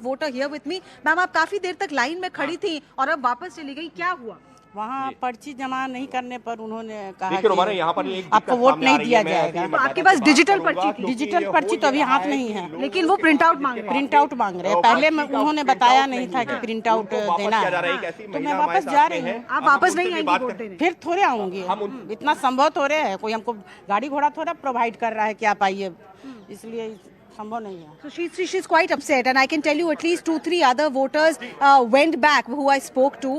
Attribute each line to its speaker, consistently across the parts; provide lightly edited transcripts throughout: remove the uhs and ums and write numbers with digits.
Speaker 1: Voter here with me. Ma'am, आप काफी देर तक लाइन में खड़ी थी और अब वापस चली गई, क्या हुआ?
Speaker 2: वहाँ पर्ची जमा नहीं करने पर उन्होंने कहा
Speaker 3: देखिए हमारे यहाँ पर एक
Speaker 2: आपको वोट नहीं दिया जाएगा।
Speaker 1: तो आपके पास डिजिटल पर्ची थी?
Speaker 2: डिजिटल पर्ची तो अभी हाथ नहीं है,
Speaker 1: लेकिन वो प्रिंट आउट मांग रहे हैं।
Speaker 2: प्रिंट आउट मांग रहे हैं। पहले उन्होंने बताया नहीं था कि प्रिंट आउट देना है, तो मैं वापस जा रही हूँ।
Speaker 1: आप वापस नहीं आएंगी वोट देने?
Speaker 2: फिर थोड़े आऊंगी, इतना संभव थोड़े है, कोई हमको गाड़ी घोड़ा थोड़ा प्रोवाइड कर रहा है कि आप आइए, इसलिए संभव नहीं है।
Speaker 1: So she's quite upset, and I can tell you at least 2-3 other voters went back who I spoke to.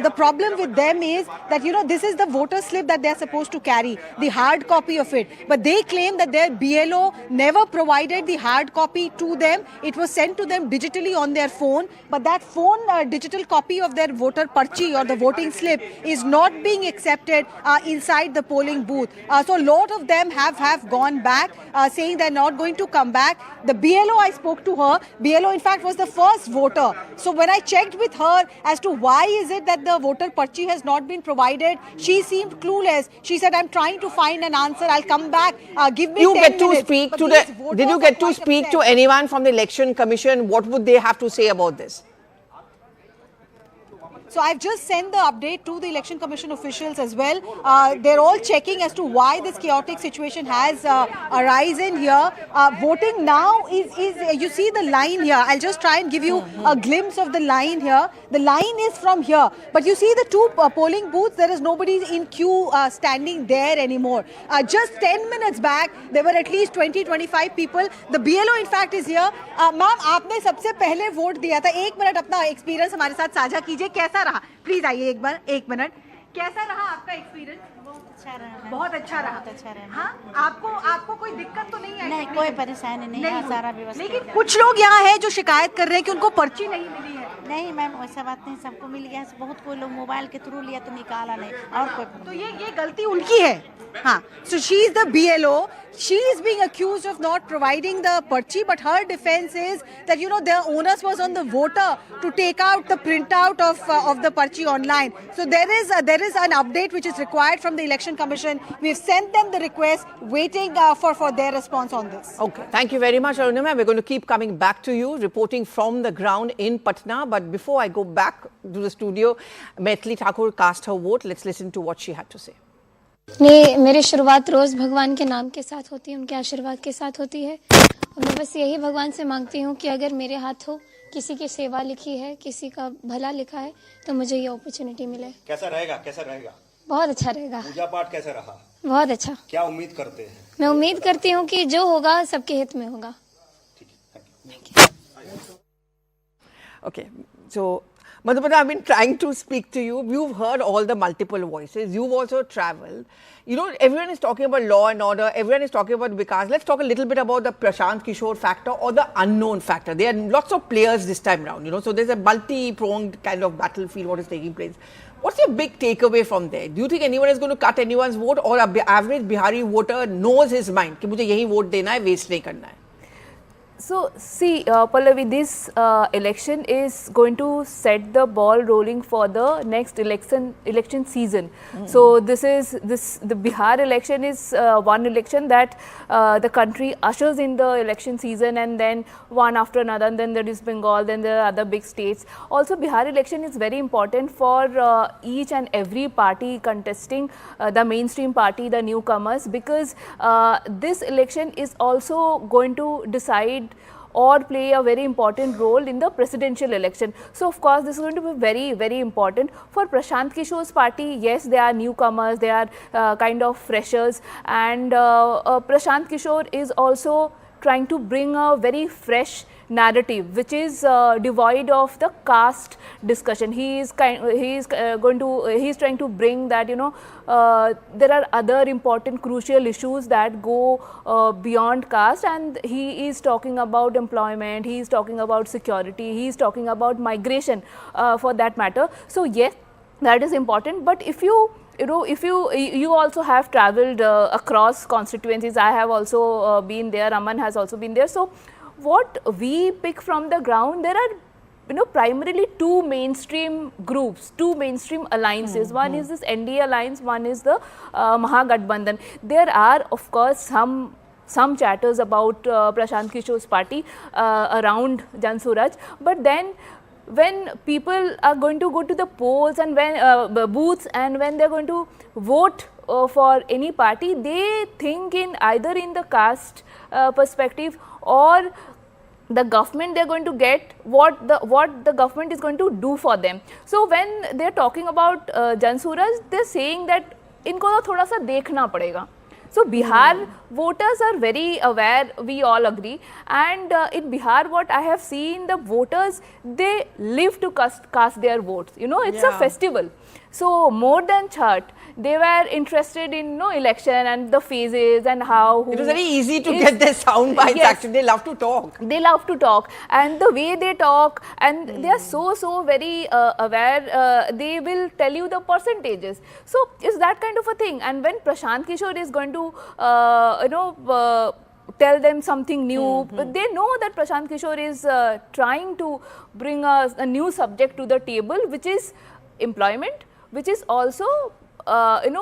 Speaker 1: The problem with them is that this is the voter slip that they are supposed to carry, the hard copy of it. But they claim that their BLO never provided the hard copy to them. It was sent to them digitally on their phone. But that phone digital copy of their voter parchi or the voting slip is not being accepted inside the polling booth. So a lot of them have gone back, saying they're not going to come back. The BLO, I spoke to her. BLO, in fact, was the first voter. So when I checked with her as to why is it that the voter parchi has not been provided, she seemed clueless. She said, "I'm trying to find an answer. I'll come back. Give me 10 minutes."
Speaker 4: Did you get to speak to anyone from the Election Commission? What would they have to say about this?
Speaker 1: So I've just sent the update to the Election Commission officials as well. They're all checking as to why this chaotic situation has arisen here. Voting now is you see the line here. I'll just try and give you a glimpse of the line here. The line is from here, but you see the two polling booths. There is nobody in queue standing there anymore. Just 10 minutes back, there were at least 20-25 people. The BLO in fact is here. Ma'am, आपने सबसे पहले vote दिया था। 1 minute अपना experience हमारे साथ साझा कीजिए, कैसा रहा? प्लीज आइए एक मिनट। कैसा रहा आपका एक्सपीरियंस? बहुत अच्छा रहा। हाँ, आपको कोई दिक्कत तो नहीं आई?
Speaker 5: नहीं, कोई परेशानी नहीं है, सारा व्यवस्था।
Speaker 1: लेकिन कुछ लोग यहाँ हैं जो शिकायत कर रहे हैं कि उनको पर्ची नहीं मिली है।
Speaker 5: नहीं मैम, वैसा बात नहीं, सबको मिल गया। बहुत कोई लोग मोबाइल के थ्रू लिया तो निकाला नहीं, और कोई
Speaker 1: तो ये गलती उनकी है। हाँ, so she is the BLO. She is being accused of not providing the parchi, but her defense is that the onus was on the voter to take out the printout of the parchi online. So there is an update which is required from the Election Commission. We've sent them the request, waiting for their response on this.
Speaker 4: Okay, thank you very much, Arunima. We're going to keep coming back to you, reporting from the ground in Patna. But before I go back to the studio, Maithili Thakur cast her vote. Let's listen to what she had to say.
Speaker 6: मेरी शुरुआत रोज़ भगवान के नाम के साथ होती है, उनके आशीर्वाद के साथ होती है। और मैं बस यही भगवान से मांगती हूँ कि अगर मेरे हाथों किसी की सेवा लिखी है, किसी का भला लिखा है, तो मुझे ये अपॉर्चुनिटी मिले।
Speaker 3: कैसा रहेगा?
Speaker 6: बहुत अच्छा रहेगा।
Speaker 3: पूजा पाठ कैसा रहा?
Speaker 6: बहुत अच्छा।
Speaker 3: क्या उम्मीद करते हैं?
Speaker 6: मैं उम्मीद करती हूँ कि जो होगा सबके हित में होगा।
Speaker 4: Okay, so Madhumata, I've been trying to speak to you. You've heard all the multiple voices. You've also traveled. Everyone is talking about law and order. Everyone is talking about Vikas. Let's talk a little bit about the Prashant Kishor factor or the unknown factor. There are lots of players this time round, so there's a multi-pronged kind of battlefield what is taking place. What's your big takeaway from there? Do you think anyone is going to cut anyone's vote, or an average Bihari voter knows his mind कि मुझे यही vote देना है, waste नहीं करना है?
Speaker 7: So see, Pallavi, this election is going to set the ball rolling for the next election season. So the Bihar election is one election that the country ushers in the election season, and then one after another, and then there is Bengal, then there are other big states. Also, Bihar election is very important for each and every party contesting, the mainstream party, the newcomers, because this election is also going to decide or play a very important role in the presidential election. So of course this is going to be very, very important for Prashant Kishor's party. Yes, they are newcomers, they are kind of freshers, and Prashant Kishor is also trying to bring a very fresh narrative which is devoid of the caste discussion. He is trying to bring that there are other important crucial issues that go beyond caste, and he is talking about employment, he is talking about security, he is talking about migration for that matter. So yes, that is important. But if you also have travelled across constituencies. I have also been there, Aman has also been there. So what we pick from the ground, there are primarily two mainstream groups, two mainstream alliances. One is this NDA alliance, one is the Mahagathbandhan. There are of course some some chatters about Prashant Kishor's party around Jan Suraj, but then when people are going to go to the polls and when booths and when they're going to vote for any party, they think in either in the caste perspective or the government they're going to get, what the government is going to do for them. So when they're talking about Jan Suraj, they're saying that इनको तो थोड़ा सा देखना पड़ेगा. So Bihar voters are very aware, we all agree, and in Bihar what I have seen, the voters, they live to cast their votes, you know, it's a festival. So more than Chhat, they were interested in election and the phases and how.
Speaker 4: It was very easy to get their sound bites.
Speaker 7: Yes.
Speaker 4: Actually, they love to talk.
Speaker 7: They love to talk, and the way they talk, and they are so very aware. They will tell you the percentages. So it's that kind of a thing. And when Prashant Kishor is going to, tell them something new, they know that Prashant Kishor is trying to bring a new subject to the table, which is employment, which is also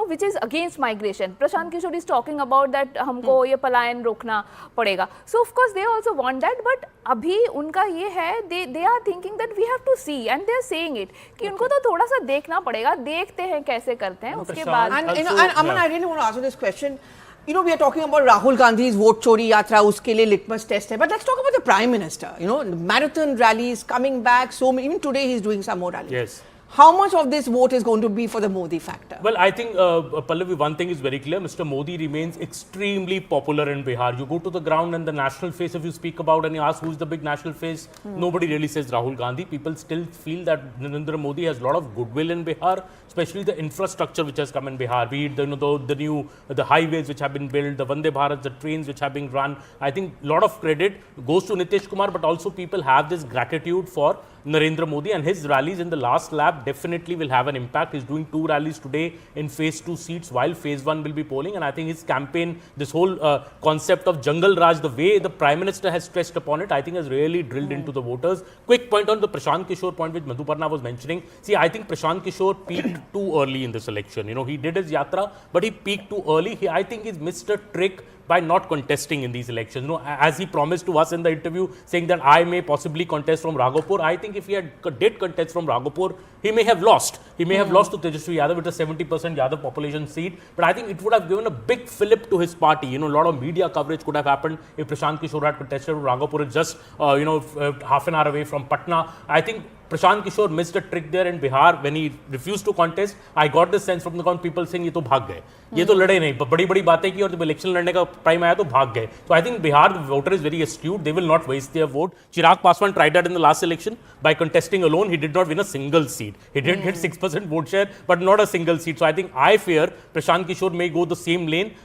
Speaker 7: which is against migration. Prashant Kishor is talking about that हमको ये पलायन रोकना पड़ेगा. So of course they also want that, but अभी उनका ये है, they are thinking that we have to see, and they are saying it कि उनको तो थोड़ा सा देखना पड़ेगा, देखते हैं कैसे करते हैं उसके बाद.
Speaker 4: And Aman, I really want to answer this question. You know, we are talking about Rahul Gandhi's vote chori yatra, uske liye litmus test hai. But let's talk about the Prime Minister. You know, marathon rallies coming back. So many, even today he's doing some more rallies.
Speaker 8: Yes.
Speaker 4: How much of this vote is going to be for the Modi factor?
Speaker 8: Well, I think, Pallavi, one thing is very clear. Mr. Modi remains extremely popular in Bihar. You go to the ground and the national face, if you speak about and you ask who's the big national face, nobody really says Rahul Gandhi. People still feel that Narendra Modi has a lot of goodwill in Bihar, especially the infrastructure which has come in Bihar, be it the highways which have been built, the Vande Bharat, the trains which have been run. I think a lot of credit goes to Nitish Kumar, but also people have this gratitude for Narendra Modi, and his rallies in the last lap definitely will have an impact. He's doing 2 rallies today in phase 2 seats while phase 1 will be polling, and I think his campaign, this whole concept of Jungle Raj, the way the Prime Minister has stressed upon it, I think has really drilled into the voters. Quick point on the Prashant Kishor point which Madhuparna was mentioning. See, I think Prashant Kishor peaked too early in this election. You know, he did his yatra, but he peaked too early. I think he's missed a trick by not contesting in these elections. You know, as he promised to us in the interview, saying that I may possibly contest from Raghopur. I think if he did contest from Raghopur, he may have lost. He may have lost to Tejashwi Yadav with a 70% Yadav population seat. But I think it would have given a big fillip to his party. You know, a lot of media coverage could have happened if Prashant Kishor had contested. Raghopur is just, half an hour away from Patna. I think Prashant Kishor missed a trick there in Bihar when he refused to contest. I got this sense from the ground, people saying ये तो भाग गए, ये तो लड़े नहीं, बड़ी बातें की और जब इलेक्शन लड़ने का टाइम आया तो भाग गए. So I think Bihar voter is very astute. They will not waste their vote. Chirag Paswan tried that in the last election by contesting alone. He did not win a single seat. He did get 6% vote share, but not a single seat. So I think I fear Prashant Kishor may go the same lane.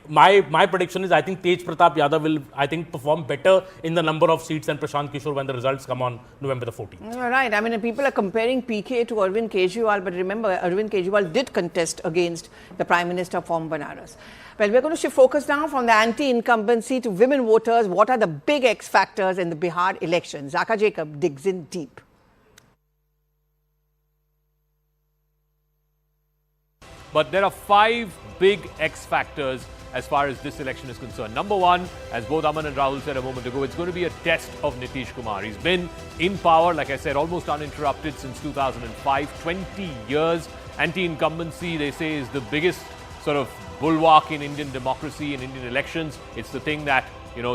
Speaker 8: My prediction is I think Tej Pratap Yadav will perform better in the number of seats than Prashant Kishor when the results come on November the 14th.
Speaker 4: Right. I mean, people are comparing PK to Arvind Kejriwal, but remember, Arvind Kejriwal did contest against the Prime Minister from Banaras. Well, we're going to shift focus now from the anti-incumbency to women voters. What are the big X factors in the Bihar election? Zaka Jacob digs in deep.
Speaker 9: But there are 5 big X factors as far as this election is concerned. Number 1, as both Aman and Rahul said a moment ago, it's going to be a test of Nitish Kumar. He's been in power, like I said, almost uninterrupted since 2005, 20 years. Anti-incumbency, they say, is the biggest sort of bulwark in Indian democracy, in Indian elections. It's the thing that,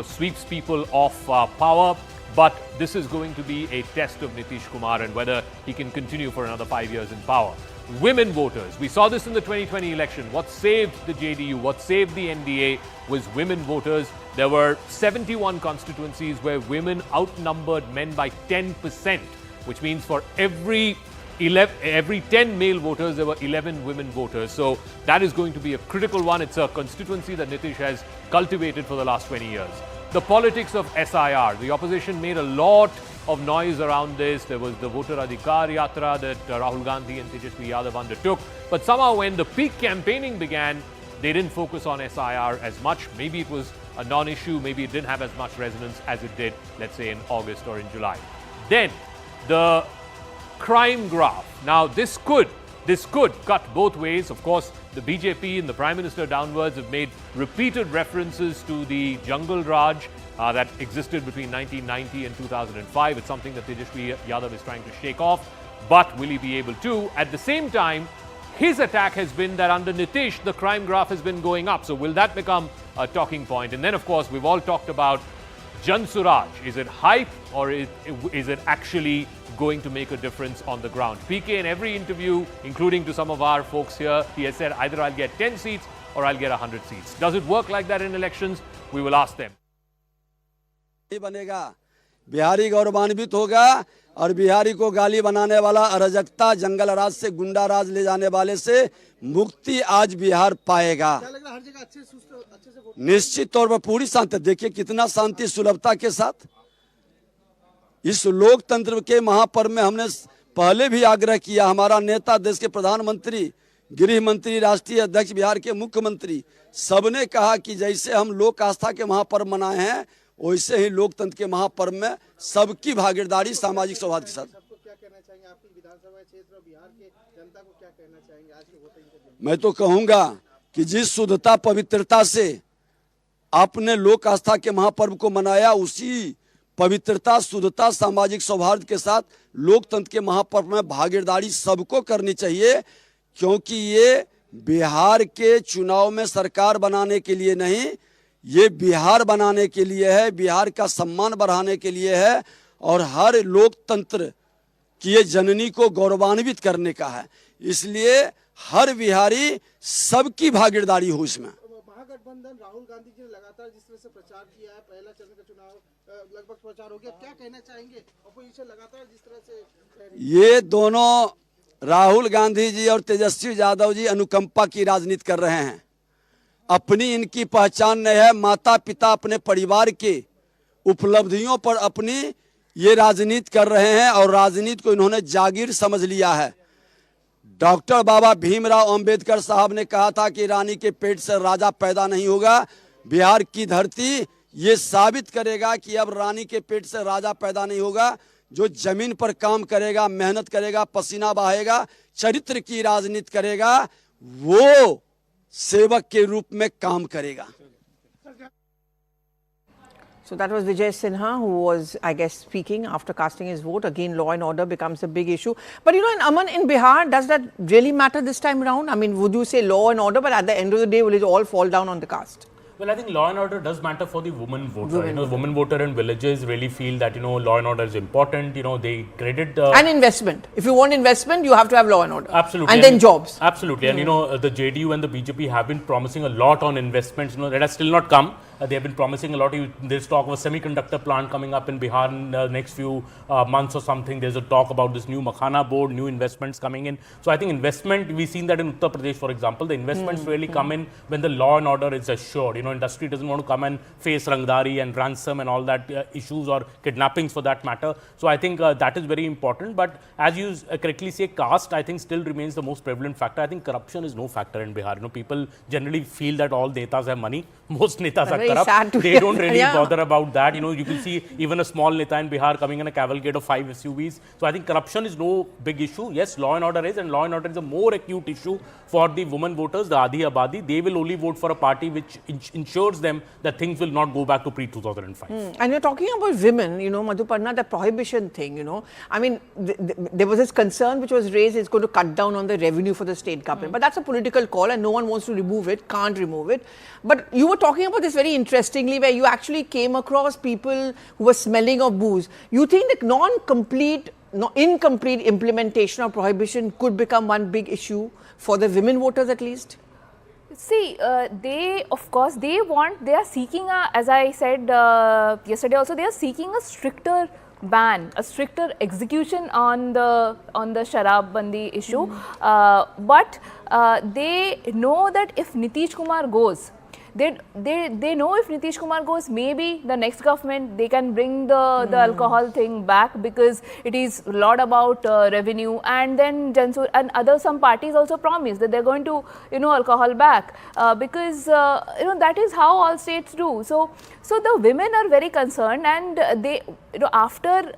Speaker 9: sweeps people off power. But this is going to be a test of Nitish Kumar and whether he can continue for another 5 years in power. Women voters. We saw this in the 2020 election. What saved the JDU, what saved the NDA was women voters. There were 71 constituencies where women outnumbered men by 10%, which means for every 10 male voters, there were 11 women voters. So that is going to be a critical one. It's a constituency that Nitish has cultivated for the last 20 years. The politics of SIR. The opposition made a lot of noise around this. There was the Voter Adhikar Yatra that Rahul Gandhi and Tejashwi Yadav undertook. But somehow when the peak campaigning began, they didn't focus on SIR as much. Maybe it was a non-issue. Maybe it didn't have as much resonance as it did, let's say, in August or in July. Then, the crime graph. Now, this could this could cut both ways. Of course, the BJP and the Prime Minister downwards have made repeated references to the Jungle Raj that existed between 1990 and 2005. It's something that Tejashwi Yadav is trying to shake off. But will he be able to? At the same time, his attack has been that under Nitish, the crime graph has been going up. So will that become a talking point? And then, of course, we've all talked about Jan Suraj. Is it hype or is it actually going to make a difference on the ground? PK, in every interview, including to some of our folks here, he has said either I'll get 10 seats or I'll get 100 seats. Does it work like that in elections? We will ask them.
Speaker 10: बनेगा बिहारी गौरवान्वित होगा और बिहारी को गाली बनाने वाला अराजकता जंगल राज से गुंडा राज ले जाने वाले से मुक्ति आज बिहार पाएगा। निश्चित तौर पर पूरी शांति, देखिए कितना शांति सुलभता के साथ इस लोकतंत्र के महापर्व में हमने पहले भी आग्रह किया। हमारा नेता, देश के प्रधानमंत्री, गृह मंत्री, राष्ट्रीय अध्यक्ष, बिहार के मुख्यमंत्री सबने कहा कि जैसे हम लोक आस्था के महापर्व मनाए हैं वैसे ही लोकतंत्र के महापर्व में सबकी भागीदारी सामाजिक सौहार्द के साथ। मैं तो कहूंगा कि जिस शुद्धता पवित्रता से आपने लोक आस्था के महापर्व को मनाया, उसी पवित्रता, शुद्धता, सामाजिक सौहार्द के साथ लोकतंत्र के महापर्व में भागीदारी सबको करनी चाहिए, क्योंकि ये बिहार के चुनाव में सरकार बनाने के लिए नहीं, ये बिहार बनाने के लिए है, बिहार का सम्मान बढ़ाने के लिए है और हर लोकतंत्र की ये जननी को गौरवान्वित करने का है। इसलिए हर बिहारी सबकी भागीदारी हो इसमें।
Speaker 11: महागठबंधन राहुल गांधी जी ने लगातार जिस तरह से प्रचार किया है, पहला चरण का चुनाव लगभग प्रचार हो गया, क्या कहना चाहेंगे? अपोजिशन लगातार जिस तरह से
Speaker 10: ये दोनों राहुल गांधी जी और तेजस्वी यादव जी अनुकंपा की राजनीति कर रहे हैं। अपनी इनकी पहचान नहीं है, माता पिता अपने परिवार के उपलब्धियों पर अपनी ये राजनीति कर रहे हैं और राजनीति को इन्होंने जागीर समझ लिया है। डॉक्टर बाबा भीमराव अंबेडकर साहब ने कहा था कि रानी के पेट से राजा पैदा नहीं होगा। बिहार की धरती ये साबित करेगा कि अब रानी के पेट से राजा पैदा नहीं होगा। जो जमीन पर काम करेगा, मेहनत करेगा, पसीना बहाएगा, चरित्र की राजनीति करेगा, वो सेवक के रूप में काम करेगा।
Speaker 4: So that was Vijay Sinha, who was, I guess, speaking after casting his vote. Again, law and order becomes a big issue. But you know, in Aman, in Bihar, does that really matter this time around? I mean, would you say law and order, but at the end of the day, will it all fall down on the caste?
Speaker 8: Well, I think law and order does matter for the woman voter. Women voter in villages really feel that, law and order is important. They credit...
Speaker 4: and investment. If you want investment, you have to have law and order.
Speaker 8: Absolutely.
Speaker 4: And then jobs.
Speaker 8: Absolutely. And, the JDU and the BJP have been promising a lot on investments. That has still not come. They have been promising a lot. There's talk of a semiconductor plant coming up in Bihar in the next few months or something. There's a talk about this new Makhana board, new investments coming in. So I think investment, we've seen that in Uttar Pradesh, for example. The investments really come in when the law and order is assured. Industry doesn't want to come and face rangdari and ransom and all that issues, or kidnappings for that matter. So I think that is very important. But as you correctly say, caste, I think still remains the most prevalent factor. I think corruption is no factor in Bihar. People generally feel that all netas have money. Most netas are corrupt. They don't really bother about that. You can see even a small neta in Bihar coming in a cavalcade of 5 SUVs. So I think corruption is no big issue. Yes, law and order is, and law and order is a more acute issue for the women voters, the Adi Abadi. They will only vote for a party which ensures them that things will not go back to pre-2005.
Speaker 4: And you're talking about women, Madhuparna, the prohibition thing, I mean, there was this concern which was raised, it's going to cut down on the revenue for the state government. But that's a political call and no one wants to remove it, can't remove it. But you were talking about this very interestingly, where you actually came across people who were smelling of booze. You think that incomplete implementation of prohibition could become one big issue for the women voters at least?
Speaker 7: See, they are seeking as I said yesterday also, they are seeking a stricter ban, a stricter execution on the Sharab Bandi issue. But they know that if Nitish Kumar goes, they know if Nitish Kumar goes, maybe the next government, they can bring the alcohol thing back, because it is a lot about revenue. And then and some parties also promise that they're going to, alcohol back, because, that is how all states do. So the women are very concerned, and they, after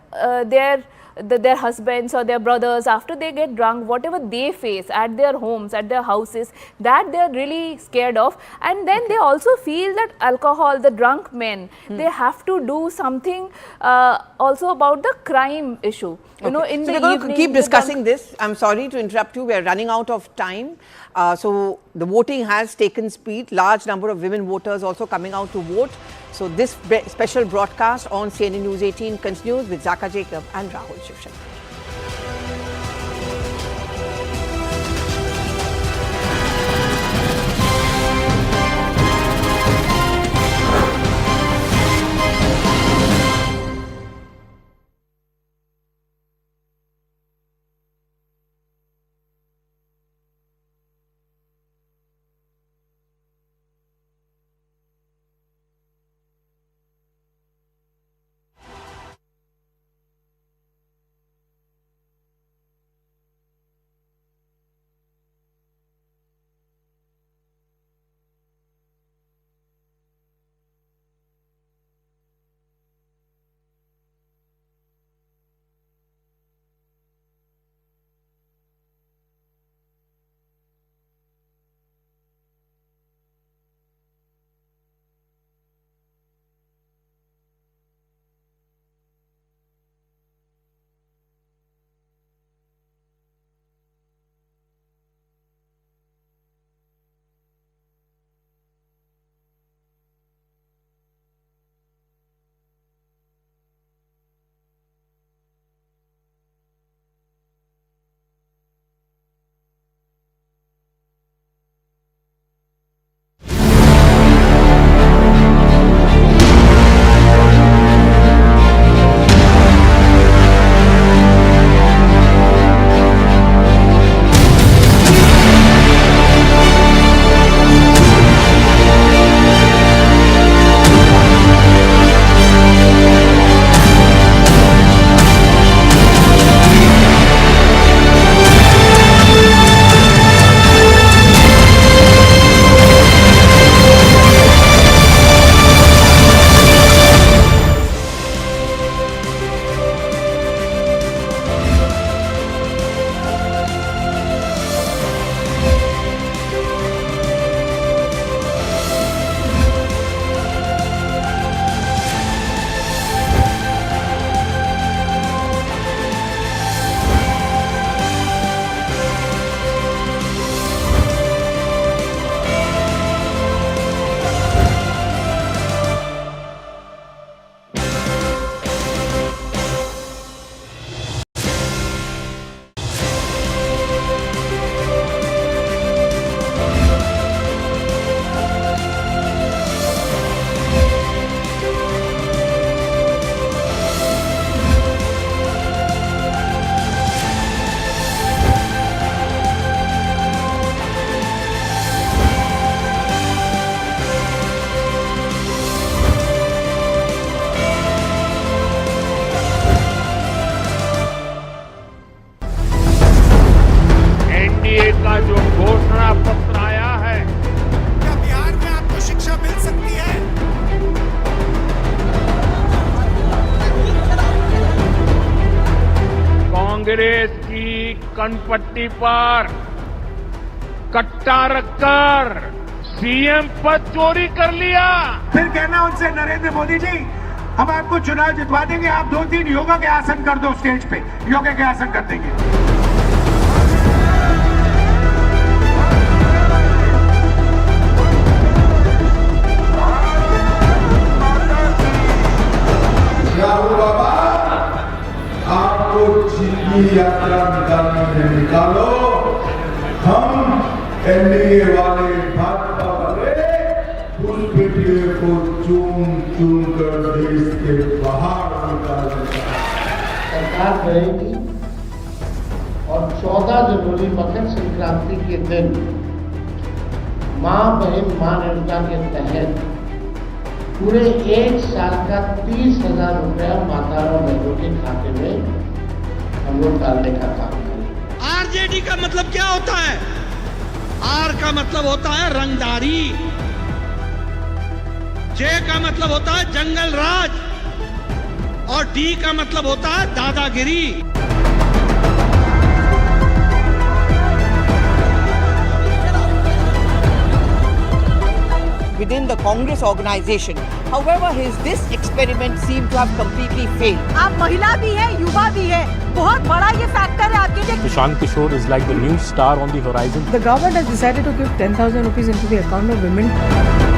Speaker 7: their their husbands or their brothers, after they get drunk, whatever they face at their homes, at their houses, that they are really scared of. And then they also feel that alcohol, the drunk men, they have to do something also about the crime issue. You know, in
Speaker 4: so
Speaker 7: the
Speaker 4: we're going to
Speaker 7: evening,
Speaker 4: keep
Speaker 7: the
Speaker 4: discussing this. I'm sorry to interrupt you. We are running out of time. So the voting has taken speed. Large number of women voters also coming out to vote. So this special broadcast on CNN News 18 continues with Zaka Jacob and Rahul Shivshankar.
Speaker 12: का जो घोषणा पत्र आया है, क्या बिहार में आपको शिक्षा मिल सकती है? कांग्रेस की कनपट्टी पर कट्टा रखकर सीएम पद चोरी कर लिया।
Speaker 13: फिर कहना उनसे, नरेंद्र मोदी जी हम आपको चुनाव जितवा देंगे, आप 2-3 योगा के आसन कर दो स्टेज पे, योगा के आसन कर देंगे।
Speaker 14: राहुल बाबा, आपको जिंदगी यात्रा निकालो, हम एनडीए वाले भाजपा वाले उस पीटीए को चुन कर देश के बाहर निकालेगा।
Speaker 15: सरकार रहेगी और 14 जनवरी मकर संक्रांति के दिन मां बहन मान योजना के तहत पूरे 1 साल का 30,000 रुपया माताओं और बहनों के खाते में हम लोग डालने का काम करेंगे।
Speaker 16: आरजेडी का मतलब क्या होता है? आर का मतलब होता है रंगदारी, जे का मतलब होता है जंगल राज, और डी का मतलब होता है दादागिरी।
Speaker 4: Within the Congress organization. However, this experiment seemed to have completely failed.
Speaker 1: आप महिला भी है, युवा भी है, बहुत बड़ा ये फैक्टर है आपके लिए।
Speaker 8: Prashant Kishor is like the new star on the horizon.
Speaker 7: The government has decided to give 10,000 rupees into the account of women.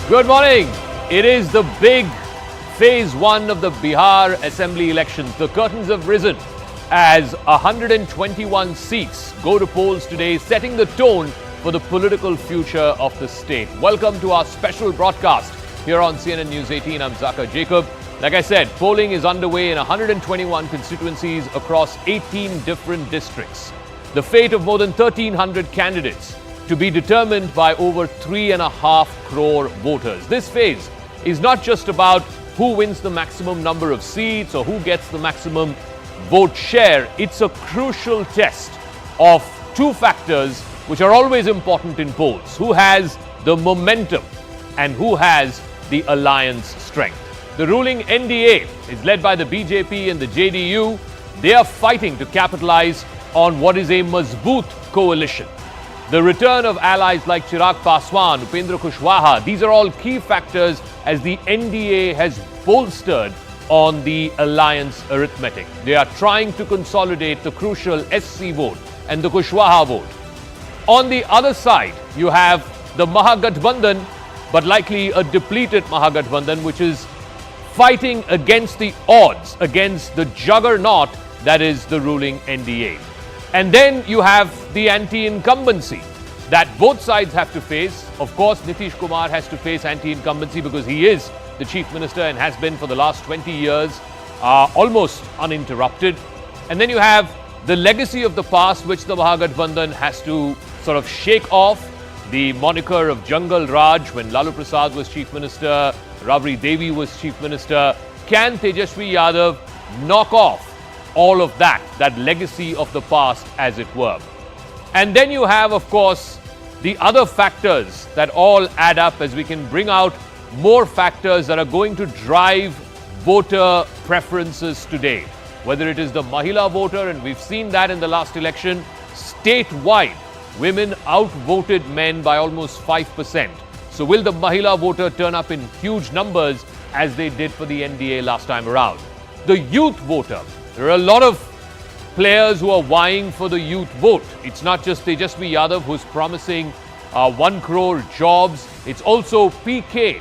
Speaker 9: Good morning. It is the big phase 1 of the Bihar Assembly elections. The curtains have risen as 121 seats go to polls today, setting the tone for the political future of the state. Welcome to our special broadcast here on CNN News 18. I'm Zaka Jacob. Like I said, polling is underway in 121 constituencies across 18 different districts. The fate of more than 1,300 candidates to be determined by over 3.5 crore voters. This phase is not just about who wins the maximum number of seats or who gets the maximum vote share. It's a crucial test of two factors which are always important in polls: who has the momentum and who has the alliance strength. The ruling NDA is led by the BJP and the JDU. They are fighting to capitalize on what is a mazboot coalition. The return of allies like Chirag Paswan, Upendra Kushwaha, these are all key factors as the NDA has bolstered on the alliance arithmetic. They are trying to consolidate the crucial SC vote and the Kushwaha vote. On the other side, you have the Mahagathbandhan, but likely a depleted Mahagathbandhan, which is fighting against the odds, against the juggernaut that is the ruling NDA. And then you have the anti-incumbency that both sides have to face. Of course, Nitish Kumar has to face anti-incumbency because he is the Chief Minister and has been for the last 20 years, almost uninterrupted. And then you have the legacy of the past, which the Mahagathbandhan has to sort of shake off. The moniker of Jungle Raj when Lalu Prasad was Chief Minister, Rabri Devi was Chief Minister. Can Tejashwi Yadav knock off all of that legacy of the past, as it were? And then you have, of course, the other factors that all add up as we can bring out more factors that are going to drive voter preferences today. Whether it is the Mahila voter, and we've seen that in the last election, statewide, women outvoted men by almost 5%. So will the Mahila voter turn up in huge numbers as they did for the NDA last time around? The youth voter. There are a lot of players who are vying for the youth vote. It's not just Tejashwi Yadav who's promising 1 crore jobs. It's also PK,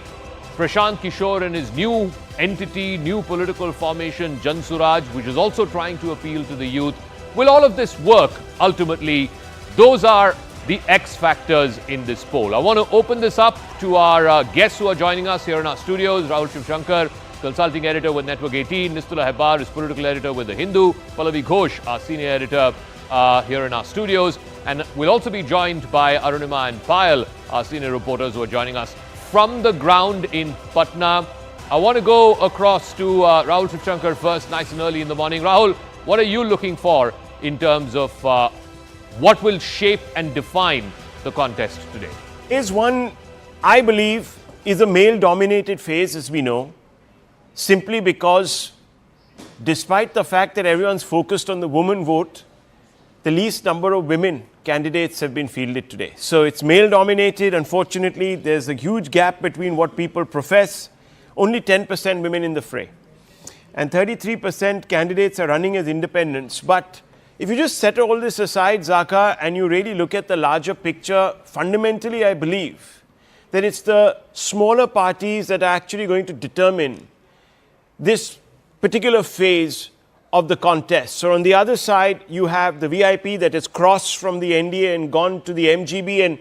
Speaker 9: Prashant Kishor, and his new entity, new political formation, Jan Suraj, which is also trying to appeal to the youth. Will all of this work ultimately? Those are the X factors in this poll. I want to open this up to our guests who are joining us here in our studios. Rahul Shivshankar, consulting editor with Network 18. Nistula Hebbar is political editor with The Hindu. Pallavi Ghosh, our senior editor here in our studios. And we'll also be joined by Arunima and Payal, our senior reporters who are joining us from the ground in Patna. I want to go across to Rahul Shivshankar first, nice and early in the morning. Rahul, what are you looking for in terms of what will shape and define the contest today?
Speaker 17: Is one, I believe, is a male-dominated phase, as we know, simply because despite the fact that everyone's focused on the woman vote, the least number of women candidates have been fielded today. So it's male-dominated. Unfortunately, there's a huge gap between what people profess. Only 10% women in the fray. And 33% candidates are running as independents. But if you just set all this aside, Zaka, and you really look at the larger picture, fundamentally, I believe that it's the smaller parties that are actually going to determine this particular phase of the contest. So on the other side, you have the VIP that has crossed from the NDA and gone to the MGB, and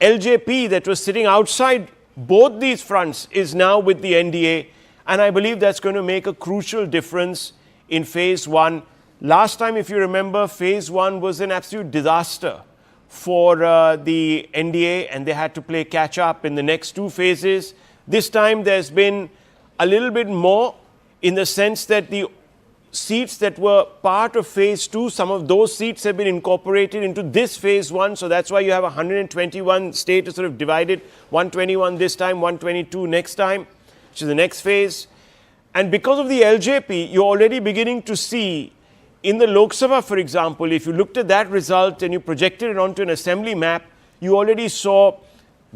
Speaker 17: LJP that was sitting outside both these fronts is now with the NDA. And I believe that's going to make a crucial difference in phase 1. Last time, if you remember, phase 1 was an absolute disaster for the NDA, and they had to play catch up in the next two phases. This time there's been a little bit more, in the sense that the seats that were part of phase 2, some of those seats have been incorporated into this phase 1. So that's why you have 121 state is sort of divided, 121 this time, 122 next time, which is the next phase. And because of the LJP, you're already beginning to see in the Lok Sabha, for example, if you looked at that result and you projected it onto an assembly map, you already saw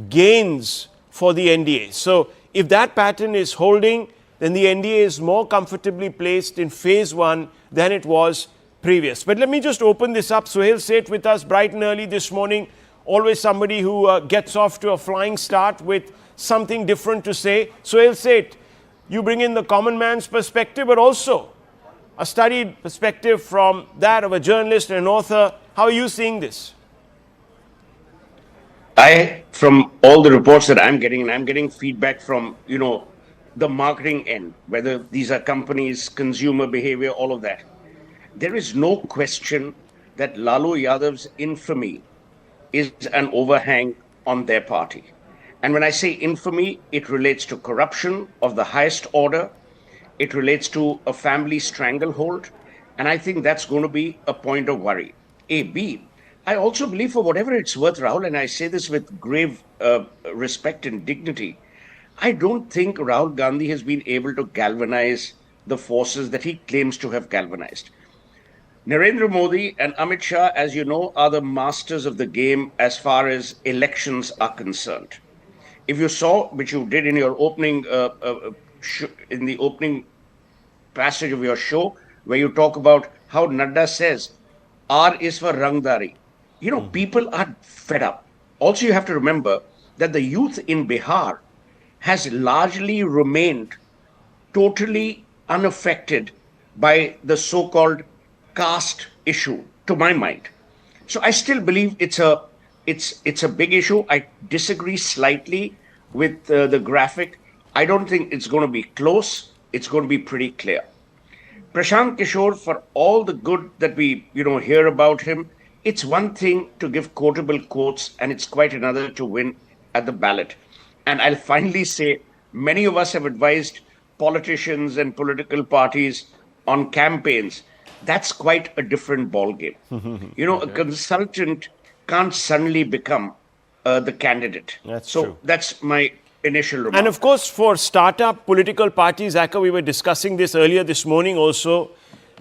Speaker 17: gains for the NDA. So if that pattern is holding, then the NDA is more comfortably placed in phase 1 than it was previous. But let me just open this up. Suhail Seth with us bright and early this morning. Always somebody who gets off to a flying start with something different to say. Suhail Seth, you bring in the common man's perspective, but also a studied perspective from that of a journalist and an author. How are you seeing this?
Speaker 18: From all the reports that I'm getting, and I'm getting feedback from, the marketing end, whether these are companies, consumer behavior, all of that. There is no question that Lalu Yadav's infamy is an overhang on their party. And when I say infamy, it relates to corruption of the highest order. It relates to a family stranglehold. And I think that's going to be a point of worry. A. B. I also believe, for whatever it's worth, Rahul, and I say this with grave respect and dignity, I don't think Rahul Gandhi has been able to galvanize the forces that he claims to have galvanized. Narendra Modi and Amit Shah, as you know, are the masters of the game as far as elections are concerned. If you saw, which you did in your opening, in the opening passage of your show, where you talk about how Nadda says, R is for Rangdari. People are fed up. Also, you have to remember that the youth in Bihar has largely remained totally unaffected by the so-called caste issue, to my mind. So I still believe it's a big issue. I disagree slightly with the graphic. I don't think it's going to be close. It's going to be pretty clear. Prashant Kishor, for all the good that we hear about him, it's one thing to give quotable quotes, and it's quite another to win at the ballot. And I'll finally say, many of us have advised politicians and political parties on campaigns. That's quite a different ballgame. A consultant can't suddenly become the candidate.
Speaker 17: That's true.
Speaker 18: That's my initial remark.
Speaker 17: And of course, for startup political parties, Aka, we were discussing this earlier this morning also,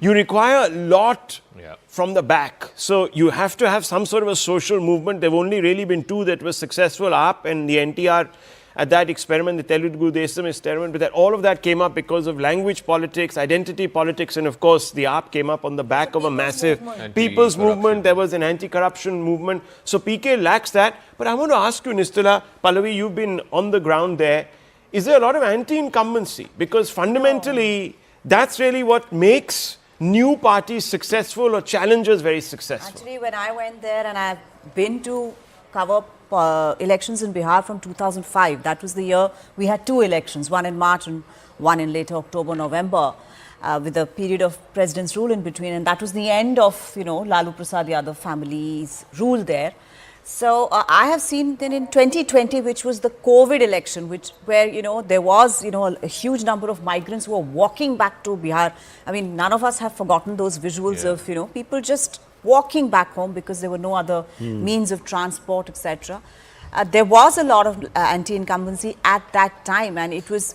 Speaker 17: you require a lot from the back. So you have to have some sort of a social movement. There have only really been two that were successful, AAP and the NTR at that experiment, the Telugu Desam experiment, but that all of that came up because of language politics, identity politics, and of course the AAP came up on the back of a massive people's movement. There was an anti-corruption movement. So PK lacks that. But I want to ask you, Nistala, Pallavi, you've been on the ground there. Is there a lot of anti-incumbency? Because fundamentally, that's really what makes new parties successful or challengers very successful.
Speaker 19: Actually, when I went there, and I've been to cover elections in Bihar from 2005. That was the year we had two elections, one in March and one in later October, November, with a period of president's rule in between. And that was the end of, Lalu Prasad Yadav family's rule there. So I have seen then in 2020, which was the COVID election, where there was a huge number of migrants who were walking back to Bihar. I mean, none of us have forgotten those visuals of people just walking back home because there were no other means of transport, etc. There was a lot of anti-incumbency at that time, and it was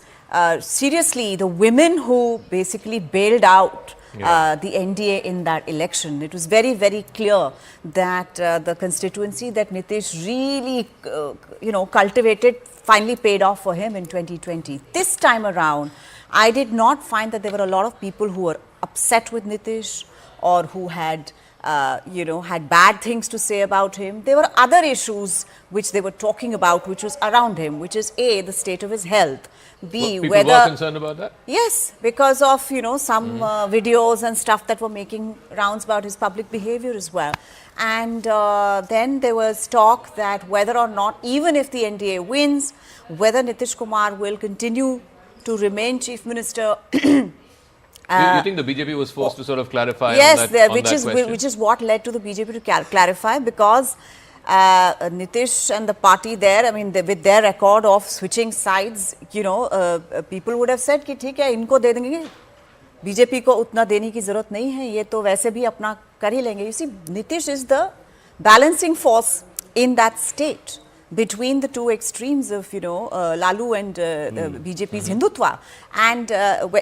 Speaker 19: seriously the women who basically bailed out the NDA in that election. It was very, very clear that the constituency that Nitish really, cultivated finally paid off for him in 2020. This time around, I did not find that there were a lot of people who were upset with Nitish or who had had bad things to say about him. There were other issues which they were talking about, which was around him, which is A, the state of his health. B,
Speaker 9: people
Speaker 19: whether...
Speaker 9: were concerned about that?
Speaker 19: Yes, because of, some videos and stuff that were making rounds about his public behavior as well. And then there was talk that whether or not, even if the NDA wins, whether Nitish Kumar will continue to remain Chief Minister.
Speaker 9: You think the BJP was forced to sort of clarify
Speaker 19: yes,
Speaker 9: on that,
Speaker 19: which is what led to the BJP to clarify, because Nitish and the party there, I mean, with their record of switching sides, people would have said कि ठीक है इनको दे देंगे, BJP को उतना देने की जरूरत नहीं है, ये तो वैसे भी अपना कर ही लेंगे. You see, Nitish is the balancing force in that state between the two extremes of, Lalu and BJP's Hindutva. And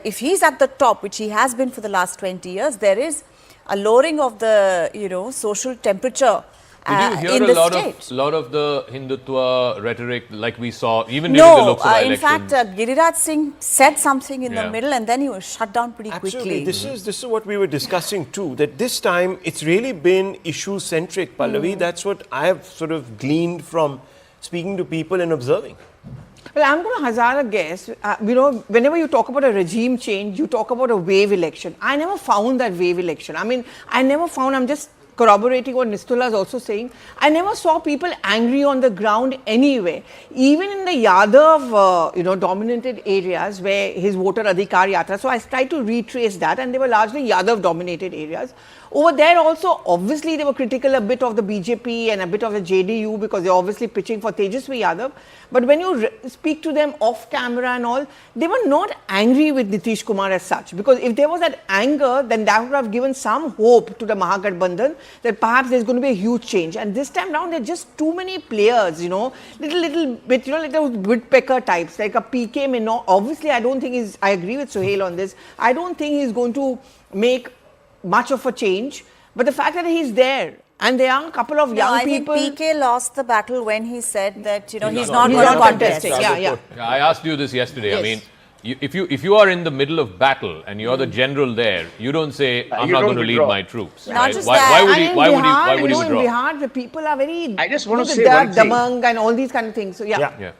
Speaker 19: if he's at the top, which he has been for the last 20 years, there is a lowering of the, social temperature
Speaker 9: Did you
Speaker 19: in
Speaker 9: hear
Speaker 19: the
Speaker 9: a lot of the Hindutva rhetoric like we saw even during the Lok Sabha
Speaker 19: in
Speaker 9: elections?
Speaker 19: fact, Giriraj Singh said something in the middle and then he was shut down pretty quickly.
Speaker 17: This is what we were discussing too, that this time it's really been issue-centric, Pallavi. That's what I have sort of gleaned from speaking to people and observing.
Speaker 4: Well, I'm going to hazard a guess. Whenever you talk about a regime change, you talk about a wave election. I never found that wave election. I mean, I'm just corroborating what Nistula is also saying. I never saw people angry on the ground anyway. Even in the Yadav, dominated areas where his voter Adhikar Yatra, so I tried to retrace that and they were largely Yadav dominated areas. Over there also, obviously they were critical a bit of the BJP and a bit of the JDU because they're obviously pitching for Tejashwi Yadav. But when you speak to them off camera and all, they were not angry with Nitish Kumar as such. Because if there was that anger, then that would have given some hope to the Mahagathbandhan that perhaps there's going to be a huge change. And this time round, there are just too many players, little bit, little woodpecker types, like a PK may not. Obviously, I don't think I agree with Suhail on this. I don't think he's going to make much of a change, but the fact that he's there and there are a couple of young people.
Speaker 19: I think PK lost the battle when he said that he's not going to contest.
Speaker 9: I asked you this yesterday. Yes. I mean, if you are in the middle of battle and you're the general there, you don't say I'm not going to lead my troops.
Speaker 19: Not just
Speaker 9: why would he withdraw?
Speaker 4: In Bihar, the people are very.
Speaker 18: I just want to say one thing.
Speaker 4: Damang and all these kind of things. So
Speaker 9: Yeah,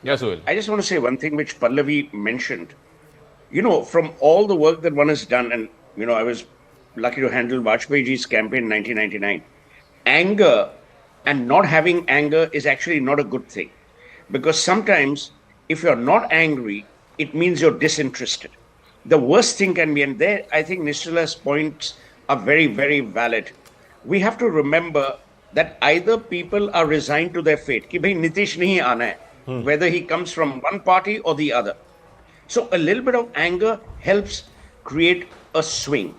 Speaker 9: Suhail.
Speaker 18: I just want to say one thing which Pallavi mentioned. From all the work that one has done, and I was lucky to handle Vajpayee ji's campaign in 1999. Anger and not having anger is actually not a good thing. Because sometimes if you're not angry, it means you're disinterested. The worst thing can be, and there I think Nistula's points are very, very valid. We have to remember that either people are resigned to their fate, ki bhai Nitish nahi aana hai, whether he comes from one party or the other. So a little bit of anger helps create a swing,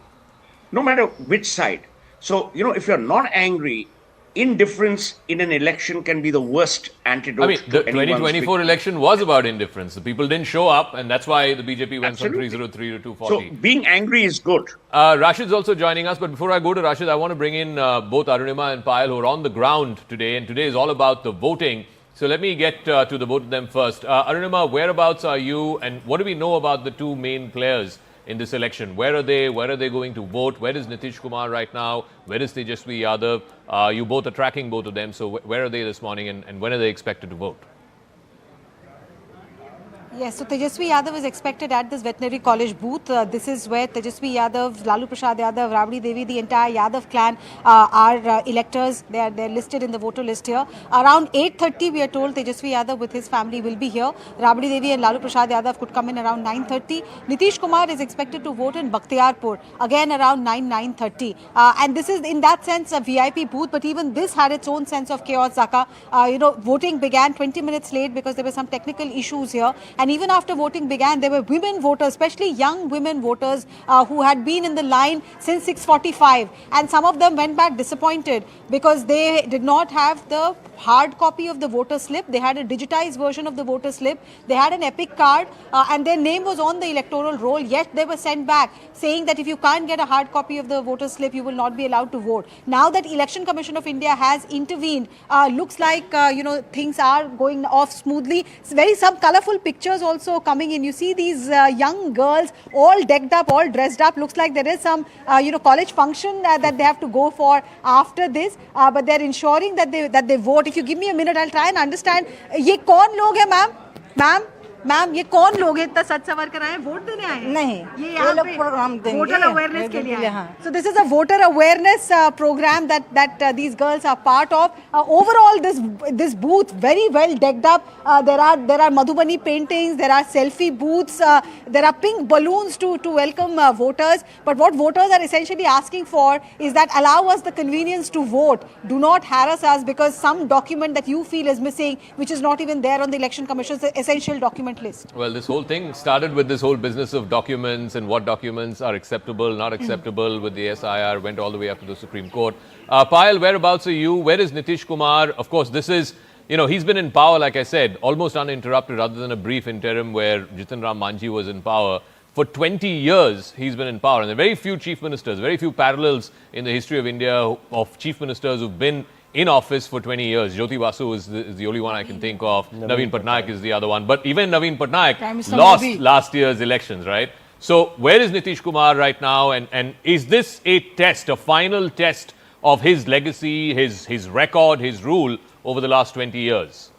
Speaker 18: no matter which side. So, if you're not angry, indifference in an election can be the worst antidote.
Speaker 9: I mean, the 2024 election was about indifference. The people didn't show up, and that's why the BJP went from 303 to 240.
Speaker 18: So, being angry is good.
Speaker 9: Rashid's also joining us, but before I go to Rashid, I want to bring in both Arunima and Payal, who are on the ground today, and today is all about the voting. So let me get to the both of them first. Arunima, whereabouts are you, and what do we know about the two main players in this election? Where are they? Where are they going to vote? Where is Nitish Kumar right now? Where is Tejashwi Yadav? You both are tracking both of them. So where are they this morning and when are they expected to vote?
Speaker 1: Yes, so Tejashwi Yadav is expected at this veterinary college booth. This is where Tejashwi Yadav, Lalu Prasad Yadav, Rabdi Devi, the entire Yadav clan are electors. They're listed in the voter list here. Around 8:30, we are told Tejashwi Yadav with his family will be here. Rabdi Devi and Lalu Prasad Yadav could come in around 9:30. Nitish Kumar is expected to vote in Bakhtiarpur, again around 9:30. And this is in that sense a VIP booth, but even this had its own sense of chaos, Zaka. Voting began 20 minutes late because there were some technical issues here. And even after voting began, there were women voters, especially young women voters who had been in the line since 6:45. And some of them went back disappointed because they did not have the hard copy of the voter slip. They had a digitized version of the voter slip. They had an epic card and their name was on the electoral roll. Yet they were sent back saying that if you can't get a hard copy of the voter slip, you will not be allowed to vote. Now that Election Commission of India has intervened, looks like, things are going off smoothly. It's some colorful pictures also coming in. You see these young girls all decked up, all dressed up. Looks like there is some, college function that they have to go for after this. But they're ensuring that they vote. If you give me a minute, I'll try and understand. Ye kaun log hai, ma'am? Ma'am? Ma'am ये कौन लोग हैं इतना सच सवर कर आए हैं, vote देने आए हैं?
Speaker 2: नहीं,
Speaker 1: ये
Speaker 2: ये
Speaker 1: यहाँ
Speaker 2: लोग
Speaker 1: पे
Speaker 2: प्रोग्राम देंगे
Speaker 1: वोटर अवेयरनेस के लिए आए
Speaker 2: हाँ।
Speaker 1: हैं। So this is a voter awareness program that these girls are part of. Overall, this booth very well decked up. There are Madhubani paintings, there are selfie booths, there are pink balloons to welcome voters. But what voters are essentially asking for is that allow us the convenience to vote. Do not harass us because some document that you feel is missing, which is not even there on the Election Commission's essential document list.
Speaker 9: Well, this whole thing started with this whole business of documents and what documents are acceptable, not acceptable with the SIR, went all the way up to the Supreme Court. Payal, whereabouts are you? Where is Nitish Kumar? Of course, this is, he's been in power, like I said, almost uninterrupted other than a brief interim where Jitan Ram Manjhi was in power. For 20 years, he's been in power. And there are very few chief ministers, very few parallels in the history of India of chief ministers who've been in office for 20 years. Jyoti Basu is the only one I can think of. Naveen Patnaik is the other one. But even Naveen Patnaik lost last year's elections, right? So where is Nitish Kumar right now? And is this a test, a final test of his legacy, his record, his rule over the last 20 years?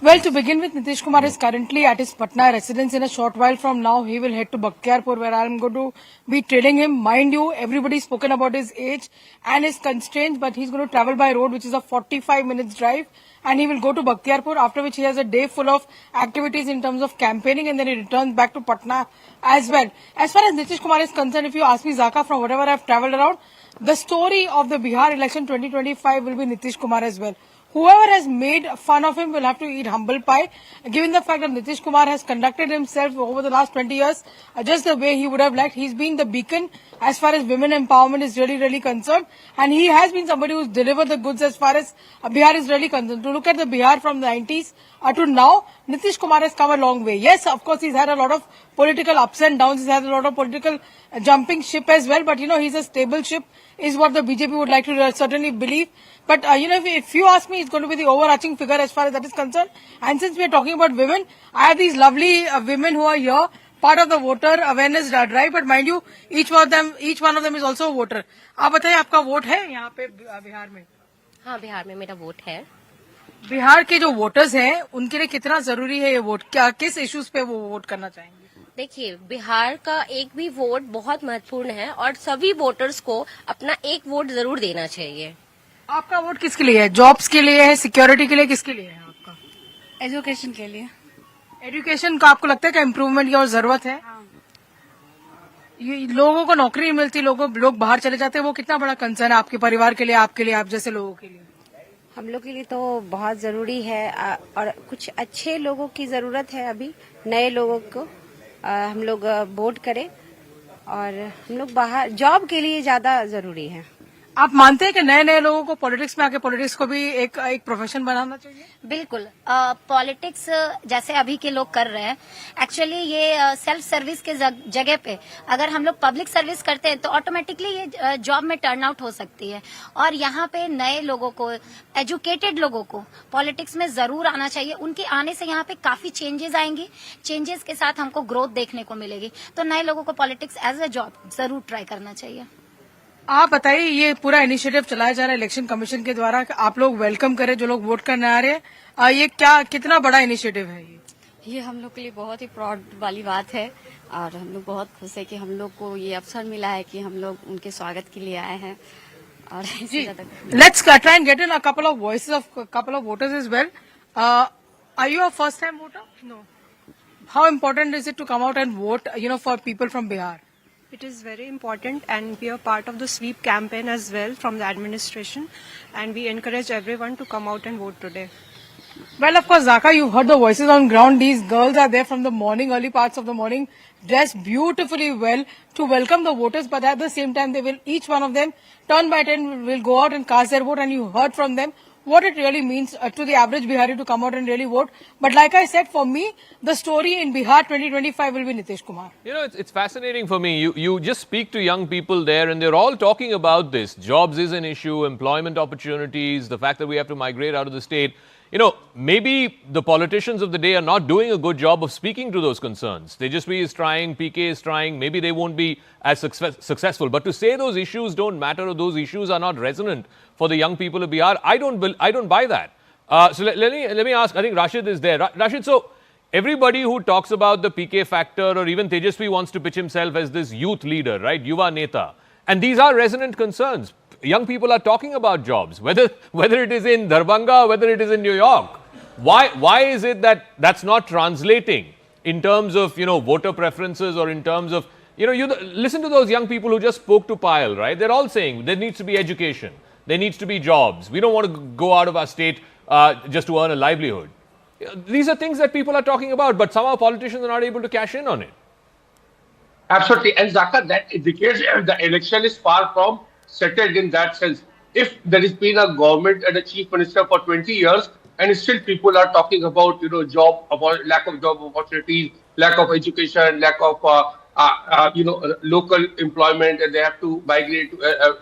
Speaker 20: Well, to begin with, Nitish Kumar is currently at his Patna residence. In a short while from now, he will head to Bakhtiarpur, where I am going to be trailing him. Mind you, everybody's spoken about his age and his constraints, but he's going to travel by road, which is a 45 minutes drive, and he will go to Bakhtiarpur, after which he has a day full of activities in terms of campaigning, and then he returns back to Patna as well. As far as Nitish Kumar is concerned, if you ask me, Zaka, from whatever I've traveled around, the story of the Bihar election 2025 will be Nitish Kumar as well. Whoever has made fun of him will have to eat humble pie, given the fact that Nitish Kumar has conducted himself over the last 20 years just the way he would have liked. He's been the beacon as far as women empowerment is really concerned, and he has been somebody who's delivered the goods as far as Bihar is really concerned. To look at the Bihar from the 90s to now, Nitish Kumar has come a long way. Yes, of course, he's had a lot of political ups and downs. He's had a lot of political jumping ship as well, but he's a stable ship, is what the BJP would like to certainly believe. But, if you ask me, it's going to be the overarching figure as far as that is concerned. And since we are talking about women, I have these lovely women who are here, part of the voter awareness drive. But mind you, each one of them is also a voter. आप बताइए, आपका vote है यहाँ पे बिहार में?
Speaker 21: हाँ, बिहार में मेरा वोट है.
Speaker 20: बिहार के जो वोटर्स हैं, उनके लिए कितना जरूरी है ये वोट? क्या किस इश्यूज पे वो वोट करना चाहेंगे?
Speaker 21: देखिए, बिहार का एक भी वोट बहुत महत्वपूर्ण है और सभी वोटर्स को अपना एक वोट जरूर देना चाहिए.
Speaker 20: आपका वोट किसके लिए है? जॉब्स के लिए है, सिक्योरिटी के लिए, किसके लिए है आपका?
Speaker 21: एजुकेशन के लिए.
Speaker 20: एजुकेशन का आपको लगता है कि इम्प्रूवमेंट की और जरूरत है? ये लोगों को नौकरी नहीं मिलती, लोग बाहर चले जाते हैं, वो कितना बड़ा कंसर्न है आपके परिवार के लिए, आपके लिए, आप जैसे लोगों के लिए?
Speaker 21: हम लोग के लिए तो बहुत जरूरी है और कुछ अच्छे लोगों की जरूरत है. अभी नए लोगों को हम लोग वोट करें और हम लोग बाहर जॉब के लिए ज्यादा जरूरी है.
Speaker 20: आप मानते हैं कि नए लोगों को पॉलिटिक्स में आके पॉलिटिक्स को भी एक प्रोफेशन बनाना चाहिए?
Speaker 21: बिल्कुल. पॉलिटिक्स जैसे अभी के लोग कर रहे हैं, एक्चुअली ये सेल्फ सर्विस के जगह पे अगर हम लोग पब्लिक सर्विस करते हैं तो ऑटोमेटिकली ये जॉब में टर्न आउट हो सकती है. और यहाँ पे नए लोगों को, एजुकेटेड लोगों को पॉलिटिक्स में जरूर आना चाहिए. उनके आने से यहाँ पे काफी चेंजेस आएंगी. चेंजेस के साथ हमको ग्रोथ देखने को मिलेगी. तो नए लोगों को पॉलिटिक्स एज ए जॉब जरूर ट्राई करना चाहिए.
Speaker 20: आप बताइए, ये पूरा इनिशिएटिव चलाया जा रहा है इलेक्शन कमीशन के द्वारा, आप लोग वेलकम करें जो लोग वोट करने आ रहे हैं, ये कितना बड़ा इनिशिएटिव है?
Speaker 22: ये हम लोग के लिए बहुत ही प्राउड वाली बात है और हम लोग बहुत खुश है कि हम लोग को ये अवसर मिला है कि हम लोग उनके स्वागत के लिए आए हैं. और
Speaker 20: let's try and get in a couple of voices of couple of voters as well. Are you a first time voter? No. How important is it to come out and vote for people from Bihar?
Speaker 23: It is very important and we are part of the sweep campaign as well from the administration and we encourage everyone to come out and vote today.
Speaker 20: Well, of course, Zaka, you heard the voices on ground. These girls are there from the morning, early parts of the morning, dressed beautifully well to welcome the voters, but at the same time, each one of them, turn by turn, will go out and cast their vote, and you heard from them what it really means to the average Bihari to come out and really vote. But like I said, for me, the story in Bihar 2025 will be Nitish Kumar.
Speaker 9: It's fascinating for me. You just speak to young people there and they're all talking about this. Jobs is an issue, employment opportunities, the fact that we have to migrate out of the state. Maybe the politicians of the day are not doing a good job of speaking to those concerns. Tejashwi is trying, PK is trying, maybe they won't be as successful. But to say those issues don't matter or those issues are not resonant for the young people of Bihar, I don't buy that. So let me ask, I think Rashid is there. Rashid, so everybody who talks about the PK factor, or even Tejashwi wants to pitch himself as this youth leader, right? Yuva Neta. And these are resonant concerns. Young people are talking about jobs, whether it is in Darbhanga, whether it is in New York. Why is it that that's not translating in terms of, voter preferences, or in terms of, you listen to those young people who just spoke to Payal, right? They're all saying there needs to be education. There needs to be jobs. We don't want to go out of our state just to earn a livelihood. These are things that people are talking about, but somehow politicians are not able to cash in on it.
Speaker 3: Absolutely. And Zaka, that indicates the election is far from settled in that sense. If there has been a government and a chief minister for 20 years, and still people are talking about, lack of job opportunities, lack of education, lack of, local employment, and they have to migrate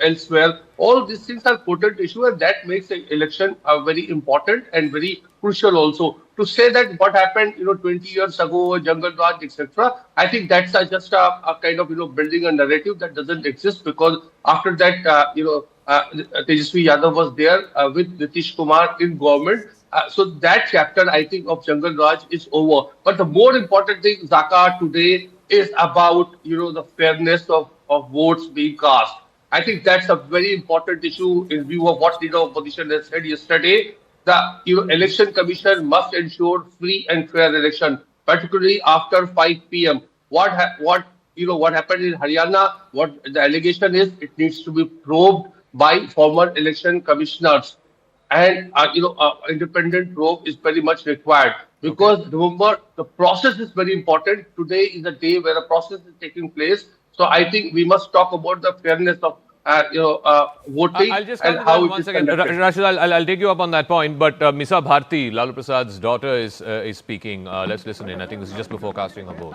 Speaker 3: elsewhere. All these things are potent issues, and that makes the election very important and very crucial also. To say that what happened, 20 years ago, Jungle Raj, etc., I think that's just a kind of, building a narrative that doesn't exist, because after that, Tejashwi Yadav was there with Nitish Kumar in government. So that chapter, I think, of Jungle Raj is over. But the more important thing, Zaka, today is about, the fairness of votes being cast. I think that's a very important issue in view of what Leader of Opposition has said yesterday. The Election Commission must ensure free and fair election, particularly after 5 p.m. What happened in Haryana, what the allegation is, it needs to be probed by former election commissioners. And, independent probe is very much required, because remember, the process is very important. Today is a day where a process is taking place. So I think we must talk about the fairness of, voting.
Speaker 9: I'll just
Speaker 3: and
Speaker 9: come to
Speaker 3: how
Speaker 9: that
Speaker 3: it
Speaker 9: one
Speaker 3: is
Speaker 9: second.
Speaker 3: conducted.
Speaker 9: Rashid, I'll take you up on that point. But Misa Bharti, Lalu Prasad's daughter, is speaking. Let's listen in. I think this is just before casting her vote.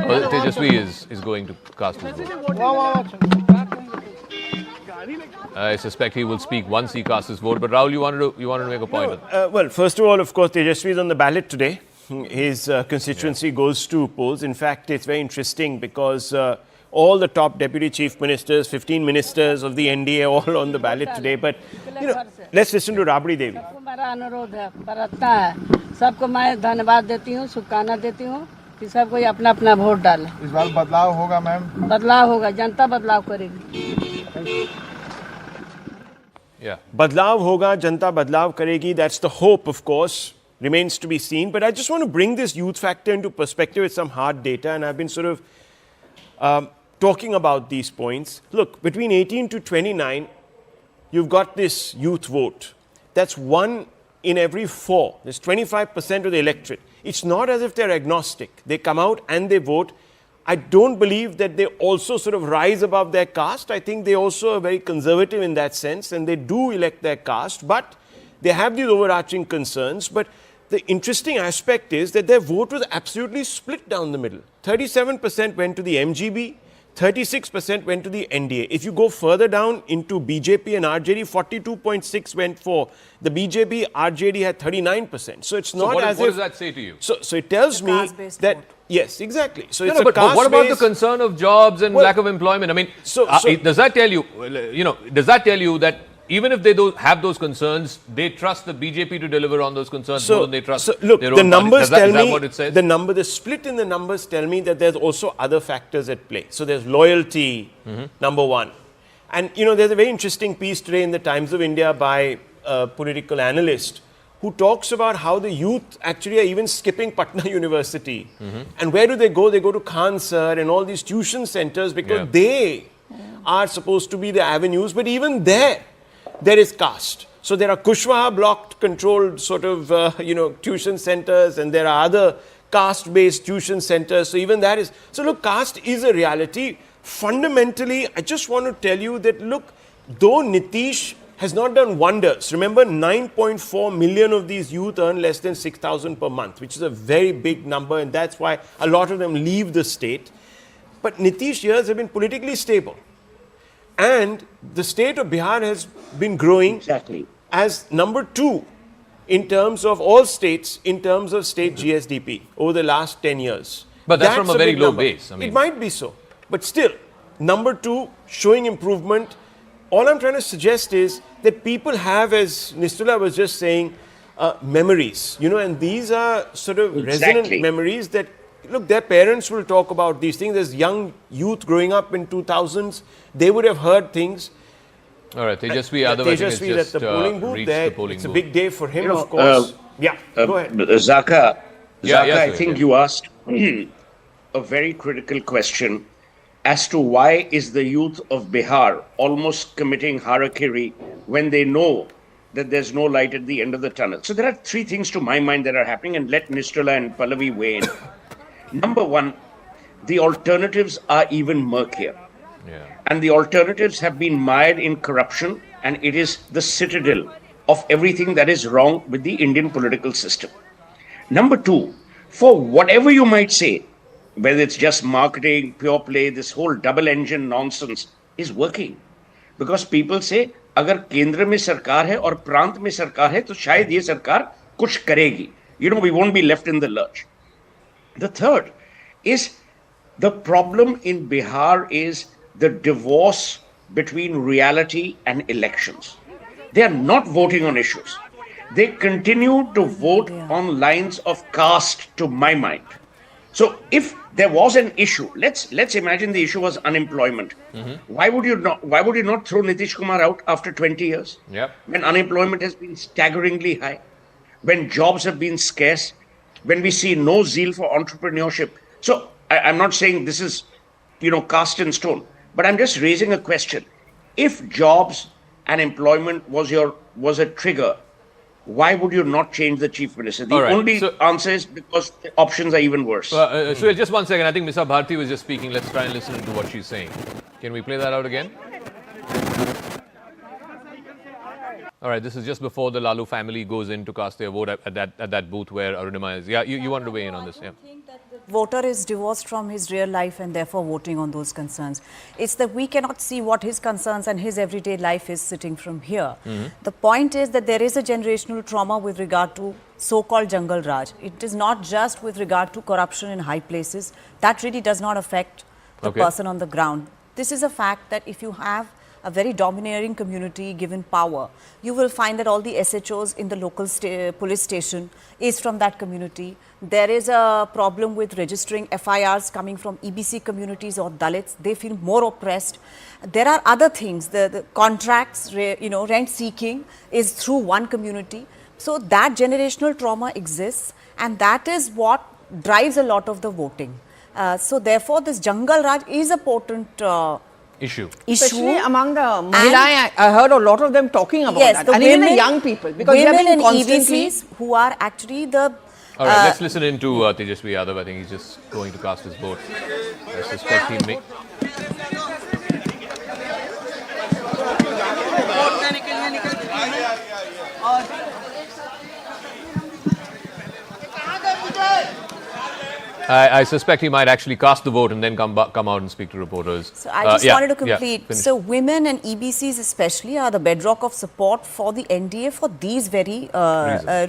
Speaker 9: Well, Tejashwi is going to cast his vote. I suspect he will speak once he casts his vote. But Rahul, you wanted to make a point.
Speaker 17: Well, first of all, of course, Tejashwi is on the ballot today. His constituency goes to polls. In fact, it's very interesting because all the top deputy chief ministers, 15 ministers of the NDA, all on the ballot today. But, let's listen to Rabri Devi.
Speaker 5: मेरा अनुरोध है, प्रार्थना है, सबको मैं धन्यवाद देती हूँ, शुभकामना देती हूँ कि सब कोई अपना अपना वोट डाले।
Speaker 11: इस बार बदलाव होगा मैम?
Speaker 5: बदलाव होगा, जनता बदलाव करेगी।
Speaker 17: Yeah. Badlav hoga, janta badlav karegi. That's the hope, of course. Remains to be seen. But I just want to bring this youth factor into perspective with some hard data. And I've been sort of talking about these points. Look, between 18 to 29, you've got this youth vote. That's 1 in every 4. There's 25% of the electorate. It's not as if they're agnostic. They come out and they vote. I don't believe that they also sort of rise above their caste. I think they also are very conservative in that sense, and they do elect their caste, but they have these overarching concerns. But the interesting aspect is that their vote was absolutely split down the middle. 37% went to the MGB, 36% went to the NDA. If you go further down into BJP and RJD, 42.6 went for the BJP. RJD had 39%. So it's not as if...
Speaker 9: what does that say to you?
Speaker 17: So it tells me that...
Speaker 19: vote.
Speaker 17: Yes, exactly. So
Speaker 9: No,
Speaker 17: it's
Speaker 9: but what about the concern of jobs and
Speaker 17: Well,
Speaker 9: lack of employment? I mean, does that tell you, does that tell you that even if they have those concerns, they trust the BJP to deliver on those concerns more than they trust
Speaker 17: look,
Speaker 9: their
Speaker 17: the
Speaker 9: own
Speaker 17: numbers
Speaker 9: party?
Speaker 17: tell
Speaker 9: Is that
Speaker 17: me
Speaker 9: what it says?
Speaker 17: the split in the numbers tell me that there's also other factors at play. So there's loyalty, number one. And, there's a very interesting piece today in the Times of India by a political analyst who talks about how the youth actually are even skipping Patna University. And where do they go? They go to Khan Sir and all these tuition centers because they are supposed to be the avenues. But even there is caste. So there are Kushwaha block controlled sort of, tuition centers, and there are other caste-based tuition centers. So even that is... So look, caste is a reality. Fundamentally, I just want to tell you that, look, though Nitish has not done wonders. Remember, 9.4 million of these youth earn less than 6,000 per month, which is a very big number, and that's why a lot of them leave the state. But Nitish years have been politically stable. And the state of Bihar has been growing as number 2 in terms of all states, in terms of state GSDP over the last 10 years.
Speaker 9: But that's from a very low base.
Speaker 17: It might be so. But still, number 2, showing improvement. all I'm trying to suggest is that people have, as Nistula was just saying, memories, and these are sort of resonant memories that, look, their parents will talk about these things. There's young youth growing up in 2000s. They would have heard things.
Speaker 9: All right, Tejashwi Yadav, I think
Speaker 17: Tejashwi is at the polling booth there. It's a big day for him, of course. Go ahead.
Speaker 18: Zaka, I
Speaker 9: sir,
Speaker 18: think you asked a very critical question as to why is the youth of Bihar almost committing harakiri when they know that there's no light at the end of the tunnel. So there are three things to my mind that are happening, and let Nistula and Pallavi weigh in. Number one, the alternatives are even murkier. And the alternatives have been mired in corruption, and it is the citadel of everything that is wrong with the Indian political system. Number two, for whatever you might say, whether it's just marketing, pure play, this whole double engine nonsense is working. Because people say, अगर केंद्र में सरकार है और प्रांत में सरकार है तो शायद ये सरकार कुछ करेगी. We won't be left in the lurch. The third is the problem in Bihar is the divorce between reality and elections. They are not voting on issues. They continue to vote on lines of caste, to my mind. So if there was an issue, let's imagine the issue was unemployment. Why would you not throw Nitish Kumar out after 20 years? When unemployment has been staggeringly high, when jobs have been scarce, when we see no zeal for entrepreneurship. So I'm not saying this is, cast in stone, but I'm just raising a question. If jobs and employment was a trigger, why would you not change the Chief Minister? The only answer is because the options are even worse.
Speaker 9: So just 1 second. I think Mr. Bharti was just speaking. Let's try and listen to what she's saying. Can we play that out again? All right, this is just before the Lalu family goes in to cast their vote at that booth where Arunima is. Yeah, you wanted to weigh in on this. Yeah.
Speaker 19: Voter is divorced from his real life and therefore voting on those concerns. It's that we cannot see what his concerns and his everyday life is sitting from here. The point is that there is a generational trauma with regard to so-called Jungle Raj. It is not just with regard to corruption in high places. That really does not affect the person on the ground. This is a fact that if you have a very domineering community given power, you will find that all the SHOs in the local police station is from that community. There is a problem with registering FIRs coming from EBC communities or Dalits. They feel more oppressed. There are other things. The contracts, rent seeking is through one community. So that generational trauma exists, and that is what drives a lot of the voting. So therefore, this Jungle Raj is a potent
Speaker 9: issue.
Speaker 4: Especially among the Mahila, I heard a lot of them talking about that. And even the young people. Because
Speaker 19: women and EBCs who are actually the...
Speaker 9: All right, let's listen in to Tejashwi Yadav. I think he's just going to cast his vote. I suspect he may... I suspect he might actually cast the vote and then come out and speak to reporters.
Speaker 19: So I just wanted to complete. So women and EBCs especially are the bedrock of support for the NDA for these very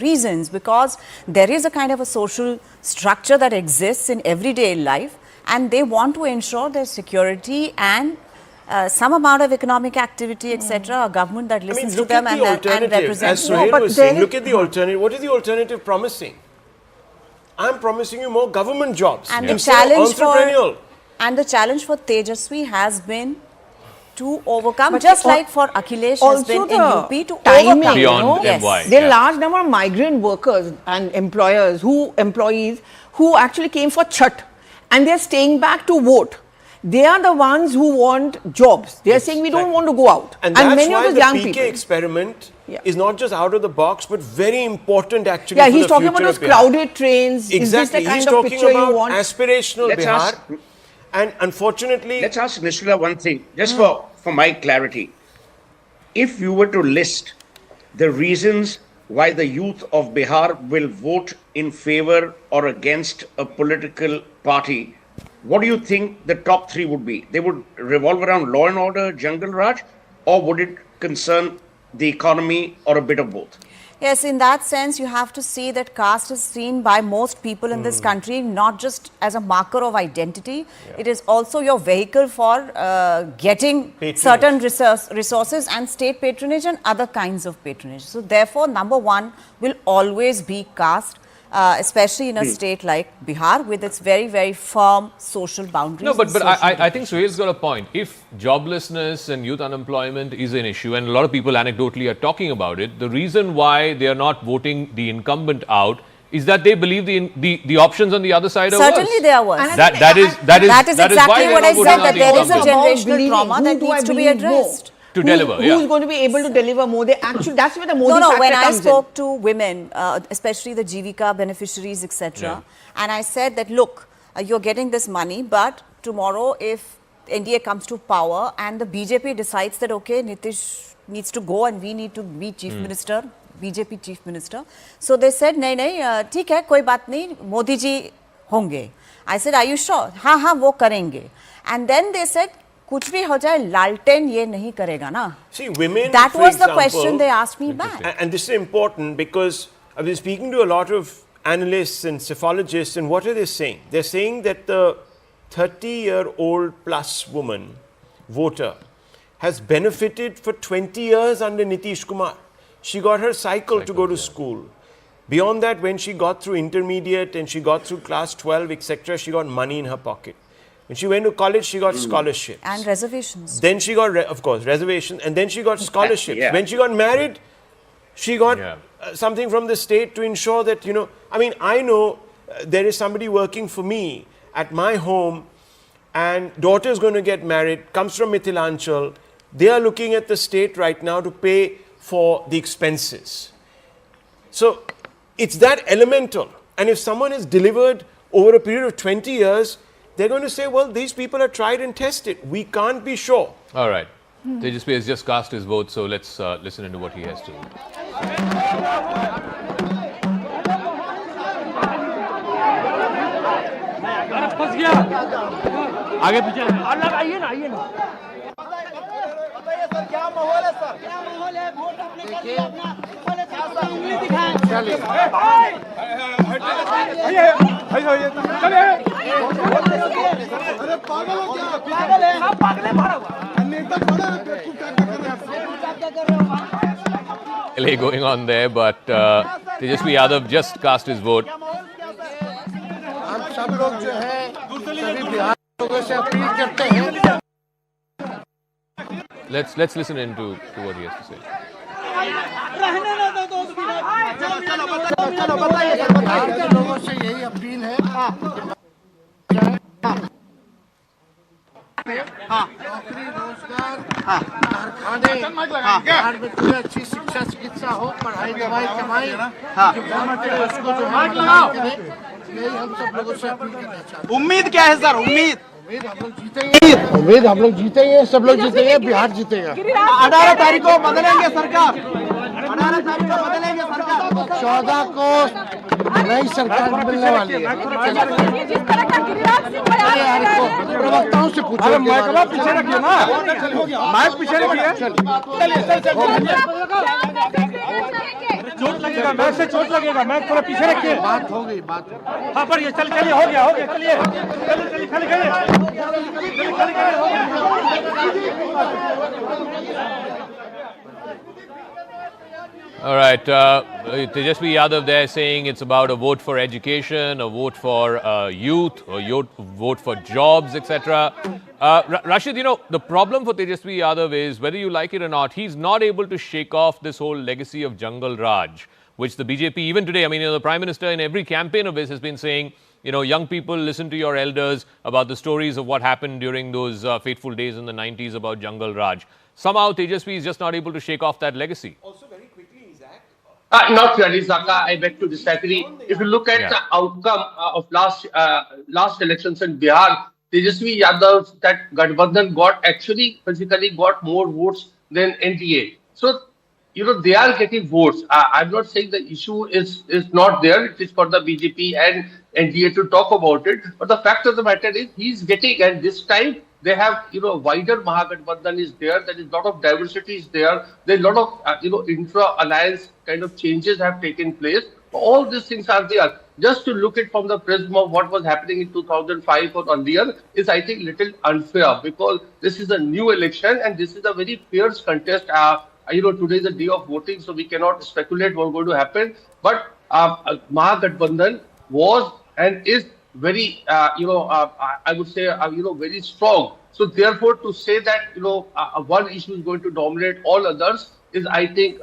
Speaker 19: reasons, because there is a kind of a social structure that exists in everyday life, and they want to ensure their security and some amount of economic activity, etc. A government that listens to them and represents.
Speaker 17: As Suhail was saying, look at the alternative. What is the alternative promising? I'm promising you more government jobs.
Speaker 19: And the challenge for Tejashwi has been to overcome, just like for Akhilesh has been in UP, to overcome.
Speaker 9: Beyond
Speaker 19: yes.
Speaker 4: There are large number of migrant workers and employees who actually came for Chhat, and they're staying back to vote. They are the ones who want jobs. They are saying we don't want to go out.
Speaker 17: And that's
Speaker 4: many
Speaker 17: why
Speaker 4: of the young
Speaker 17: PK
Speaker 4: people
Speaker 17: experiment is not just out of the box, but very important actually.
Speaker 4: Yeah, he's talking about those crowded trains.
Speaker 17: Exactly.
Speaker 4: Is this the kind
Speaker 17: he's
Speaker 4: of
Speaker 17: talking
Speaker 4: picture
Speaker 17: about
Speaker 4: you want?
Speaker 17: aspirational Bihar. And unfortunately...
Speaker 18: Let's ask Nishla one thing, just for my clarity. If you were to list the reasons why the youth of Bihar will vote in favor or against a political party, what do you think the top three would be? They would revolve around law and order, Jungle Raj, or would it concern the economy or a bit of both?
Speaker 19: Yes, in that sense, you have to see that caste is seen by most people in this country not just as a marker of identity. It is also your vehicle for getting
Speaker 17: Patronage.
Speaker 19: certain resources and state patronage and other kinds of patronage. So therefore, number one will always be caste. Especially in a state like Bihar with its very, very firm social boundaries.
Speaker 9: No, but I think Surya's got a point. If joblessness and youth unemployment is an issue, and a lot of people anecdotally are talking about it, the reason why they are not voting the incumbent out is that they believe the options on the other side are worse.
Speaker 19: Certainly they are worse.
Speaker 9: That is
Speaker 19: exactly what I said, that there is a
Speaker 4: It's
Speaker 19: generational trauma that needs to be addressed.
Speaker 4: Who's going to be able to deliver more? They actually, that's where the Modi factor
Speaker 19: when I
Speaker 4: comes
Speaker 19: spoke to women, especially the Jivika beneficiaries, etc., and I said that, look, you're getting this money, but tomorrow if NDA comes to power and the BJP decides that, okay, Nitish needs to go and we need to be Chief Minister, BJP Chief Minister. So they said, नहीं, ठीक है, कोई बात नहीं, Modi ji होंगे. I said, are you sure? हाँ, हाँ, वो करेंगे. And then they said, कुछ भी हो जाए, लालटेन ये नहीं करेगा ना.
Speaker 17: See, women,
Speaker 19: that
Speaker 17: for
Speaker 19: was the
Speaker 17: example,
Speaker 19: question they asked me back.
Speaker 17: And this is important because I've been speaking to a lot of analysts and psephologists, and what are they saying? They're saying that the 30-year-old plus woman voter has benefited for 20 years under Nitish Kumar. She got her cycle to go to school. Beyond that, when she got through intermediate and she got through class 12, etc., she got money in her pocket. When she went to college, she got scholarships.
Speaker 19: And reservations.
Speaker 17: Then she got, of course, reservations. And then she got scholarships. When she got married, she got something from the state to ensure that, I mean, I know there is somebody working for me at my home and daughter is going to get married, comes from Mithilanchal. They are looking at the state right now to pay for the expenses. So it's that elemental. And if someone is delivered over a period of 20 years, they're going to say, well, these people are tried and tested. We can't be sure.
Speaker 9: All right. Tejashwi has just cast his vote, so let's listen into what he has to say.
Speaker 6: आगे पीछे आइए ना क्या माहौल है sir क्या माहौल है वोट आपने कर दिया अपना उंगली दिखाएं चलिए अरे पागल हो क्या पागल है सब पागल है भरा हुआ नेता खड़ा है क्या कर रहे हो
Speaker 9: Going on there, but Tejashwi Yadav just cast his vote.
Speaker 15: हम सब लोग जो है सभी बिहार लोगों से अपील करते हैं.
Speaker 9: Let's listen into what he has to say.
Speaker 15: चलो बताइए बिहार के लोगों से यही अपील है. नौकरी रोजगार कारखाने बिहार में कोई अच्छी शिक्षा चिकित्सा हो पढ़ाई दवाई कमाई उसको जो है यही हम सब लोगों से अपील करना चाहते हैं.
Speaker 6: उम्मीद क्या है सर उम्मीद
Speaker 15: उम्मीद हम लोग जीतेंगे सब लोग जीतेंगे बिहार जीतेगा.
Speaker 6: 18 तारीख को बदलेंगे सरकार 18 तारीख को बदलेंगे सरकार
Speaker 15: 14 को नई सरकार मिलने वाली है. प्रवक्ताओं से पूछो.
Speaker 6: पीछे रखिए ना माइक पीछे रखिए चोट लगेगा मैच से चोट लगेगा मैच थोड़ा पीछे रखिए.
Speaker 15: बात हो गई बात.
Speaker 6: हाँ पर ये चलिए हो गया चलिए
Speaker 9: All right, Tejashwi Yadav there saying it's about a vote for education, a vote for youth, a vote for jobs, etc. Rashid, the problem for Tejashwi Yadav is, whether you like it or not, he's not able to shake off this whole legacy of Jungle Raj, which the BJP, even today, the Prime Minister in every campaign of his has been saying, young people, listen to your elders about the stories of what happened during those fateful days in the 90s about Jungle Raj. Somehow, Tejashwi is just not able to shake off that legacy.
Speaker 3: Also, very quickly, Isaac. Not really, Zaka. I beg to disagree. If you look at the outcome of last elections in Bihar, Tejashwi Yadav, that Gathbandhan actually physically got more votes than NDA. So, they are getting votes. I'm not saying the issue is not there. It is for the BJP and NDA to talk about it. But the fact of the matter is, he's getting, and this time, They have, wider Mahagathbandhan is there. There is a lot of diversity is there. There is a lot of, intra-alliance kind of changes have taken place. All these things are there. Just to look at from the prism of what was happening in 2005 or earlier is, I think, little unfair, because this is a new election and this is a very fierce contest. Today is the day of voting, so we cannot speculate what's going to happen. But Mahagathbandhan was and is very, I would say, very strong. So therefore, to say that, one issue is going to dominate all others is, I think,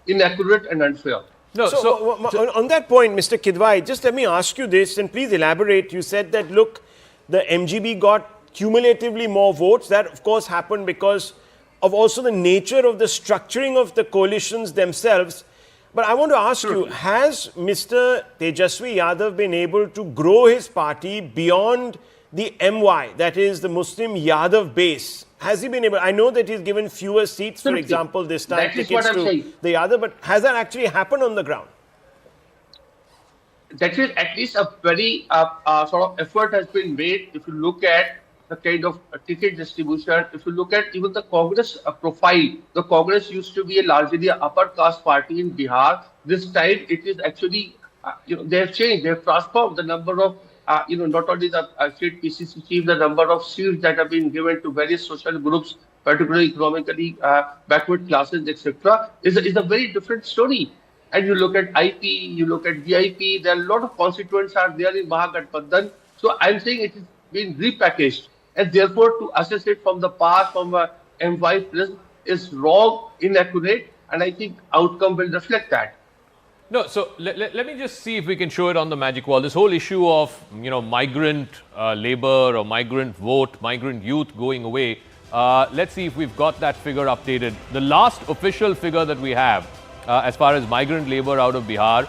Speaker 3: inaccurate and unfair.
Speaker 17: No, so on that point, Mr. Kidwai, just let me ask you this, and please elaborate. You said that, look, the MGB got cumulatively more votes. That, of course, happened because of also the nature of the structuring of the coalitions themselves. But I want to ask you, has Mr. Tejashwi Yadav been able to grow his party beyond the MY, that is the Muslim Yadav base? Has he been able? I know that he's given fewer seats, for example, this time, tickets to the Yadav, but has that actually happened on the ground?
Speaker 3: That is at least a very sort of effort has been made. If you look at the kind of ticket distribution, if you look at even the Congress profile, the Congress used to be a largely upper caste party in Bihar. This time it is actually, they have changed, they have transformed the number of, not only the state PCC chief, the number of seats that have been given to various social groups, particularly economically backward classes, etc., is a very different story. And you look at IP, you look at VIP, there are a lot of constituents are there in Mahagathbandhan. So I'm saying it is being repackaged. And therefore, to assess it from the past, from a MY prism, is wrong, inaccurate, and I think outcome will reflect that.
Speaker 9: No, so let me just see if we can show it on the magic wall. This whole issue of, migrant labor or migrant vote, migrant youth going away, let's see if we've got that figure updated. The last official figure that we have as far as migrant labor out of Bihar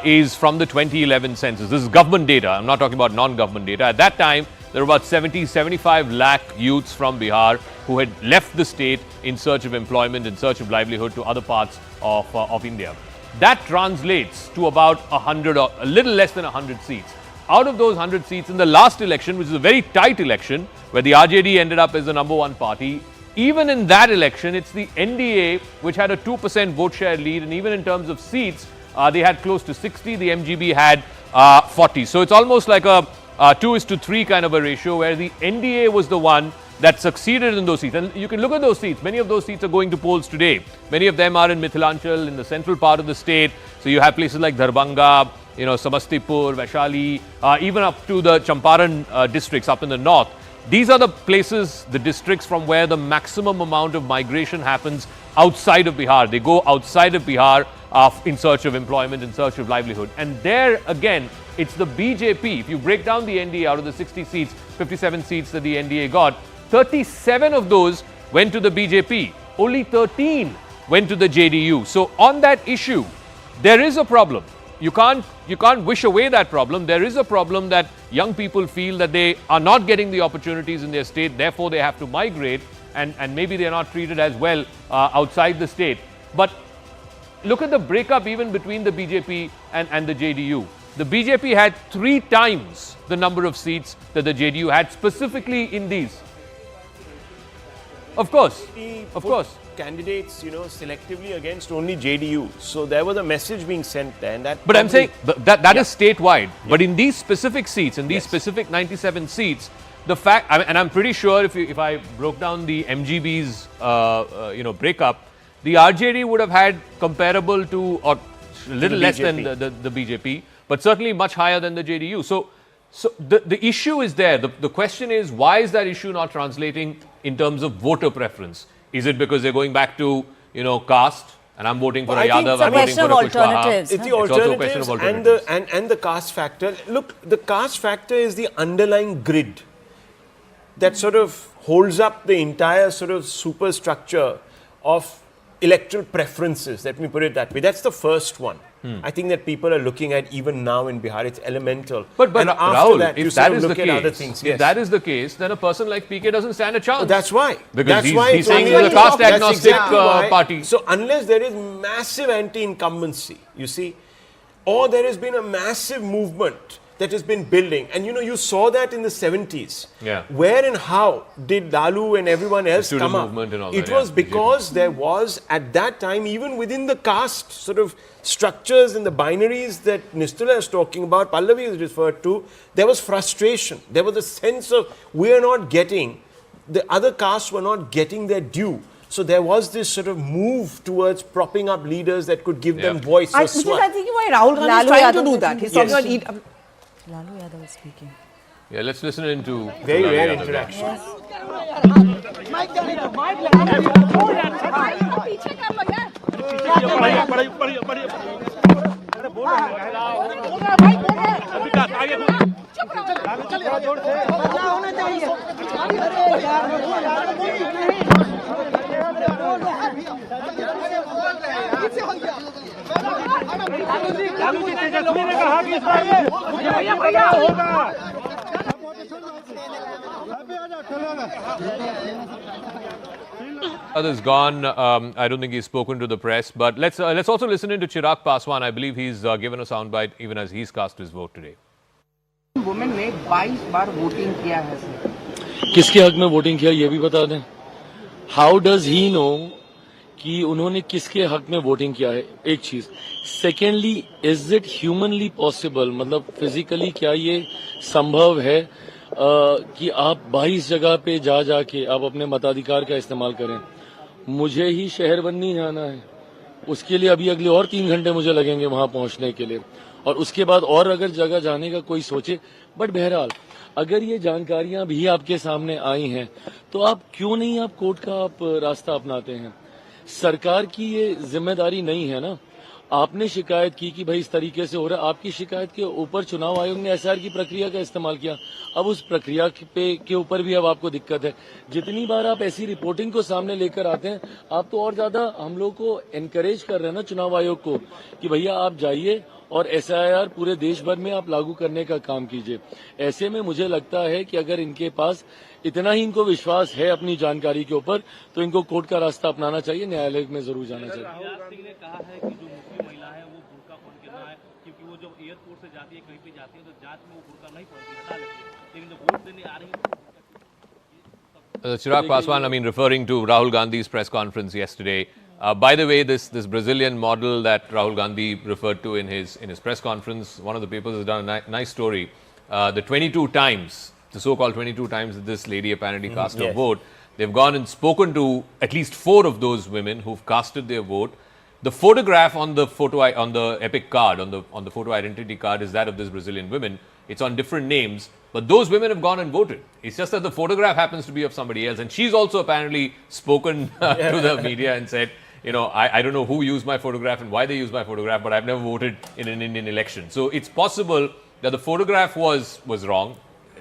Speaker 9: is from the 2011 census. This is government data. I'm not talking about non-government data. At that time, there were about 75 lakh youths from Bihar who had left the state in search of employment, in search of livelihood to other parts of India. That translates to about 100 or a little less than 100 seats. Out of those 100 seats in the last election, which is a very tight election, where the RJD ended up as the #1 party, even in that election, it's the NDA which had a 2% vote share lead, and even in terms of seats, they had close to 60, the MGB had 40. So it's almost like a 2:3 kind of a ratio, where the NDA was the one that succeeded in those seats. And you can look at those seats. Many of those seats are going to polls today. Many of them are in Mithilanchal, in the central part of the state. So you have places like Darbhanga, Samastipur, Vaishali, even up to the Champaran districts up in the north. These are the places, the districts from where the maximum amount of migration happens outside of Bihar. They go outside of Bihar in search of employment, in search of livelihood. And there again, it's the BJP. If you break down the NDA, out of the 60 seats, 57 seats that the NDA got, 37 of those went to the BJP. Only 13 went to the JDU. So on that issue, there is a problem. You can't wish away that problem. There is a problem that young people feel that they are not getting the opportunities in their state, therefore they have to migrate, and maybe they are not treated as well outside the state. But look at the breakup even between the BJP and the JDU. The BJP had 3 times the number of seats that the JDU had, specifically in these. Of course.
Speaker 17: Candidates, selectively against only JDU. So there was a message being sent there. And that
Speaker 9: but I'm saying that is statewide. Yeah. But in these specific seats, in these specific 97 seats, the fact, and I'm pretty sure if I broke down the MGB's, breakup, the RJD would have had comparable to, or a little less than the BJP, but certainly much higher than the JDU. So the issue is there. The question is, why is that issue not translating in terms of voter preference? Is it because they're going back to, caste, and I'm voting for a Yadav, I'm voting for a Kushwaha?
Speaker 17: It's the alternatives and the caste factor. Look, the caste factor is the underlying grid that sort of holds up the entire sort of superstructure of electoral preferences. Let me put it that way. That's the first one. I think that people are looking at even now in Bihar. It's elemental.
Speaker 9: But
Speaker 17: and
Speaker 9: after
Speaker 17: Rahul,
Speaker 9: that, if that is the case, if that is the case, then a person like PK doesn't stand a chance.
Speaker 17: That's why.
Speaker 9: Because he's saying he's a caste agnostic party.
Speaker 17: So unless there is massive anti-incumbency, you see, or there has been a massive movement that has been building. And you saw that in the 70s.
Speaker 9: Yeah.
Speaker 17: Where and how did Lalu and everyone else come up?
Speaker 9: And all
Speaker 17: it
Speaker 9: that,
Speaker 17: was
Speaker 9: yeah.
Speaker 17: because there was, at that time, even within the caste sort of structures and the binaries that Nistula is talking about, Pallavi is referred to, there was frustration. There was a sense of, we are not getting, the other castes were not getting their due. So there was this sort of move towards propping up leaders that could give them voice or
Speaker 4: Which is,
Speaker 17: swat.
Speaker 4: I think, why Rahul Gandhi is trying to do that. He's talking about
Speaker 19: Lalu Yadav is speaking.
Speaker 9: Yeah, let's listen into
Speaker 17: very
Speaker 9: Lalu
Speaker 17: rare
Speaker 9: Yadav.
Speaker 17: interaction.
Speaker 9: Others gone. I don't think he's spoken to the press. But let's also listen into Chirag Paswan. I believe he's given a soundbite even as he's cast his vote today.
Speaker 10: Women ने 22 बार voting किया है sir.
Speaker 12: किसके हक में voting किया ये भी बता दें. हाउ डज ही नो कि उन्होंने किसके हक में वोटिंग किया है. एक चीज. Secondly, is it humanly possible, मतलब फिजिकली क्या ये संभव है कि आप 22 जगह पे जाके आप अपने मताधिकार का इस्तेमाल करें. मुझे ही शहर बननी जाना है, उसके लिए अभी अगले और 3 घंटे मुझे लगेंगे वहां पहुंचने के लिए, और उसके बाद और अगर जगह जाने का कोई सोचे. बट बहरहाल अगर ये जानकारियां भी आपके सामने आई हैं तो आप क्यों नहीं आप कोर्ट का आप रास्ता अपनाते हैं. सरकार की ये जिम्मेदारी नहीं है ना. आपने शिकायत की कि भाई इस तरीके से हो रहा है. आपकी शिकायत के ऊपर चुनाव आयोग ने एसआर की प्रक्रिया का इस्तेमाल किया. अब उस प्रक्रिया के ऊपर भी अब आपको दिक्कत है. जितनी बार आप ऐसी रिपोर्टिंग को सामने लेकर आते हैं, आप तो और ज्यादा हम लोग को एनकरेज कर रहे हैं ना चुनाव आयोग को कि भैया आप जाइए और एसआईआर पूरे देश भर में आप लागू करने का काम कीजिए. ऐसे में मुझे लगता है कि अगर इनके पास इतना ही इनको विश्वास है अपनी जानकारी के ऊपर तो इनको कोर्ट का रास्ता अपनाना चाहिए, न्यायालय में जरूर जाना चाहिए.
Speaker 13: राहुल सिंह ने कहा है कि जो मुस्लिम महिला है वो बुर्का पहन के ना है, क्योंकि वो जब एयरपोर्ट से जाती है कहीं पे जाती है तो जांच में वो बुर्का नहीं पहनती, हटा लेती है, लेकिन जब वोट देने आ रही है.
Speaker 9: Chirag Paswan, I mean, referring to Rahul Gandhi's press conference yesterday. By the way, this Brazilian model that Rahul Gandhi referred to in his press conference, one of the papers has done a nice story. The 22 times, the so-called 22 times that this lady apparently cast her vote, they've gone and spoken to at least 4 of those women who've casted their vote. The photograph on the on the epic card, on the photo identity card, is that of this Brazilian woman. It's on different names, but those women have gone and voted. It's just that the photograph happens to be of somebody else, and she's also apparently spoken to the media and said, you know, I don't know who used my photograph and why they used my photograph, but I've never voted in an Indian election. So it's possible that the photograph was wrong.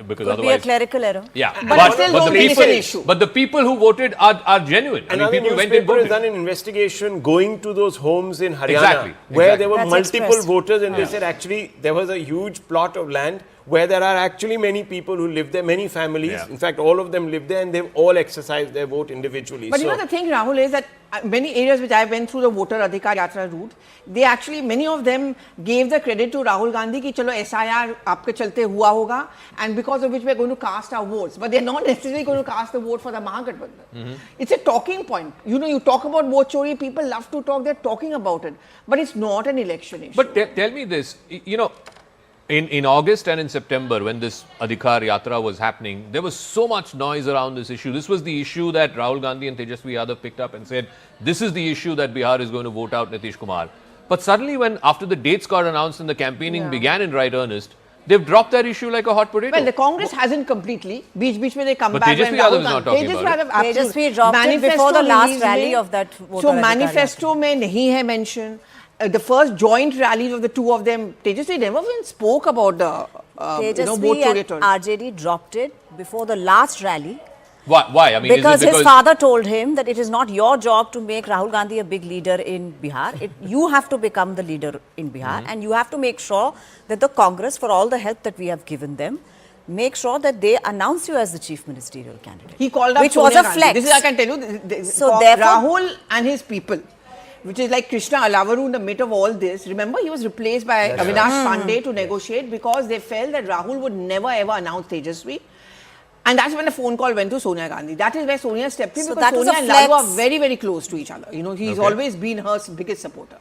Speaker 9: Because
Speaker 19: could
Speaker 9: otherwise,
Speaker 19: be a clerical error.
Speaker 9: Yeah,
Speaker 17: but
Speaker 9: the people who voted are genuine.
Speaker 17: And
Speaker 9: I mean, people went and
Speaker 17: newspaper has
Speaker 9: voted.
Speaker 17: done an investigation going to those homes in Haryana where there were multiple voters, and they said actually there was a huge plot of land where there are actually many people who live there, many families. In fact, all of them live there, and they've all exercised their vote individually.
Speaker 4: But you know the thing, Rahul, is that many areas which I went through the voter Adhikar Yatra route, they actually, many of them gave the credit to Rahul Gandhi ki chalo SIR aapke chalte hua hoga, and because of which we are going to cast our votes. But they are not necessarily going to cast the vote for the Mahagathbandhan. It's a talking point. You know, you talk about vote chori, people love to talk, they're talking about it. But it's not an election issue.
Speaker 9: But tell me this, you know, in August and in September, when this Adhikar Yatra was happening, there was so much noise around this issue. This was the issue that Rahul Gandhi and Tejashwi Yadav picked up and said, this is the issue that Bihar is going to vote out Nitish Kumar. But suddenly, when after the dates got announced and the campaigning began in right earnest, they've dropped that issue like a hot potato.
Speaker 4: Well, the Congress hasn't completely. Beach mein they come
Speaker 9: but
Speaker 4: back.
Speaker 9: Tejashwi Yadav is not talking about it.
Speaker 19: Tejashwi dropped it before the last rally of that voter.
Speaker 4: So manifesto mein nahi hai mention. The first joint rallies of the two of them, Tejashwi never even spoke about the
Speaker 19: Tejashwi and RJD dropped it before the last rally.
Speaker 9: Why? I mean,
Speaker 19: because his father told him that it is not your job to make Rahul Gandhi a big leader in Bihar. You have to become the leader in Bihar, and you have to make sure that the Congress, for all the help that we have given them, make sure that they announce you as the chief ministerial candidate.
Speaker 4: He called up
Speaker 19: which was a flex.
Speaker 4: This is, I can tell you,
Speaker 19: so therefore,
Speaker 4: Rahul and his people which is like Krishna Alavaru in the midst of all this. Remember, he was replaced by Avinash Pandey to negotiate because they felt that Rahul would never ever announce Tejashwi. And that's when the phone call went to Sonia Gandhi. That is where Sonia stepped in,
Speaker 19: So
Speaker 4: because
Speaker 19: that was
Speaker 4: Sonia
Speaker 19: a
Speaker 4: and Lalu
Speaker 19: flex.
Speaker 4: are very, very close to each other. You know, he's always been her biggest supporter.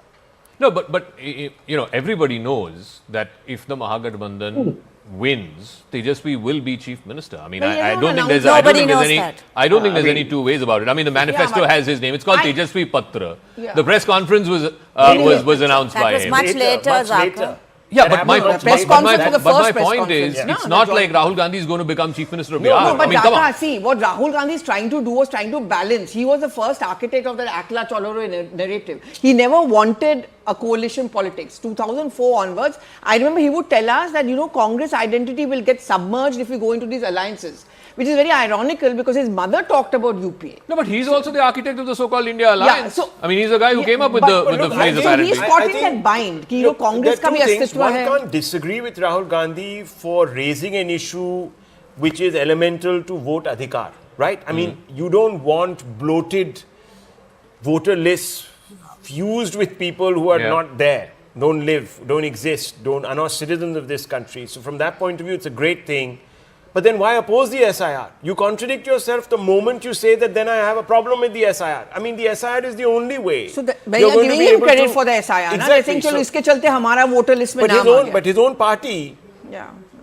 Speaker 9: No, but you know, everybody knows that if the Mahagathbandhan wins, Tejashwi will be Chief Minister. I mean, I don't think there's any two ways about it. I mean, the manifesto has his name. It's called Tejashwi Patra.
Speaker 4: Yeah.
Speaker 9: The press conference was announced by him.
Speaker 19: Much later.
Speaker 9: Yeah, but my
Speaker 4: point
Speaker 9: is, it's not like Rahul Gandhi is going to become Chief Minister of Bihar.
Speaker 4: No, but
Speaker 9: I mean, come on.
Speaker 4: see, what Rahul Gandhi is trying to do was trying to balance. He was the first architect of the Akla Choloro narrative. He never wanted a coalition politics. 2004 onwards, I remember he would tell us that, you know, Congress identity will get submerged if we go into these alliances. Which is very ironical because his mother talked about UPA.
Speaker 9: No, but he's also the architect of the so-called India alliance.
Speaker 4: Yeah, so,
Speaker 9: I mean, he's the guy who came up with the phrase apparently.
Speaker 4: He's caught in that bind. You know, Congress ka bhi astitva
Speaker 17: one
Speaker 4: hai.
Speaker 17: can't disagree with Rahul Gandhi for raising an issue which is elemental to vote adhikar, right? I mean, you don't want bloated voter lists fused with people who are not there, don't live, don't exist, are not citizens of this country. So from that point of view, it's a great thing. But then why oppose the SIR? You contradict yourself the moment you say that then I have a problem with the SIR. I mean, the SIR is the only way.
Speaker 4: So you're giving him credit for the SIR.
Speaker 17: Exactly.
Speaker 4: They're saying, chalo, iske chalte hamara voter list mein naam aa gaya.
Speaker 17: But his own party,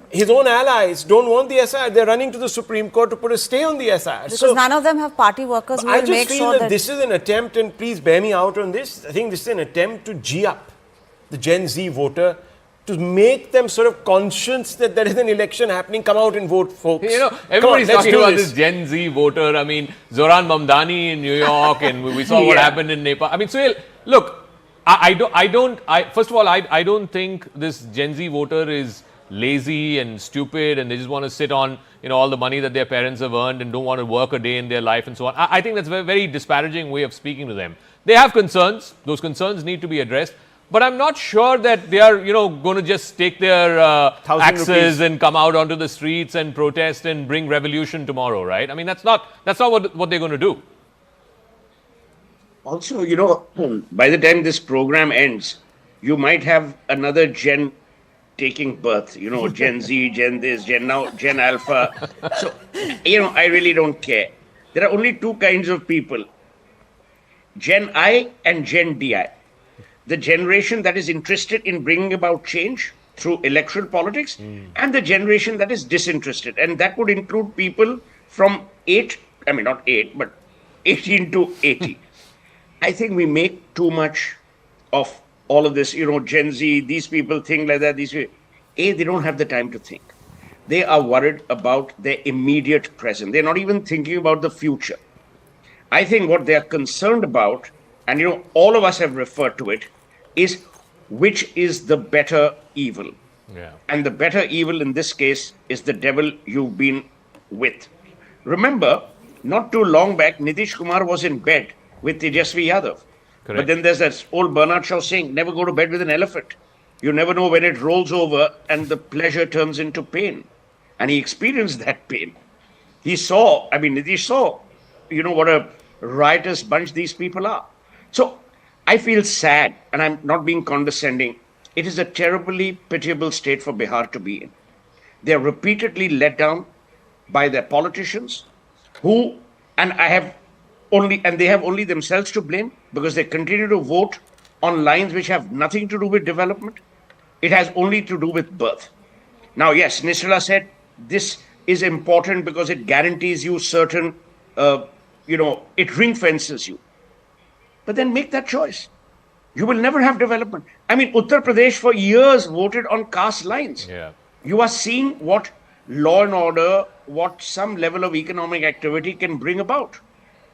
Speaker 17: his own allies don't want the SIR. They're running to the Supreme Court to put a stay on the SIR.
Speaker 19: Because none of them have party workers who will make sure that...
Speaker 17: I just feel that this is an attempt, and please bear me out on this, I think this is an attempt to G up the Gen Z voter, to make them sort of conscious that there is an election happening. Come out and vote, folks.
Speaker 9: You know, everybody's talking about this Gen Z voter. I mean, Zoran Mamdani in New York, and we saw what happened in Nepal. I mean, Suhail, look, first of all, I don't think this Gen Z voter is lazy and stupid and they just want to sit on, you know, all the money that their parents have earned and don't want to work a day in their life and so on. I think that's a very disparaging way of speaking to them. They have concerns. Those concerns need to be addressed. But I'm not sure that they are, you know, going to just take their axes and come out onto the streets and protest and bring revolution tomorrow, right? I mean, that's not what they're going to do.
Speaker 18: Also, you know, by the time this program ends, you might have another gen taking birth. You know, Gen Z, Gen this, Gen now, Gen Alpha. So, you know, I really don't care. There are only two kinds of people: Gen I and Gen DI. The generation that is interested in bringing about change through electoral politics and the generation that is disinterested. And that would include people from 18 to 80. I think we make too much of all of this, you know, Gen Z, these people think like that, they don't have the time to think. They are worried about their immediate present. They're not even thinking about the future. I think what they are concerned about, and you know, all of us have referred to it, is which is the better evil.
Speaker 9: Yeah.
Speaker 18: And the better evil in this case is the devil you've been with. Remember, not too long back, Nitish Kumar was in bed with Tejashwi Yadav.
Speaker 9: Correct.
Speaker 18: But then there's that old Bernard Shaw saying, never go to bed with an elephant. You never know when it rolls over and the pleasure turns into pain. And he experienced that pain. Nitish saw, you know, what a riotous bunch these people are. So I feel sad, and I'm not being condescending. It is a terribly pitiable state for Bihar to be in. They are repeatedly let down by their politicians they have only themselves to blame because they continue to vote on lines which have nothing to do with development. It has only to do with birth. Now, yes, Nisrala said this is important because it guarantees you certain, it ring fences you. But then make that choice. You will never have development. I mean, Uttar Pradesh for years voted on caste lines.
Speaker 9: Yeah.
Speaker 18: You are seeing what law and order, what some level of economic activity can bring about.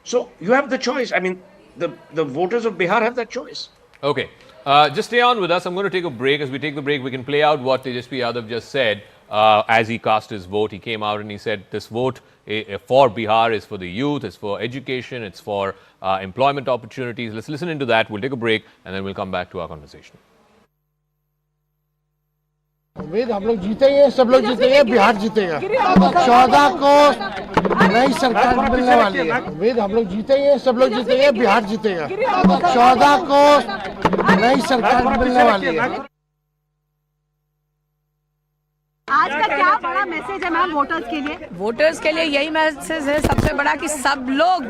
Speaker 18: So you have the choice. I mean, the voters of Bihar have that choice.
Speaker 9: Okay. Just stay on with us. I'm going to take a break. As we take the break, we can play out what Tejashwi Yadav just said as he cast his vote. He came out and he said this vote for Bihar is for the youth, it's for education, it's for employment opportunities. Let's listen into that. We'll take a break and then we'll come back to our conversation.
Speaker 15: उम्मीद हम लोग जीतेंगे, सब लोग जीतेंगे, बिहार जीतेगा। 14 को नई सरकार मिलने वाली है। उम्मीद हम लोग जीतेंगे, सब लोग जीतेंगे, बिहार जीतेगा। 14 को नई सरकार मिलने वाली है।
Speaker 1: आज का क्या बड़ा मैसेज है मैम वोटर्स के लिए?
Speaker 8: वोटर्स के लिए यही मैसेज है सबसे बड़ा कि सब लोग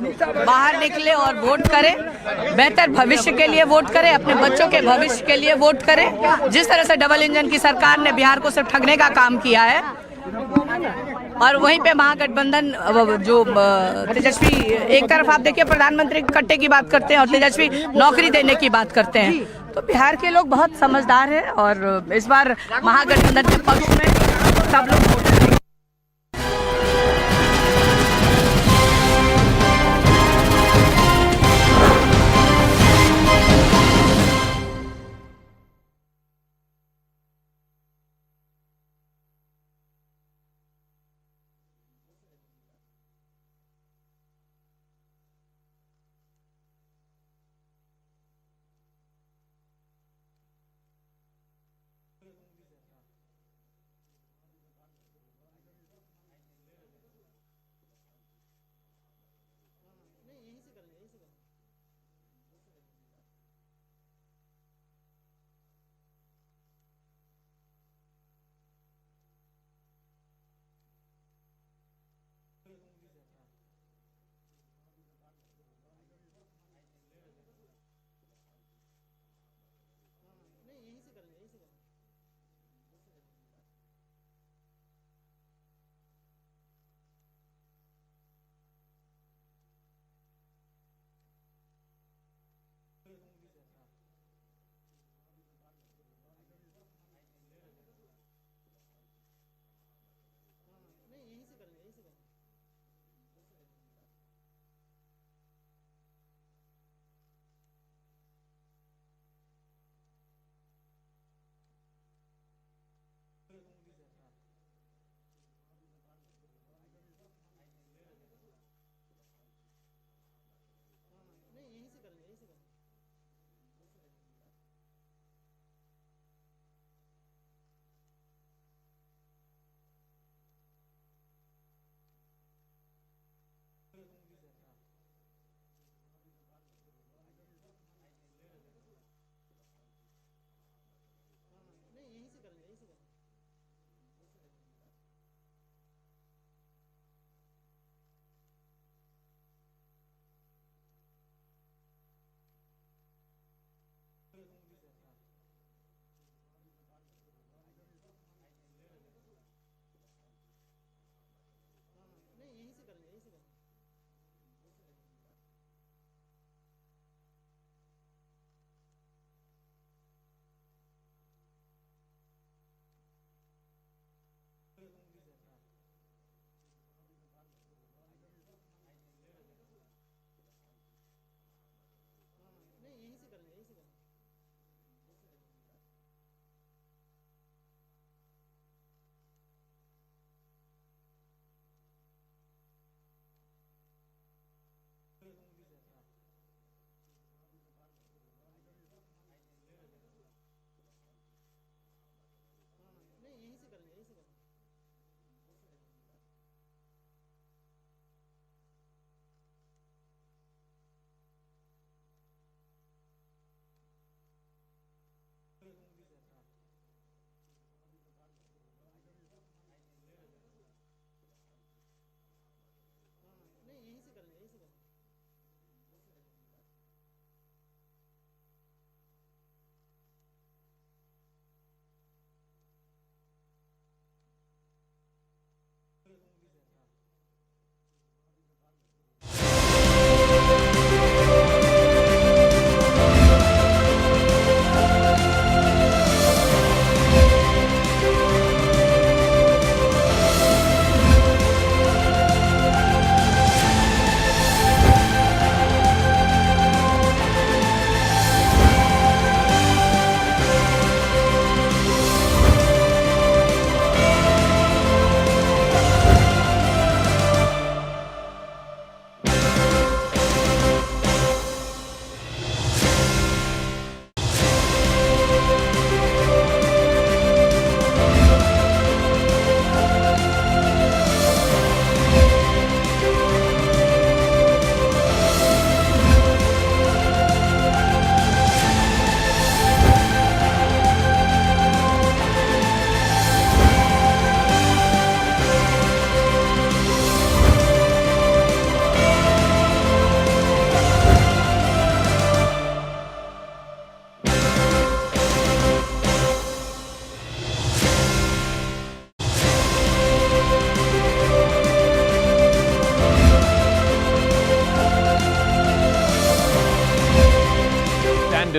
Speaker 8: बाहर निकले और वोट करें, बेहतर भविष्य के लिए वोट करें, अपने बच्चों के भविष्य के लिए वोट करें। जिस तरह से डबल इंजन की सरकार ने बिहार को सिर्फ ठगने का काम किया है, और वहीं पे महागठबंधन जो तेजस्वी, एक तरफ आप देखिए प्रधानमंत्री कट्टे की बात करते हैं और तेजस्वी नौकरी देने की बात करते हैं, तो बिहार के लोग बहुत समझदार हैं और इस बार महागठबंधन के पक्ष में सब लोग वोट करेंगे।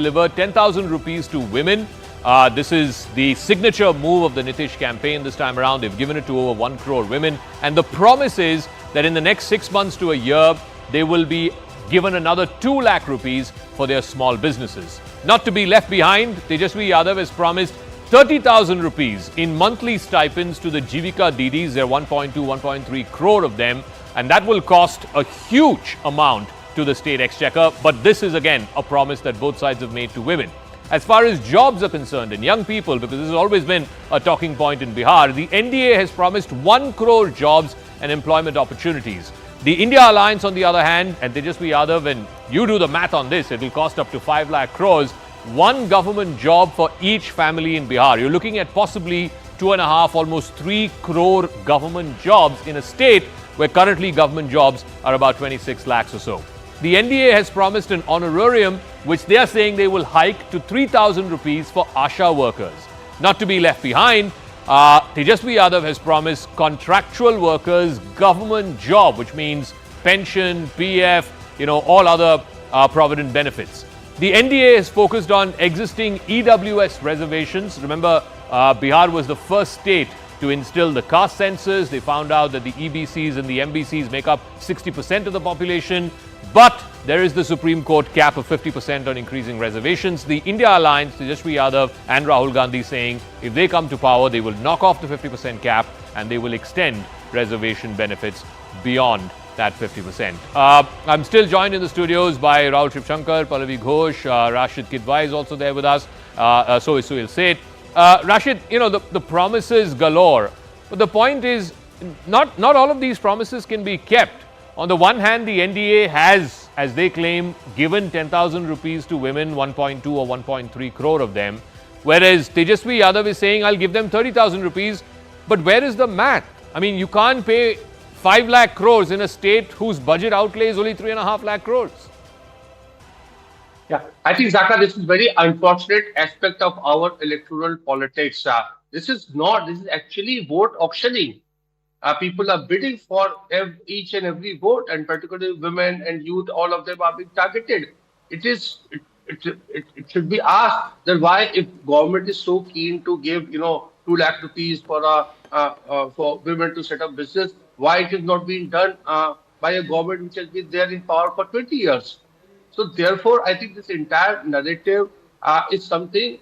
Speaker 9: deliver 10,000 rupees to women. This is the signature move of the Nitish campaign this time around. They've given it to over 1 crore women. And the promise is that in the next 6 months to a year, they will be given another 2 lakh rupees for their small businesses. Not to be left behind, Tejashwi Yadav has promised 30,000 rupees in monthly stipends to the Jivika Didis. There are 1.2, 1.3 crore of them. And that will cost a huge amount to the state exchequer. But this is again a promise that both sides have made to women. As far as jobs are concerned and young people, because this has always been a talking point in Bihar, the NDA has promised 1 crore jobs and employment opportunities. The India Alliance, on the other hand, and Tejashwi Yadav, when you do the math on this, it will cost up to 5 lakh crores, 1 government job for each family in Bihar. You're looking at possibly 2.5, almost 3 crore government jobs in a state where currently government jobs are about 26 lakhs or so. The NDA has promised an honorarium, which they are saying they will hike to 3,000 rupees for ASHA workers. Not to be left behind, Tejashwi Yadav has promised contractual workers government job, which means pension, PF, all other provident benefits. The NDA is focused on existing EWS reservations. Remember, Bihar was the first state to instill the caste census. They found out that the EBCs and the MBCs make up 60% of the population. But there is the Supreme Court cap of 50% on increasing reservations. The India Alliance, Tejashwi Yadav and Rahul Gandhi saying if they come to power, they will knock off the 50% cap and they will extend reservation benefits beyond that 50%. I'm still joined in the studios by Rahul Shivshankar, Pallavi Ghosh, Rashid Kidwai is also there with us. So is Suhail Seth. Rashid, the promises galore. But the point is, not all of these promises can be kept. On the one hand, the NDA has, as they claim, given 10,000 rupees to women, 1.2 or 1.3 crore of them. Whereas Tejashwi Yadav is saying, I'll give them 30,000 rupees. But where is the math? I mean, you can't pay 5 lakh crores in a state whose budget outlay is only 3.5 lakh crores.
Speaker 3: Yeah, I think, Zaka, this is very unfortunate aspect of our electoral politics. This is actually vote auctioning. People are bidding for each and every vote, and particularly women and youth, all of them are being targeted. It should be asked that why, if government is so keen to give 2 lakh rupees for women to set up business, why it is not being done by a government which has been there in power for 20 years. So therefore, I think this entire narrative is something,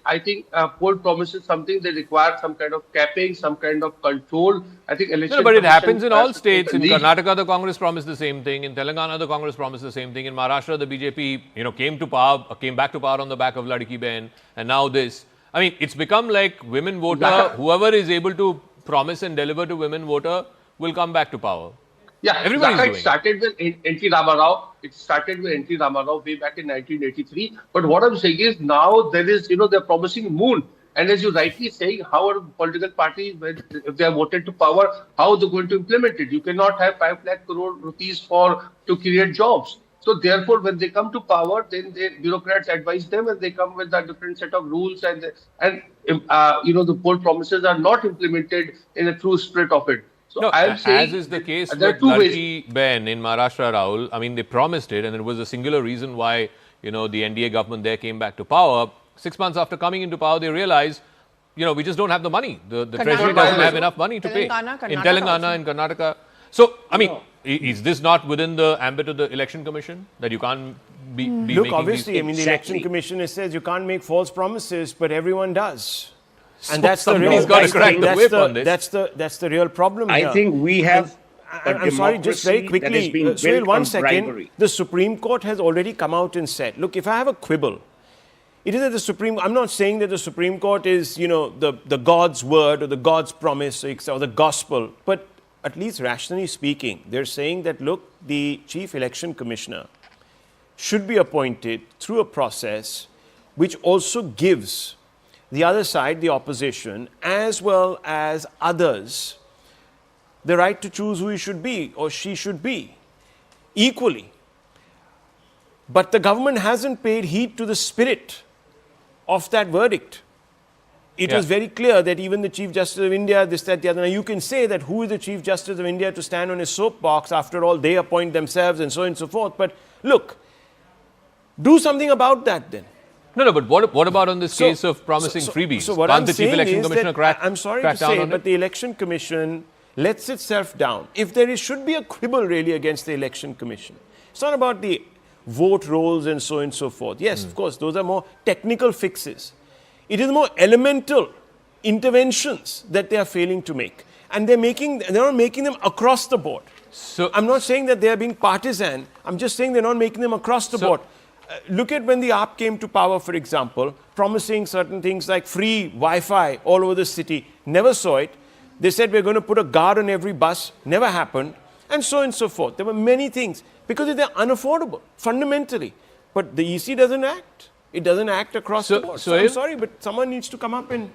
Speaker 3: poll promises something that requires some kind of capping, some kind of control. I think election.
Speaker 9: No, but it happens in all states. In Karnataka, the Congress promised the same thing. In Telangana, the Congress promised the same thing. In Maharashtra, the BJP, came back to power on the back of Ladki Behan, and now this. I mean, it's become like women voter. Whoever is able to promise and deliver to women voter will come back to power.
Speaker 3: Yeah,
Speaker 9: everybody's doing
Speaker 3: it started with N.T. Ramarao. It started with N.T. Ramarao way back in 1983. But what I'm saying is now there is, they're promising moon. And as you rightly saying, how are political parties, if they are voted to power, how they're going to implement it? You cannot have 5 lakh crore rupees to create jobs. So therefore, when they come to power, then the bureaucrats advise them and they come with a different set of rules and the poll promises are not implemented in a true spirit of it. So
Speaker 9: no,
Speaker 3: I'm saying,
Speaker 9: as is the case with Ladki Behan in Maharashtra, Rahul. I mean, they promised it, and it was a singular reason why the NDA government there came back to power. 6 months after coming into power, they realized, we just don't have the money. The treasury doesn't have enough money to pay. In Telangana and Karnataka. So, I mean, is this not within the ambit of the election commission that you can't be
Speaker 17: Look,
Speaker 9: making
Speaker 17: obviously,
Speaker 9: these...
Speaker 17: I mean, the election commission says you can't make false promises, but everyone does. And
Speaker 9: So
Speaker 17: that's the real,
Speaker 9: got to crack the whip on this.
Speaker 17: That's the real problem here.
Speaker 18: I think we have.
Speaker 17: I'm sorry, just very quickly, Suhail, 1 second. Bribery. The Supreme Court has already come out and said, look, if I have a quibble, it is that I'm not saying that the Supreme Court is, the God's word or the God's promise or the gospel, but at least rationally speaking, they're saying that, look, the Chief Election Commissioner should be appointed through a process which also gives the other side, the opposition, as well as others, the right to choose who he should be or she should be, equally. But the government hasn't paid heed to the spirit of that verdict. It was very clear that even the Chief Justice of India, this, that, the other. Now, you can say that who is the Chief Justice of India to stand on his soapbox? After all, they appoint themselves and so on and so forth. But look, do something about that then.
Speaker 9: No, but what about on this case of promising freebies?
Speaker 17: So what
Speaker 9: Can't
Speaker 17: I'm
Speaker 9: the Chief
Speaker 17: saying
Speaker 9: Election
Speaker 17: is
Speaker 9: Commissioner
Speaker 17: that,
Speaker 9: crack
Speaker 17: I'm sorry
Speaker 9: crack
Speaker 17: to
Speaker 9: down
Speaker 17: say,
Speaker 9: on
Speaker 17: but
Speaker 9: it?
Speaker 17: the Election Commission lets itself down. If there should be a quibble really against the Election Commission, it's not about the vote rolls and so forth. Yes, of course, those are more technical fixes. It is more elemental interventions that they are failing to make. And they're not making them across the board. So I'm not saying that they are being partisan. I'm just saying they're not making them across the board. Look at when the AAP came to power, for example, promising certain things like free Wi-Fi all over the city. Never saw it. They said we're going to put a guard on every bus. Never happened. And so forth. There were many things because they're unaffordable, fundamentally. But the EC doesn't act. It doesn't act across the board. So I'm sorry, but someone needs to come up and...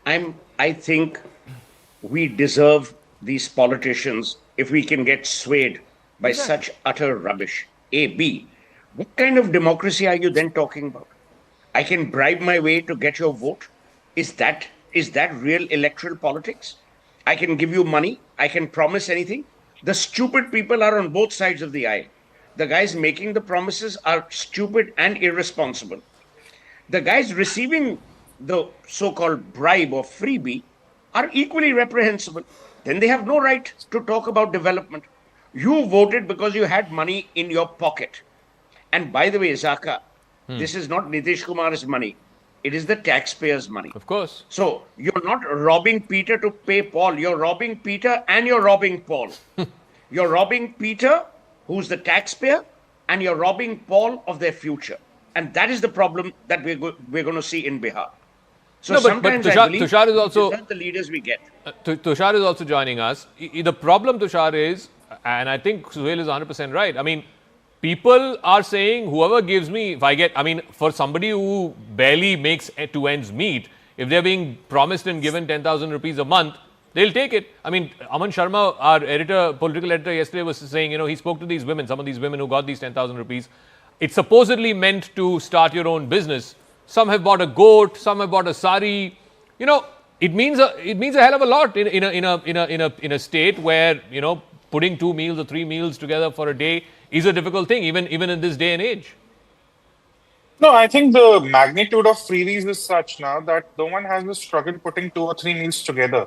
Speaker 18: I think we deserve these politicians if we can get swayed by such utter rubbish. A. B. What kind of democracy are you then talking about? I can bribe my way to get your vote? Is that real electoral politics? I can give you money. I can promise anything. The stupid people are on both sides of the aisle. The guys making the promises are stupid and irresponsible. The guys receiving the so-called bribe or freebie are equally reprehensible. Then they have no right to talk about development. You voted because you had money in your pocket. And by the way, Zaka, this is not Nitish Kumar's money. It is the taxpayers' money.
Speaker 9: Of course.
Speaker 18: So you're not robbing Peter to pay Paul. You're robbing Peter and you're robbing Paul. You're robbing Peter, who's the taxpayer, and you're robbing Paul of their future. And that is the problem that we're going to see in Bihar. So
Speaker 9: No, but
Speaker 18: sometimes
Speaker 9: Tushar-
Speaker 18: I believe
Speaker 9: Tushar is also-
Speaker 18: these are the leaders we get.
Speaker 9: Tushar is also joining us. The problem, Tushar, is, and I think Suhail is 100% right. I mean, people are saying whoever gives me, if I get, I mean, for somebody who barely makes two ends meet, if they're being promised and given 10,000 rupees a month, they'll take it. I mean, Aman Sharma, our editor, political editor yesterday was saying, he spoke to these women, some of these women who got these 10,000 rupees. It's supposedly meant to start your own business. Some have bought a goat, some have bought a sari. It means a hell of a lot in a state where, putting 2 meals or 3 meals together for a day is a difficult thing, even in this day and age.
Speaker 7: No, I think the magnitude of freebies is such now that no one has the struggle putting 2 or 3 meals together.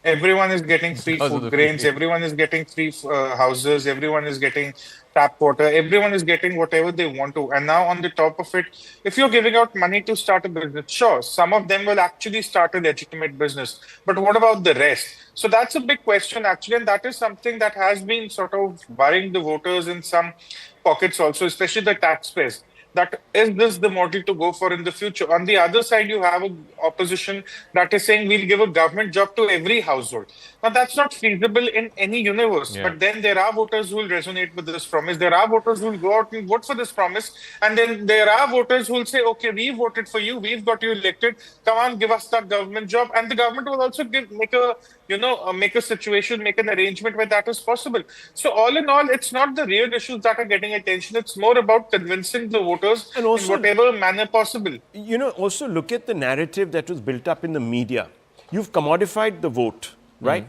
Speaker 7: Everyone is getting free food grains, everyone is getting free houses, everyone is getting tap water, everyone is getting whatever they want to. And now on the top of it, if you're giving out money to start a business, sure, some of them will actually start a legitimate business. But what about the rest? So that's a big question actually, and that is something that has been sort of worrying the voters in some pockets also, especially the taxpayers. That is this the model to go for in the future? On the other side, you have an opposition that is saying we'll give a government job to every household. Now, that's not feasible in any universe.
Speaker 9: Yeah.
Speaker 7: But then there are voters who will resonate with this promise. There are voters who will go out and vote for this promise. And then there are voters who will say, okay, we voted for you. We've got you elected. Come on, give us that government job. And the government will also make a situation, make an arrangement where that is possible. So all in all, it's not the real issues that are getting attention. It's more about convincing the voters and also, in whatever manner possible.
Speaker 17: Also look at the narrative that was built up in the media. You've commodified the vote, right?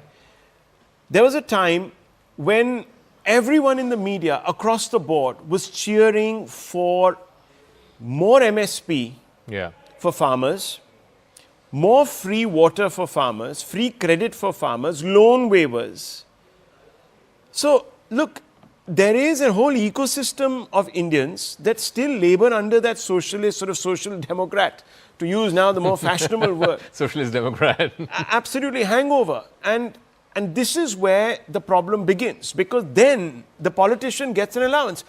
Speaker 17: There was a time when everyone in the media across the board was cheering for more MSP for farmers, more free water for farmers, free credit for farmers, loan waivers. So, look, there is a whole ecosystem of Indians that still labor under that socialist, sort of social democrat, to use now the more fashionable word.
Speaker 9: Socialist democrat.
Speaker 17: Absolutely hangover. And this is where the problem begins, because then the politician gets an allowance.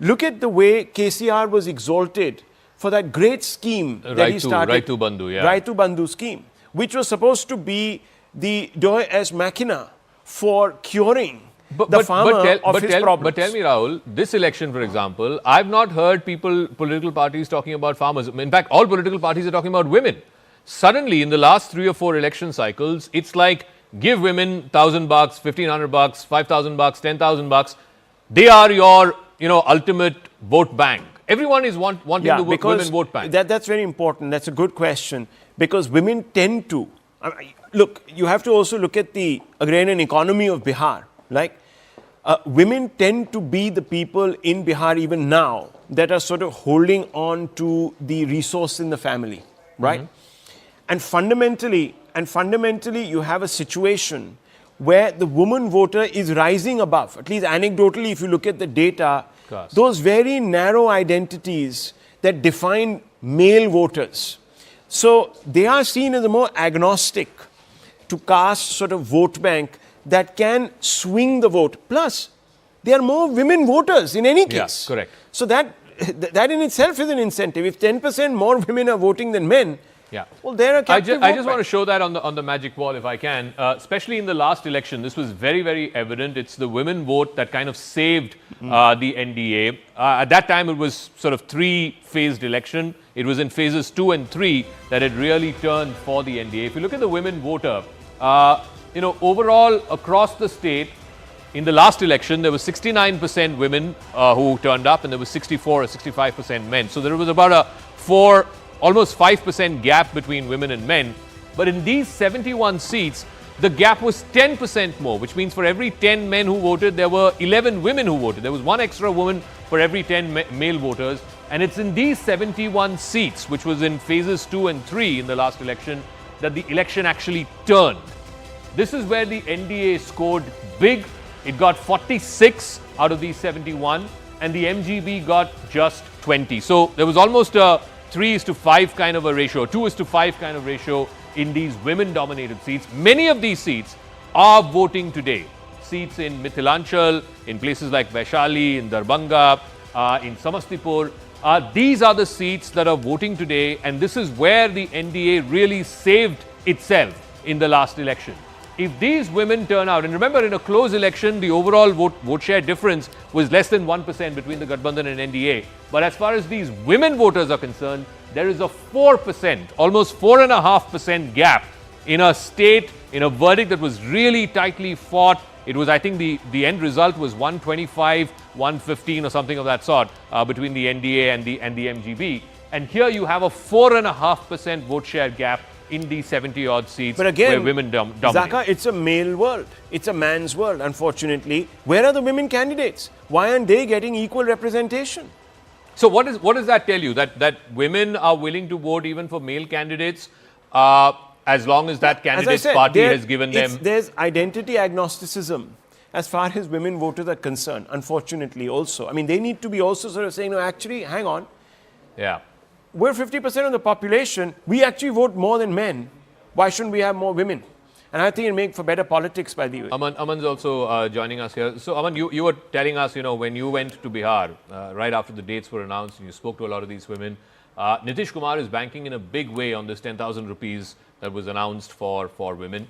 Speaker 17: Look at the way KCR was exalted for that great scheme that he started.
Speaker 9: Raitu Bandhu, yeah.
Speaker 17: Raitu Bandhu scheme, which was supposed to be the Deus ex machina for curing the farmer of his problems.
Speaker 9: But tell me, Rahul, this election, for example, I've not heard political parties talking about farmers. In fact, all political parties are talking about women. Suddenly, in the last 3 or 4 election cycles, it's like give women $1,000, $1,500, $5,000, $10,000. They are your, ultimate vote bank. Everyone is wanting the women vote bank.
Speaker 17: That's very important. That's a good question, because women tend to. Look, you have to also look at the agrarian economy of Bihar. Women tend to be the people in Bihar even now that are sort of holding on to the resource in the family, right? And fundamentally, you have a situation where the woman voter is rising above, at least anecdotally, if you look at the data, those very narrow identities that define male voters. So they are seen as a more agnostic to caste sort of vote bank that can swing the vote. Plus, there are more women voters in any case.
Speaker 9: Yeah, correct.
Speaker 17: So that in itself is an incentive. If 10% more women are voting than men,
Speaker 9: yeah.
Speaker 17: Well, they're a captive
Speaker 9: I just want to show that on the magic wall, if I can. Especially in the last election, this was very, very evident. It's the women vote that kind of saved the NDA. At that time, it was sort of three-phased election. It was in phases 2 and 3 that it really turned for the NDA. If you look at the women voter, overall across the state, in the last election, there was 69% women who turned up, and there was 64 or 65% men. So there was about a almost 5% gap between women and men. But in these 71 seats, the gap was 10% more, which means for every 10 men who voted, there were 11 women who voted. There was one extra woman for every 10 male voters. And it's in these 71 seats, which was in phases 2 and 3 in the last election, that the election actually turned. This is where the NDA scored big. It got 46 out of these 71, and the MGB got just 20. So there was almost a 3:5 kind of a ratio, 2:5 kind of ratio in these women-dominated seats. Many of these seats are voting today. Seats in Mithilanchal, in places like Vaishali, in Darbhanga, in Samastipur. These are the seats that are voting today, and this is where the NDA really saved itself in the last election. If these women turn out, and remember in a close election, the overall vote share difference was less than 1% between the Gathbandhan and NDA. But as far as these women voters are concerned, there is a 4%, almost 4.5% gap in a state, in a verdict that was really tightly fought. It was, I think the end result was 125, 115 or something of that sort between the NDA and the MGB. And here you have a 4.5% vote share gap in the 70-odd seats
Speaker 17: but again,
Speaker 9: where women dominate.
Speaker 17: Zaka, it's a male world. It's a man's world, unfortunately. Where are the women candidates? Why aren't they getting equal representation?
Speaker 9: So what does that tell you? That women are willing to vote even for male candidates as long as that candidate's party has given them...
Speaker 17: There's identity agnosticism as far as women voters are concerned, unfortunately also. I mean, they need to be also sort of saying, no, actually, hang on.
Speaker 9: Yeah.
Speaker 17: We're 50% of the population. We actually vote more than men. Why shouldn't we have more women? And I think it'll make for better politics, by the way.
Speaker 9: Aman's also joining us here. So, Aman, you were telling us, when you went to Bihar, right after the dates were announced, and you spoke to a lot of these women, Nitish Kumar is banking in a big way on this 10,000 rupees that was announced for women.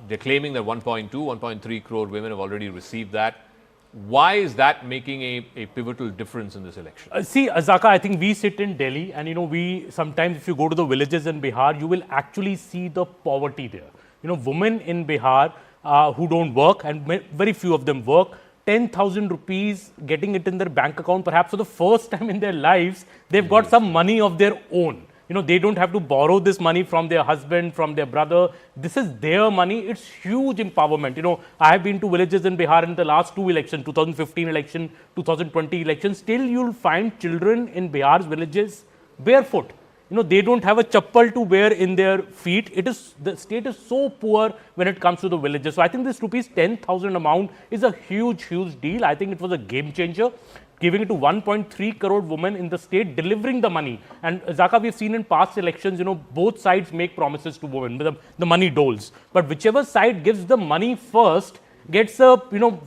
Speaker 9: They're claiming that 1.2, 1.3 crore women have already received that. Why is that making a pivotal difference in this election?
Speaker 13: See, Zaka, I think we sit in Delhi and, we sometimes if you go to the villages in Bihar, you will actually see the poverty there. Women in Bihar who don't work, and very few of them work, 10,000 rupees, getting it in their bank account, perhaps for the first time in their lives, they've got some money of their own. They don't have to borrow this money from their husband, from their brother. This is their money. It's huge empowerment. I have been to villages in Bihar in the last 2 elections, 2015 election, 2020 election. Still, you'll find children in Bihar's villages barefoot. They don't have a chappal to wear in their feet. The state is so poor when it comes to the villages. So I think this rupees 10,000 amount is a huge, huge deal. I think it was a game changer. Giving it to 1.3 crore women in the state, delivering the money. And Zaka, we've seen in past elections, both sides make promises to women, the money doles. But whichever side gives the money first, gets a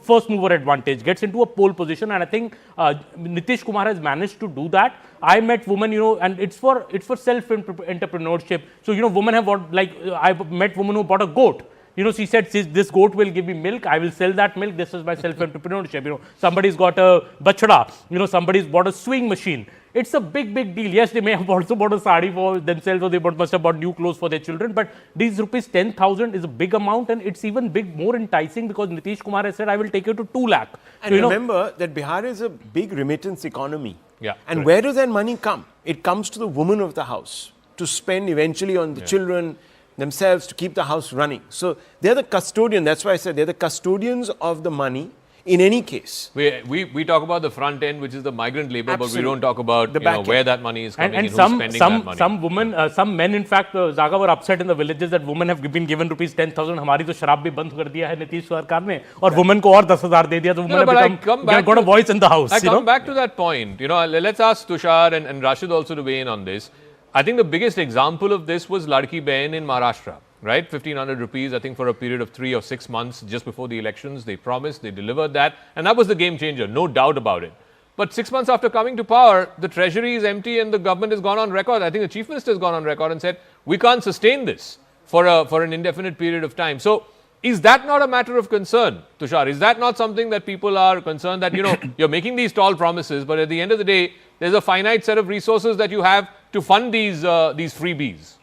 Speaker 13: first mover advantage, gets into a pole position. And I think Nitish Kumar has managed to do that. I met women, and it's for self-entrepreneurship. So, women have bought, I've met women who bought a goat. She said, this goat will give me milk. I will sell that milk. This is my self-entrepreneurship. Somebody's got a bachda. Somebody's bought a sewing machine. It's a big, big deal. Yes, they may have also bought a sari for themselves, or they must have bought new clothes for their children. But these rupees 10,000 is a big amount, and it's even more enticing because Nitish Kumar has said, I will take you to 2 lakh.
Speaker 17: And remember that Bihar is a big remittance economy.
Speaker 9: Yeah.
Speaker 17: And where does that money come? It comes to the woman of the house to spend eventually on the children, themselves, to keep the house running. So they're the custodian. That's why I said they're the custodians of the money. in any case.
Speaker 9: We talk about the front end, which is the migrant labor,
Speaker 17: Absolutely.
Speaker 9: but we don't talk about where that money is coming
Speaker 13: and
Speaker 9: and who's spending that money.
Speaker 13: Some women, some men, in fact, Zaga, were upset in the villages that women have been given rupees 10,000. हमारी तो शराब भी बंद कर दिया है नीतीश सरकार ने, और women को और 10,000 दे दिया, तो women have got a voice in the house.
Speaker 9: I come back to that point. Let's ask Tushar and Rashid also to weigh in on this. I think the biggest example of this was Ladki Behin in Maharashtra. Right, 1,500 rupees, I think, for a period of 3 or 6 months just before the elections. They promised, they delivered that, and that was the game changer, no doubt about it. But 6 months after coming to power, the treasury is empty and the government has gone on record. I think the Chief Minister has gone on record and said, we can't sustain this for an indefinite period of time. So, is that not a matter of concern, Tushar? Is that not something that people are concerned that, you're making these tall promises, but at the end of the day, there's a finite set of resources that you have to fund these freebies?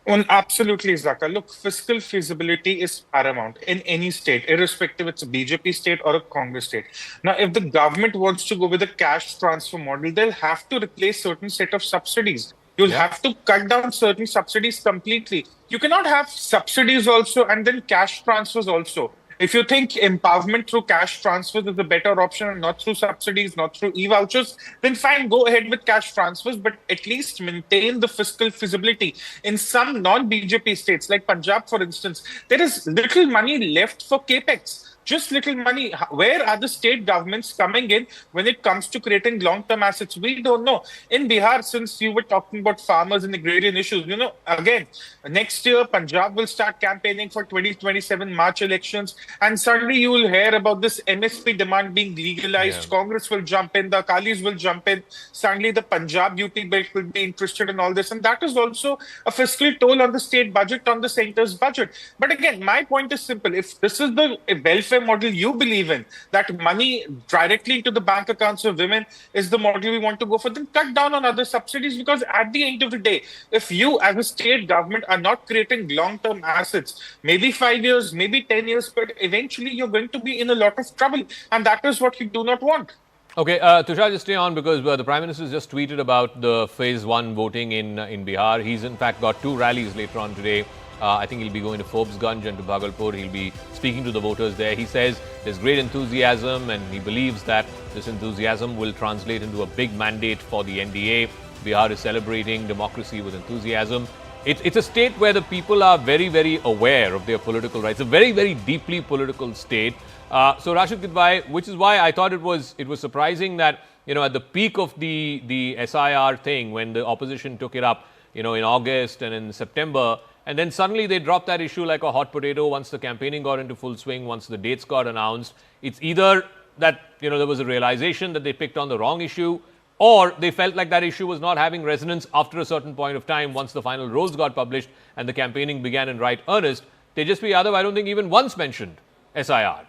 Speaker 7: Absolutely, Zaka. Look, fiscal feasibility is paramount in any state, irrespective it's a BJP state or a Congress state. Now, if the government wants to go with a cash transfer model, they'll have to replace certain set of subsidies. You'll have to cut down certain subsidies completely. You cannot have subsidies also and then cash transfers also. If you think empowerment through cash transfers is a better option and not through subsidies, not through e-vouchers, then fine, go ahead with cash transfers, but at least maintain the fiscal feasibility. In some non-BJP states, like Punjab, for instance, there is little money left for capex. Just little money. Where are the state governments coming in when it comes to creating long-term assets? We don't know. In Bihar, since you were talking about farmers and agrarian issues, again, next year, Punjab will start campaigning for 2027 March elections. And suddenly you will hear about this MSP demand being legalized. Yeah. Congress will jump in. The Akalis will jump in. Suddenly the Punjab UT belt will be interested in all this. And that is also a fiscal toll on the state budget, on the center's budget. But again, my point is simple. If this is the welfare model you believe in, that money directly into the bank accounts of women is the model we want to go for, then cut down on other subsidies, because at the end of the day, if you as a state government are not creating long-term assets, maybe 5 years, maybe 10 years, but eventually you're going to be in a lot of trouble, and that is what you do not want.
Speaker 9: Okay, Tushar, just stay on, because the Prime Minister just tweeted about the Phase 1 voting in Bihar. He's in fact got 2 rallies later on today. I think he'll be going to Forbesganj and to Bhagalpur. He'll be speaking to the voters there. He says there's great enthusiasm and he believes that this enthusiasm will translate into a big mandate for the NDA. Bihar is celebrating democracy with enthusiasm. It's a state where the people are very, very aware of their political rights. A very, very deeply political state. So Rashid Kidwai, which is why I thought it was surprising that, at the peak of the SIR thing, when the opposition took it up, in August and in September, and then suddenly they dropped that issue like a hot potato once the campaigning got into full swing, once the dates got announced. It's either that, there was a realization that they picked on the wrong issue, or they felt like that issue was not having resonance after a certain point of time once the final rolls got published and the campaigning began in right earnest. Tejashwi Yadav, I don't think even once mentioned SIR.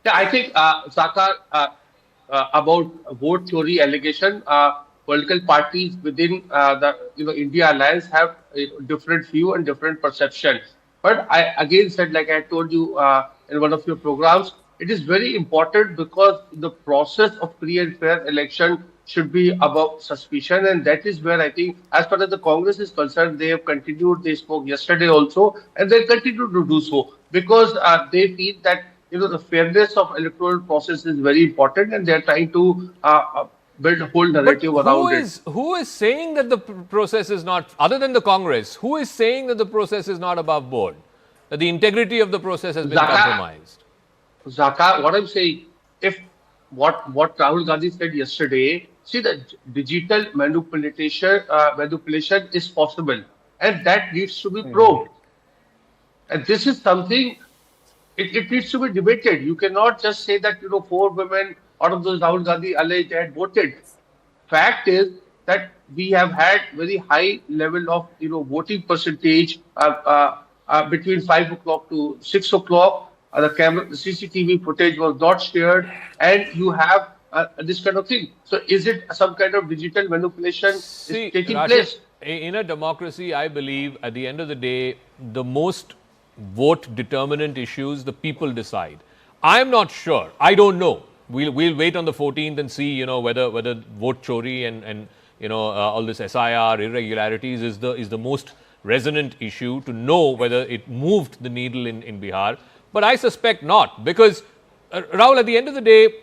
Speaker 3: Yeah, I think, Zakar, about vote chori allegation, political parties within the India Alliance have a different view and different perception. But I again said, like I told you in one of your programs, it is very important because the process of free and fair election should be above suspicion, and that is where I think, as far as the Congress is concerned, they have continued. They spoke yesterday also, and they continue to do so because they feel that the fairness of electoral process is very important, and they are trying to build a whole narrative around it.
Speaker 9: Who is saying that the process is not, other than the Congress, who is saying that the process is not above board? That the integrity of the process has been compromised?
Speaker 3: Zaka, what I'm saying, if what Rahul Gandhi said yesterday, see, the digital manipulation is possible, and that needs to be probed. And this is something, it needs to be debated. You cannot just say that 4 women out of those Rahul Gandhi alleged had voted. Fact is that we have had very high level of voting percentage between 5 o'clock to 6 o'clock. The CCTV footage was not shared, and you have this kind of thing. So is it some kind of digital manipulation is taking place?
Speaker 9: In a democracy, I believe at the end of the day, the most vote determinant issues, the people decide. I'm not sure. I don't know. We'll wait on the 14th and see, whether vote chori and all this SIR irregularities is the most resonant issue to know whether it moved the needle in Bihar. but I suspect not, because Rahul, at the end of the day,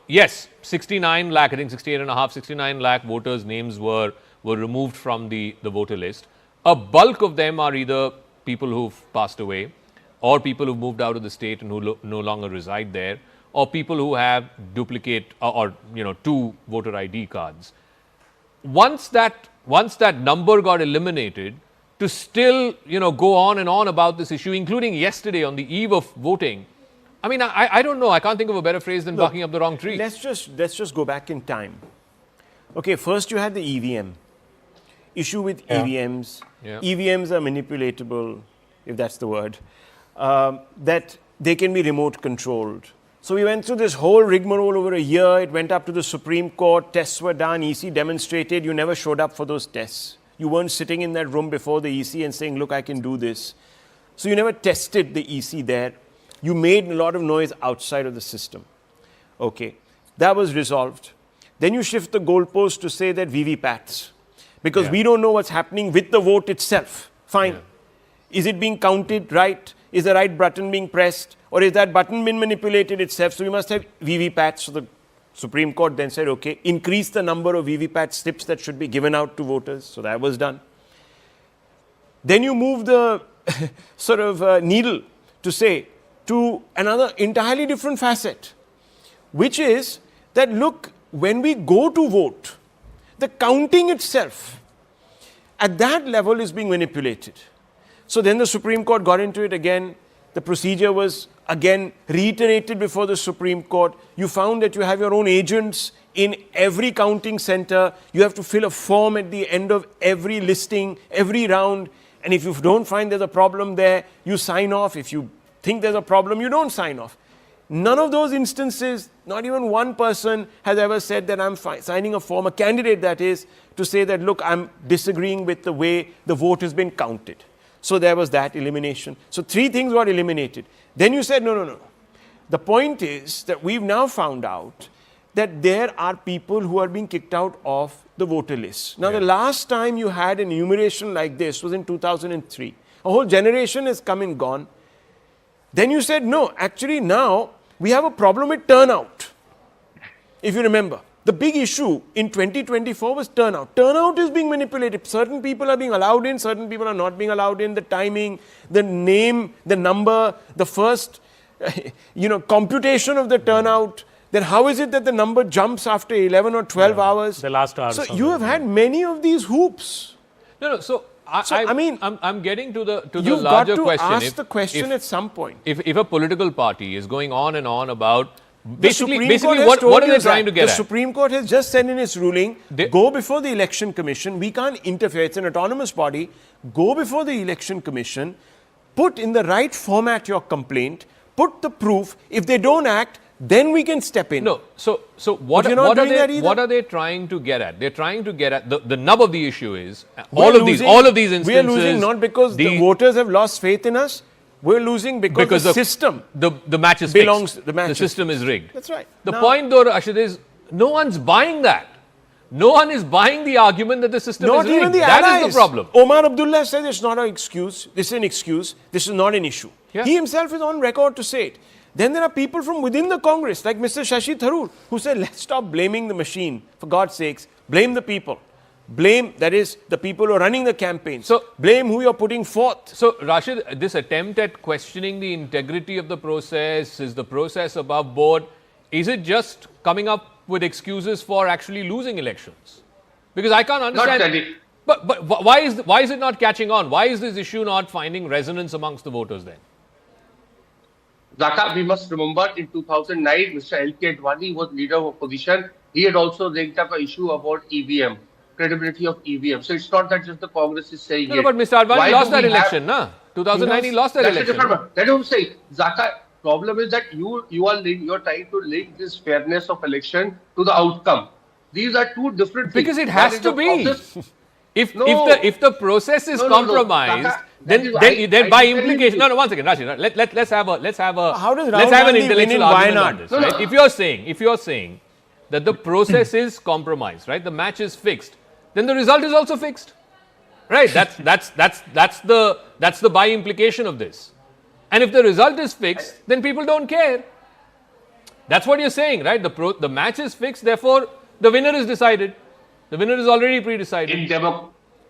Speaker 9: yes, 69 lakh, I think 68.5, 69 lakh voters' names were removed from the voter list. A bulk of them are either people who've passed away, or people who've moved out of the state and who no longer reside there, or people who have duplicate or two voter ID cards. Once that number got eliminated, to still go on and on about this issue, including yesterday on the eve of voting, I mean, I don't know. I can't think of a better phrase than barking up the wrong tree.
Speaker 17: Let's just go back in time. Okay, first you had the EVM issue with EVMs.
Speaker 9: Yeah.
Speaker 17: EVMs are manipulatable, if that's the word. That they can be remote controlled. So we went through this whole rigmarole over a year. It went up to the Supreme Court. Tests were done. EC demonstrated. You never showed up for those tests. You weren't sitting in that room before the EC and saying, look, I can do this. So you never tested the EC there. You made a lot of noise outside of the system. Okay, that was resolved. Then you shift the goalpost to say that VVPATs, because we don't know what's happening with the vote itself. Fine. Yeah. Is it being counted right? Is the right button being pressed? Or is that button been manipulated itself? So we must have VVPATs. So the Supreme Court then said, okay, increase the number of VVPAT slips that should be given out to voters. So that was done. Then you move the sort of needle to say, to another entirely different facet, which is that, look, when we go to vote, the counting itself at that level is being manipulated. So then the Supreme Court got into it again. The procedure was again reiterated before the Supreme Court. You found that you have your own agents in every counting center. You have to fill a form at the end of every listing, every round. And if you don't find there's a problem there, you sign off. If you think there's a problem, you don't sign off. None of those instances, not even one person has ever said that I'm signing a form, a candidate that is, to say that, look, I'm disagreeing with the way the vote has been counted. So there was that elimination. So 3 things got eliminated. Then you said, no. The point is that we've now found out that there are people who are being kicked out of the voter list. Now, the last time you had an enumeration like this was in 2003. A whole generation has come and gone. Then you said, no, actually now we have a problem with turnout. If you remember, the big issue in 2024 was turnout. Turnout is being manipulated. Certain people are being allowed in, certain people are not being allowed in. The timing, the name, the number, the first, computation of the turnout. Then how is it that the number jumps after 11 or 12 hours?
Speaker 13: The last hour.
Speaker 17: So you have had many of these hoops.
Speaker 9: No. So I'm getting to the
Speaker 17: you've
Speaker 9: larger
Speaker 17: got to
Speaker 9: question.
Speaker 17: Ask the question at some point.
Speaker 9: If a political party is going on and on about basically what are they trying to get at?
Speaker 17: The Supreme Court has just said in its ruling, go before the Election Commission. We can't interfere. It's an autonomous body. Go before the Election Commission. Put in the right format your complaint. Put the proof. If they don't act, then we can step in.
Speaker 9: No. So what are they trying to get at? They're trying to get at the nub of the issue is all of these instances.
Speaker 17: We are losing not because the voters have lost faith in us. We're losing because the system.
Speaker 9: The match is
Speaker 17: belongs.
Speaker 9: Fixed.
Speaker 17: The match.
Speaker 9: The system is rigged.
Speaker 17: That's right.
Speaker 9: The point, though, Rashid, is no one's buying that. No one is buying the argument that the system is rigged.
Speaker 17: Not even the
Speaker 9: That
Speaker 17: allies.
Speaker 9: is the problem.
Speaker 17: Omar Abdullah said it's not an excuse. This is an excuse. This is not an issue.
Speaker 9: Yeah.
Speaker 17: He himself is on record to say it. Then there are people from within the Congress, like Mr. Shashi Tharoor, who said, let's stop blaming the machine. For God's sakes, blame the people. Blame, that is, the people who are running the campaign. So blame who you're putting forth.
Speaker 9: So, Rashid, this attempt at questioning the integrity of the process, is the process above board, is it just coming up with excuses for actually losing elections? Because I can't understand.
Speaker 3: Not really.
Speaker 9: But why is it not catching on? Why is this issue not finding resonance amongst the voters then?
Speaker 3: Zaka, we must remember in 2009, Mr. L.K. Advani was leader of opposition. He had also raised up an issue about EVM, credibility of EVM. So it's not that just the Congress is saying
Speaker 9: No, but Mr. Advani lost that election, na? 2009 he lost that election.
Speaker 3: That's what I'm saying. Zaka, problem is that you're trying to link this fairness of election to the outcome. These are two different things.
Speaker 9: Because it has to be. If the process is compromised, then by implication, one second, Rashid, let's have an intellectual argument on this, right? If you're saying that the process is compromised, right? The match is fixed, then the result is also fixed, right? That's the by implication of this. And if the result is fixed, then people don't care. That's what you're saying, right? The match is fixed, therefore the winner is decided. The winner is already pre-decided.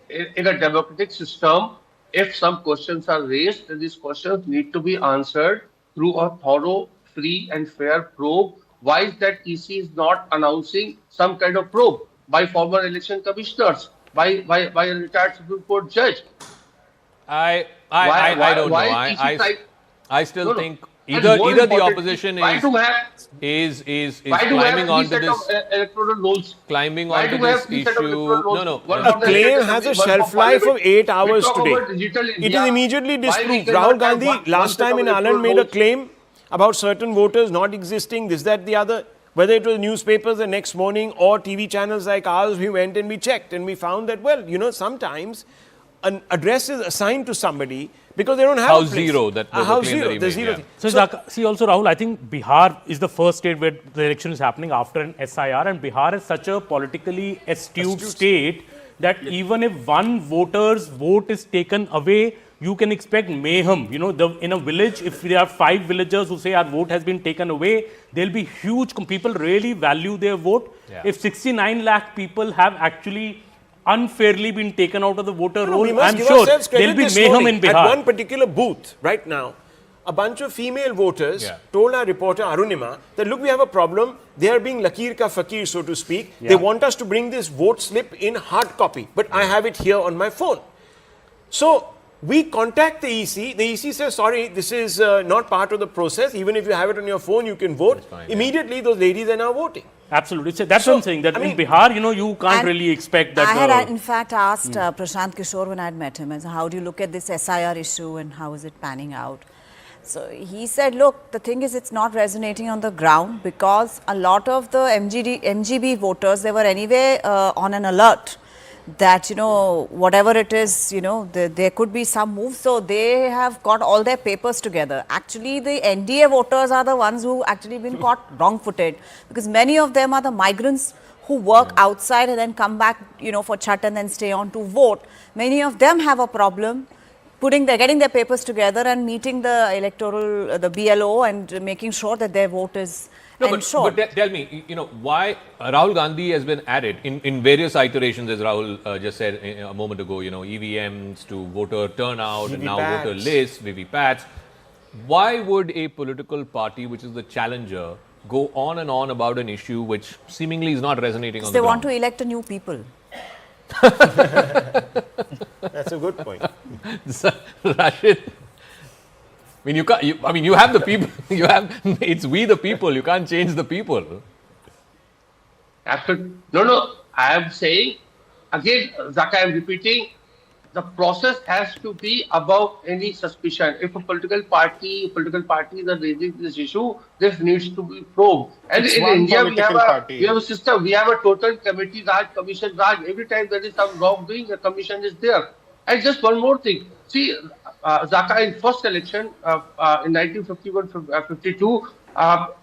Speaker 3: In a democratic system, if some questions are raised, then these questions need to be answered through a thorough, free and fair probe. Why is that EC is not announcing some kind of probe by former election commissioners, by a retired Supreme Court judge?
Speaker 9: I don't know. I still think either the opposition is climbing onto this issue. No.
Speaker 17: A claim has a shelf life of 8 hours today. It is immediately disproved. Rahul Gandhi last time in Anand made a claim about certain voters not existing, this, that, the other. Whether it was newspapers the next morning or TV channels like ours, we went and we checked and we found that, well, you know, sometimes an address is assigned to somebody because they don't have
Speaker 9: House
Speaker 17: a place.
Speaker 9: Zero. That was
Speaker 17: House
Speaker 9: the claim
Speaker 17: Zero.
Speaker 9: that he made,
Speaker 17: Zero.
Speaker 13: So, see also Rahul, I think Bihar is the first state where the election is happening after an SIR, and Bihar is such a politically astute state that even if one voter's vote is taken away, you can expect mayhem. You know, in a village, if there are 5 villagers who say our vote has been taken away, there'll be huge, people really value their vote.
Speaker 9: Yeah.
Speaker 13: If 69 lakh people have actually unfairly been taken out of the voter roll, I'm sure there'll be mayhem in Bihar.
Speaker 17: At one particular booth right now, a bunch of female voters told our reporter Arunima that, look, we have a problem. They are being lakir ka fakir, so to speak. They want us to bring this vote slip in hard copy, but I have it here on my phone. So we contact the EC. The EC says, sorry, this is not part of the process. Even if you have it on your phone, you can vote. Immediately, those ladies are now voting.
Speaker 13: Absolutely. So that's what I'm saying, that in Bihar, you know, you can't really expect that.
Speaker 19: I had in fact asked Prashant Kishor when I had met him, as how do you look at this SIR issue and how is it panning out? So he said, look, the thing is, it's not resonating on the ground because a lot of the MGB voters, they were anyway on an alert that, you know, whatever it is, you know, there could be some move. So they have got all their papers together. Actually, the NDA voters are the ones who actually been caught wrong-footed, because many of them are the migrants who work outside and then come back, you know, for Chhat and then stay on to vote. Many of them have a problem getting their papers together and meeting the electoral, the BLO, and making sure that their vote is ensured.
Speaker 9: But tell me, you know, why Rahul Gandhi has been at it in various iterations, as Rahul just said a moment ago, you know, EVMs to voter turnout and now voter lists, VVPATs. Why would a political party, which is the challenger, go on and on about an issue which seemingly is not resonating on the ground?
Speaker 19: They want to elect a new people.
Speaker 17: That's a good point.
Speaker 9: Rashid, I mean, you have the people. It's we the people. You can't change the people.
Speaker 3: Absolutely. No. I am saying again, Zaka, I am repeating. The process has to be above any suspicion. If a political parties are raising this issue, this needs to be probed. And in India, we have a system. We have a total committee Raj, commission Raj. Every time there is some wrongdoing, a commission is there. And just one more thing. See, Zaka, in first election in 1951-52,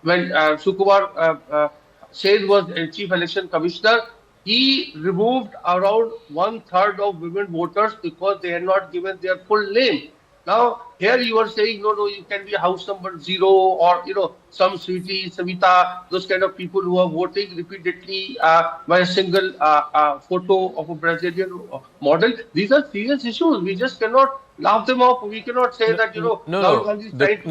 Speaker 3: when Sukumar Seth was chief election commissioner, he removed around 1/3 of women voters because they had not given their full name. Now, here you are saying, no, you can be house number 0 or, you know, some Sweetie, Savita, those kind of people who are voting repeatedly by a single photo of a Brazilian model. These are serious issues. We just cannot laugh them off. We cannot say that, you know, Rahul Gandhi is trying to...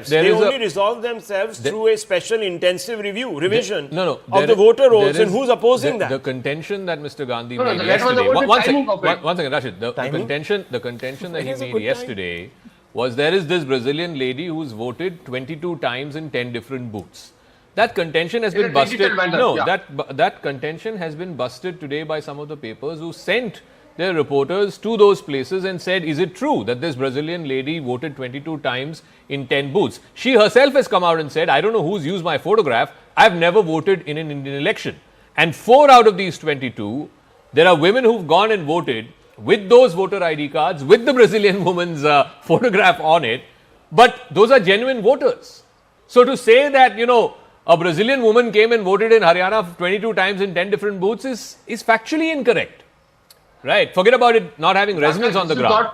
Speaker 17: They only resolve themselves through a special intensive revision of the voter rolls, and who's opposing that?
Speaker 9: The contention that Mr. Gandhi made yesterday... One second, Rashid. The contention that he made yesterday was there is this Brazilian lady who's voted 22 times in 10 different booths. That contention has been busted. That contention has been busted today by some of the papers who sent their reporters to those places and said, is it true that this Brazilian lady voted 22 times in 10 booths? She herself has come out and said, I don't know who's used my photograph. I've never voted in an Indian election. And 4 out of these 22, there are women who've gone and voted with those voter ID cards, with the Brazilian woman's photograph on it. But those are genuine voters. So to say that, you know, a Brazilian woman came and voted in Haryana 22 times in 10 different booths is factually incorrect. Right. Forget about it not having resonance on the ground.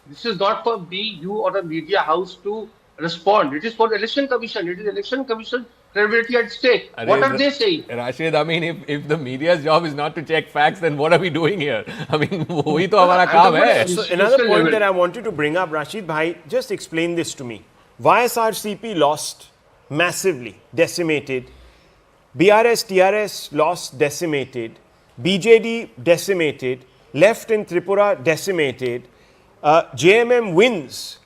Speaker 3: This is not for me, you, or a media house to respond. It is for the election commission. It is election commission credibility at stake. What are they saying?
Speaker 9: Rashid, I mean, if the media's job is not to check facts, then what are we doing here? I mean, वही तो हमारा काम है.
Speaker 17: So another point that I wanted to bring up, Rashid bhai, just explain this to me. YSRCP lost massively, decimated. BRS, TRS lost, decimated. BJD decimated. Left in Tripura decimated. JMM wins,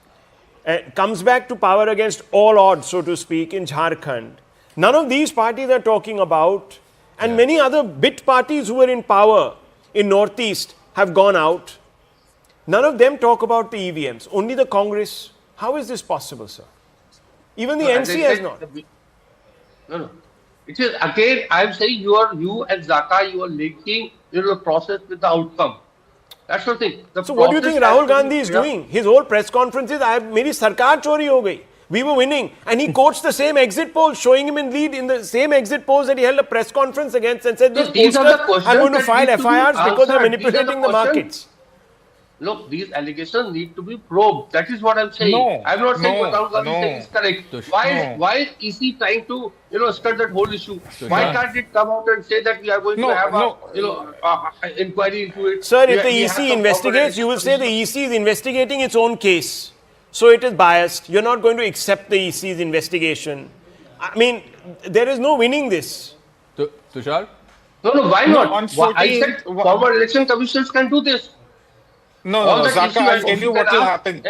Speaker 17: comes back to power against all odds, so to speak, in Jharkhand. None of these parties are talking about, and many other bit parties who were in power in Northeast have gone out. None of them talk about the EVMs, only the Congress. How is this possible, sir? Even the NC has not.
Speaker 3: No. It is, again, I am saying you and Zaka, you are linking the process with the outcome. That's the thing.
Speaker 17: So what do you think Rahul Gandhi is doing? His whole press conferences, meri sarkar chori ho gayi. We were winning. And he quotes the same exit polls, showing him in lead in the same exit polls that he held a press conference against and said, these pollsters, I'm going to file FIRs because they're manipulating the markets.
Speaker 3: Look, these allegations need to be probed. That is what I'm saying. I'm not saying what Rahul Gandhi is saying is correct. Why is EC trying to, start that whole issue? Why can't it come out and say that we are going to have inquiry into it?
Speaker 17: Sir, if the EC investigates, you will say the EC is investigating its own case. So it is biased. You're not going to accept the EC's investigation. I mean, there is no winning this.
Speaker 9: Tushar?
Speaker 3: No, why not? I said former election commissions can do this.
Speaker 7: No, Zaka, I'll tell you what will happen.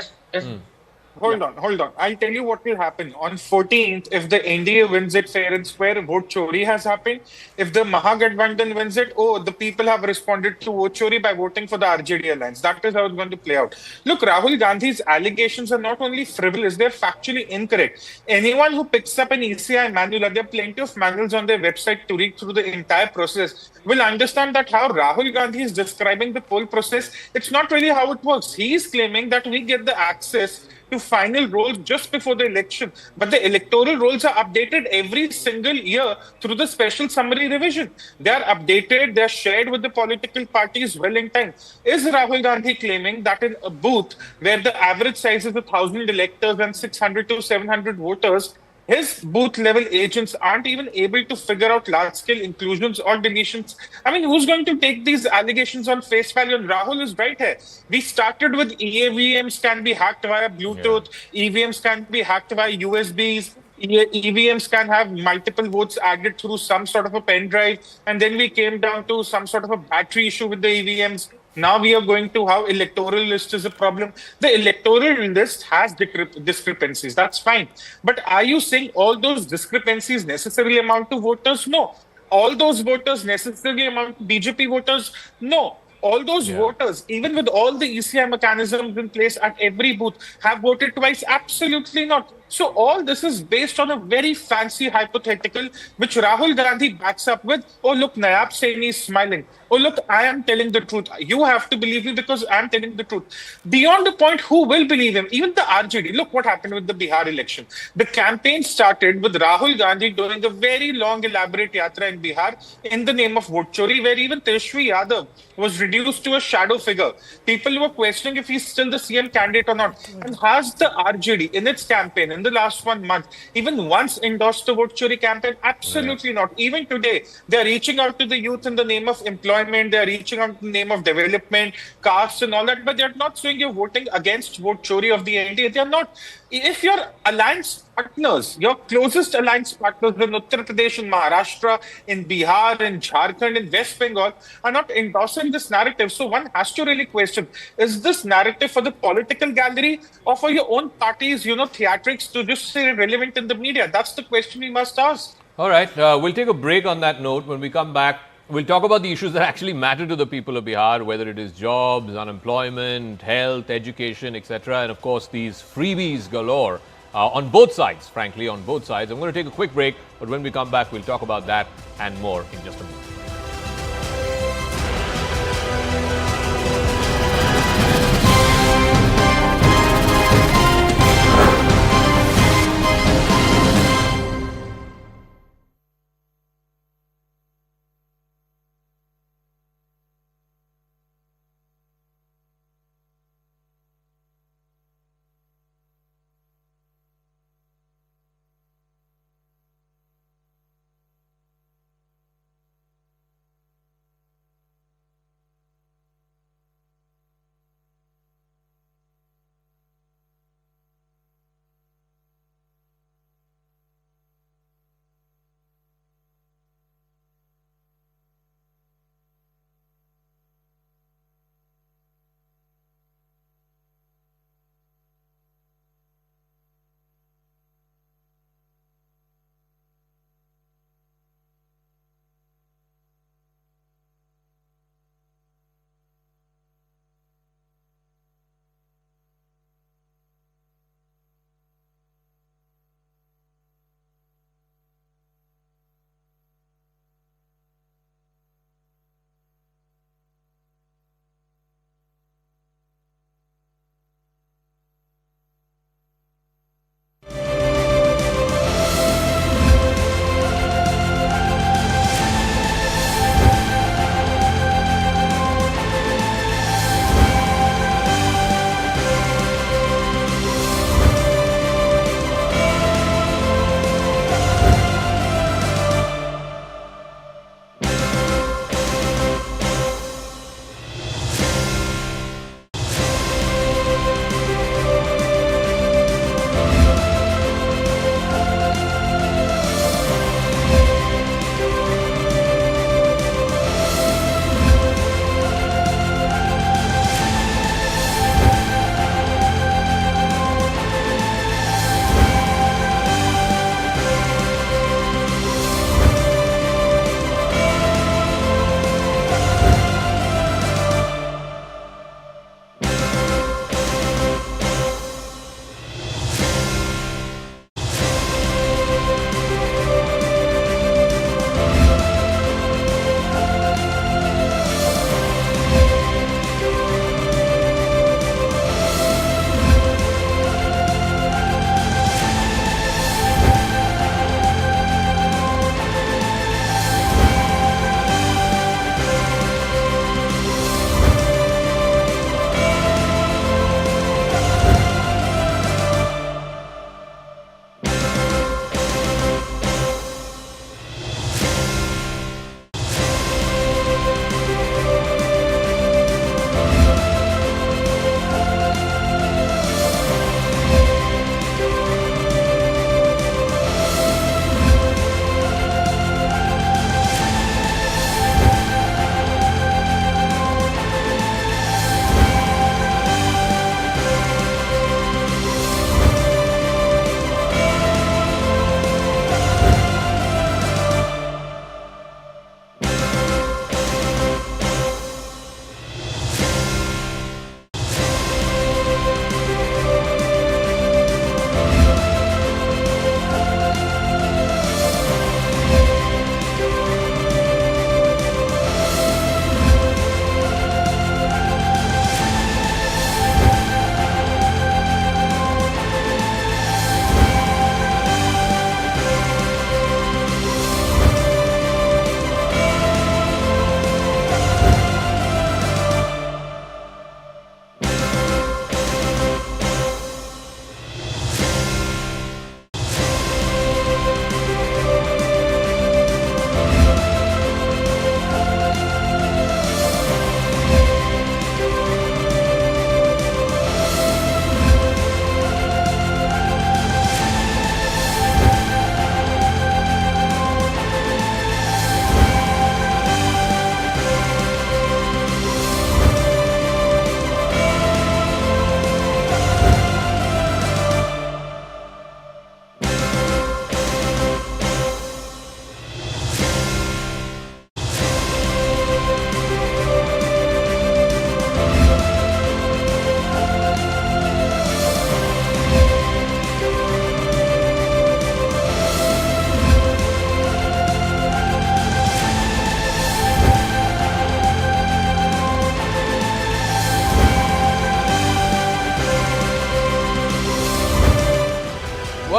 Speaker 7: Hold on. I'll tell you what will happen. On 14th, if the NDA wins it fair and square, vote chori has happened. If the Mahagathbandhan wins it, the people have responded to vote chori by voting for the RJD alliance. That is how it's going to play out. Look, Rahul Gandhi's allegations are not only frivolous, they're factually incorrect. Anyone who picks up an ECI manual, there are plenty of manuals on their website to read through the entire process, will understand that how Rahul Gandhi is describing the poll process, it's not really how it works. He is claiming that we get the access to final rolls just before the election. But the electoral rolls are updated every single year through the special summary revision. They are updated, they are shared with the political parties well in time. Is Rahul Gandhi claiming that in a booth where the average size is 1,000 electors and 600 to 700 voters, his booth level agents aren't even able to figure out large scale inclusions or deletions? I mean, who's going to take these allegations on face value? And Rahul is right here. We started with EVMs can be hacked via Bluetooth, EVMs can be hacked via USBs, EVMs can have multiple votes added through some sort of a pen drive. And then we came down to some sort of a battery issue with the EVMs. Now we are going to how electoral list is a problem. The electoral list has discrepancies. That's fine. But are you saying all those discrepancies necessarily amount to voters? No. All those voters necessarily amount to BJP voters? No. All those voters, even with all the ECI mechanisms in place at every booth, have voted twice? Absolutely not. So all this is based on a very fancy hypothetical, which Rahul Gandhi backs up with, oh, look, Nayab Saini is smiling. Oh, look, I am telling the truth. You have to believe me because I am telling the truth. Beyond the point, who will believe him? Even the RJD. Look what happened with the Bihar election. The campaign started with Rahul Gandhi doing a very long, elaborate yatra in Bihar in the name of vote chori, where even Tejashwi Yadav was reduced to a shadow figure. People were questioning if he's still the CM candidate or not. And has the RJD in its campaign in the last 1 month even once endorsed the vote chori campaign? Absolutely not. Even today, they are reaching out to the youth in the name of employment. They are reaching out in the name of development, caste and all that. But they are not saying you're voting against vote chori of the NDA. They are not. If your alliance partners, your closest alliance partners in Uttar Pradesh, in Maharashtra, in Bihar, in Jharkhand, in West Bengal are not endorsing this narrative. So one has to really question, is this narrative for the political gallery or for your own party's, theatrics to just stay relevant in the media? That's the question we must ask.
Speaker 9: All right. We'll take a break on that note. When we come back, we'll talk about the issues that actually matter to the people of Bihar, whether it is jobs, unemployment, health, education, etc. And of course, these freebies galore on both sides, frankly, on both sides. I'm going to take a quick break, but when we come back, we'll talk about that and more in just a moment.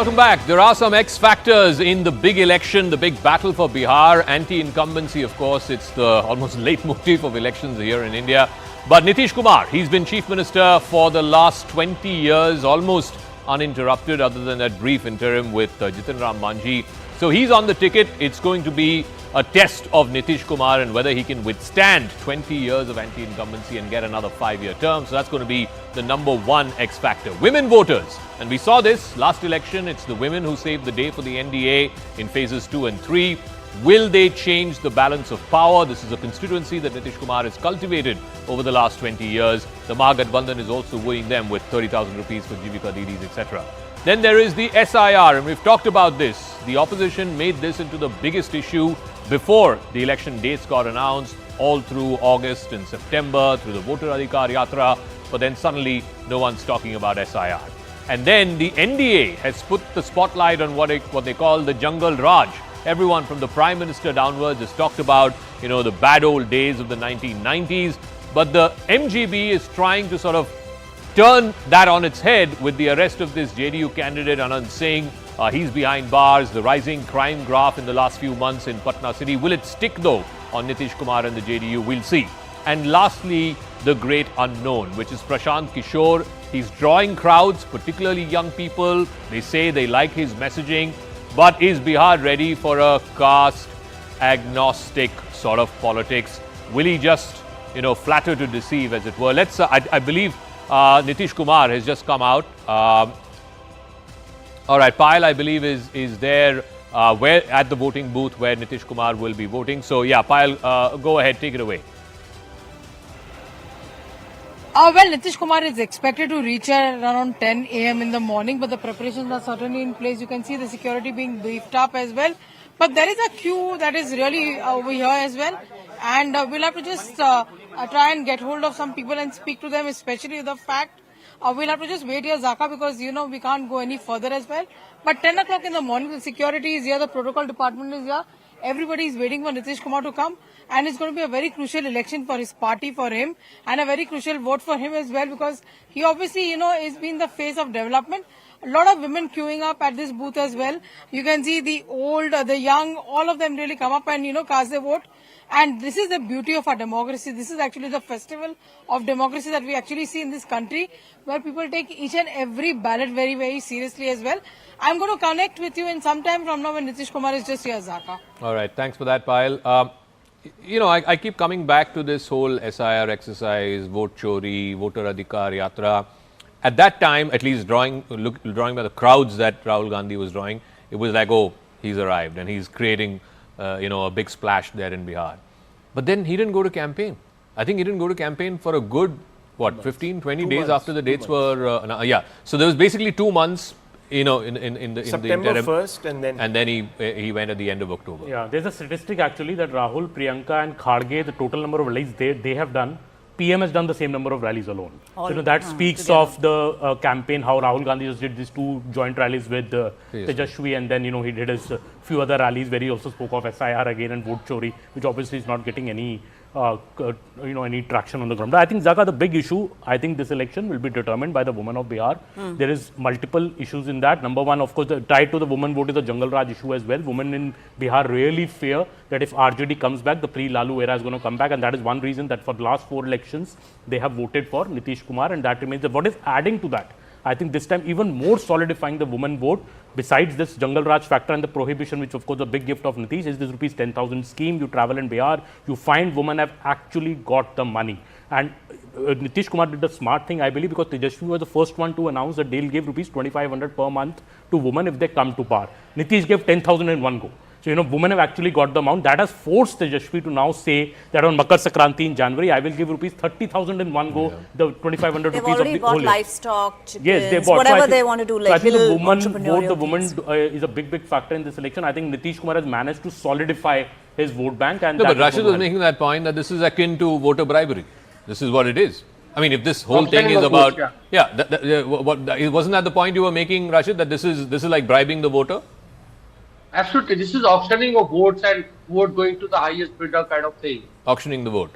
Speaker 9: Welcome back. There are some X factors in the big election, the big battle for Bihar. Anti-incumbency, of course, it's the almost leitmotif of elections here in India. But Nitish Kumar, he's been Chief Minister for the last 20 years, almost uninterrupted other than that brief interim with Jitin Ram Manjhi. So he's on the ticket. It's going to be a test of Nitish Kumar and whether he can withstand 20 years of anti-incumbency and get another 5-year term. So that's going to be the number one X factor. Women voters. And we saw this last election. It's the women who saved the day for the NDA in phases 2 and 3. Will they change the balance of power? This is a constituency that Nitish Kumar has cultivated over the last 20 years. The Mahagathbandhan is also wooing them with 30,000 rupees for Jivika Didis, etc. Then there is the SIR, and we've talked about this. The opposition made this into the biggest issue before the election dates got announced, all through August and September, through the Voter Adhikar Yatra, but then suddenly no one's talking about SIR. And then the NDA has put the spotlight on what they call the Jungle Raj. Everyone from the Prime Minister downwards has talked about, the bad old days of the 1990s. But the MGB is trying to sort of turn that on its head with the arrest of this JDU candidate, Anand Singh. He's behind bars. The rising crime graph in the last few months in Patna city. Will it stick, though, on Nitish Kumar and the JDU? We'll see. And lastly, the great unknown, which is Prashant Kishor. He's drawing crowds, particularly young people. They say they like his messaging. But is Bihar ready for a caste agnostic sort of politics? Will he just, flatter to deceive, as it were? I believe Nitish Kumar has just come out. All right, Payal, I believe, is there where at the voting booth where Nitish Kumar will be voting. So, yeah, Payal, go ahead, take it away.
Speaker 20: Well, Nitish Kumar is expected to reach around 10 a.m. in the morning, but the preparations are certainly in place. You can see the security being beefed up as well. But there is a queue that is really over here as well. And we'll have to just try and get hold of some people and speak to them, especially the fact we'll have to just wait here, Zaka, because, we can't go any further as well. But 10 o'clock in the morning, the security is here, the protocol department is here. Everybody is waiting for Nitish Kumar to come, and it's going to be a very crucial election for his party, for him, and a very crucial vote for him as well, because he obviously, is been the face of development. A lot of women queuing up at this booth as well. You can see the old, the young, all of them really come up and, cast their vote. And this is the beauty of our democracy. This is actually the festival of democracy that we actually see in this country, where people take each and every ballot very, very seriously as well. I'm going to connect with you in some time from now when Nitish Kumar is just here, Zaka.
Speaker 9: All right. Thanks for that, Payal. I keep coming back to this whole SIR exercise, vote chori, voter adhikar yatra. At that time, at least drawing by the crowds that Rahul Gandhi was drawing, it was like, oh, he's arrived and he's creating, a big splash there in Bihar. But then he didn't go to campaign. I think he didn't go to campaign for a good, 15, 20 days after the dates were, So there was basically 2 months, in the
Speaker 17: September
Speaker 9: interim.
Speaker 17: 1st
Speaker 9: and then he went at the end of October.
Speaker 13: Yeah, there's a statistic actually that Rahul, Priyanka and Kharge, the total number of rallies they have done, PM has done the same number of rallies alone. So that speaks of the campaign, how Rahul Gandhi just did these 2 joint rallies with Tejashwi, and then, he did his few other rallies where he also spoke of SIR again and vote chori, which obviously is not getting any any traction on the ground. But I think, Zaka, the big issue, I think this election will be determined by the women of Bihar. There is multiple issues in that. Number one, of course, tied to the women vote is the Jungle Raj issue as well. Women in Bihar really fear that if RJD comes back, the pre-Lalu era is going to come back, and that is one reason that for the last 4 elections, they have voted for Nitish Kumar, and that remains. What is adding to that? I think this time even more solidifying the women vote, besides this Jungle Raj factor and the prohibition, which of course a big gift of Nitish, is this rupees 10,000 scheme. You travel in Bihar, you find women have actually got the money. And Nitish Kumar did the smart thing, I believe, because Tejashwi was the first one to announce that they'll give rupees 2,500 per month to women if they come to power. Nitish gave 10,000 in one go. So, women have actually got the amount. That has forced Tejashwi to now say that on Makar Sankranti in January, I will give rupees 30,000 in one go, the 2,500 rupees of the whole year.
Speaker 19: They've already bought livestock, chickens,
Speaker 13: yes, they bought.
Speaker 19: whatever they want to do.
Speaker 13: So I think the woman vote, is a big factor in this election. I think Nitish Kumar has managed to solidify his vote bank. And
Speaker 9: but Rashid was making that point that this is akin to voter bribery. This is what it is. I mean, if this whole thing is about, wasn't that the point you were making, Rashid, that this is like bribing the voter?
Speaker 3: Absolutely. This is auctioning of votes and vote going to the highest bidder kind of thing.
Speaker 9: Auctioning the vote.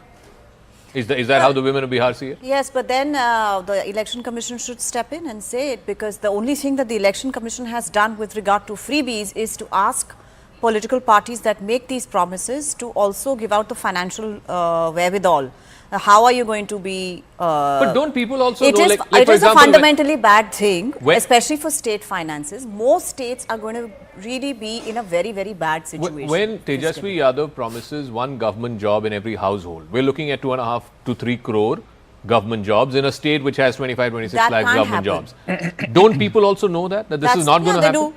Speaker 9: Is that how the women of Bihar see it?
Speaker 19: Yes, but then the Election Commission should step in and say it, because the only thing that the Election Commission has done with regard to freebies is to ask political parties that make these promises to also give out the financial wherewithal. How are you going to be...
Speaker 9: but don't people also
Speaker 19: it
Speaker 9: know,
Speaker 19: is,
Speaker 9: like
Speaker 19: it
Speaker 9: for
Speaker 19: is
Speaker 9: example,
Speaker 19: a fundamentally bad thing,
Speaker 9: when,
Speaker 19: especially for state finances. Most states are going to really be in a very, very bad situation.
Speaker 9: When Tejashwi Yadav promises one government job in every household, we're looking at 2.5 to 3 crore government jobs in a state which has 25, 26
Speaker 19: That
Speaker 9: lakh
Speaker 19: can't
Speaker 9: government
Speaker 19: happen.
Speaker 9: jobs. Don't people also know that this is not going to happen?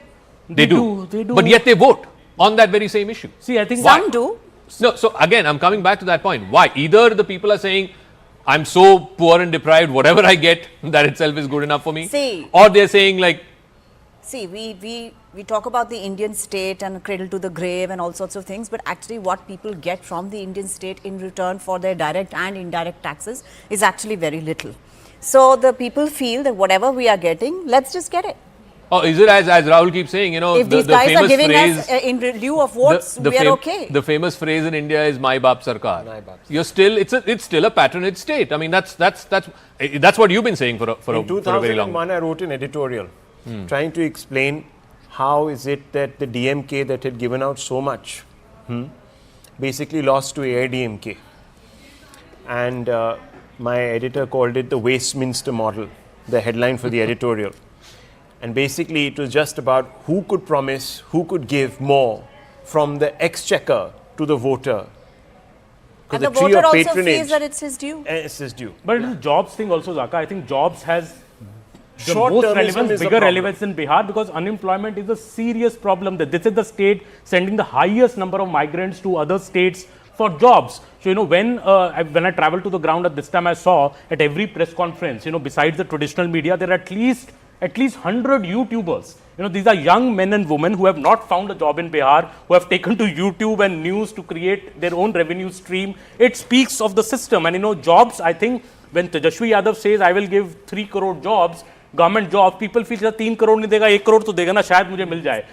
Speaker 19: They
Speaker 9: They do. But yet they vote on that very same issue.
Speaker 13: See, I think
Speaker 19: some do.
Speaker 9: No, so again, I'm coming back to that point. Why? Either the people are saying, I'm so poor and deprived, whatever I get, that itself is good enough for me.
Speaker 19: See,
Speaker 9: or they're saying like...
Speaker 19: See, we talk about the Indian state and cradle to the grave and all sorts of things, but actually what people get from the Indian state in return for their direct and indirect taxes is actually very little. So the people feel that whatever we are getting, let's just get it.
Speaker 9: Oh, is it as Rahul keeps saying, you know,
Speaker 19: if these guys are giving us in lieu of votes, we are okay.
Speaker 9: The famous phrase in India is "My Baap Sarkar." You're still, it's still a patronage state. I mean, that's what you've been saying for a very long time.
Speaker 17: In 2001, I wrote an editorial trying to explain how is it that the DMK that had given out so much basically lost to AIDMK, and my editor called it the Westminster model, the headline for the editorial. And basically, it was just about who could promise, who could give more from the exchequer to the voter.
Speaker 19: And the voter also feels that it's his due.
Speaker 17: It's his due.
Speaker 13: But the jobs thing also, Zaka, I think jobs has the most relevance, bigger relevance in Bihar, because unemployment is a serious problem. This is the state sending the highest number of migrants to other states for jobs. So, you know, when I traveled to the ground at this time, I saw at every press conference, you know, besides the traditional media, there are at least 100 YouTubers. You know, these are young men and women who have not found a job in Bihar, who have taken to YouTube and news to create their own revenue stream. It speaks of the system. And, you know, jobs, I think, when Tejashwi Yadav says, I will give 3 crore jobs, government jobs, people feel that 3 crore nahi dega, 1 crore to dega na, shayad mujhe mil jaye.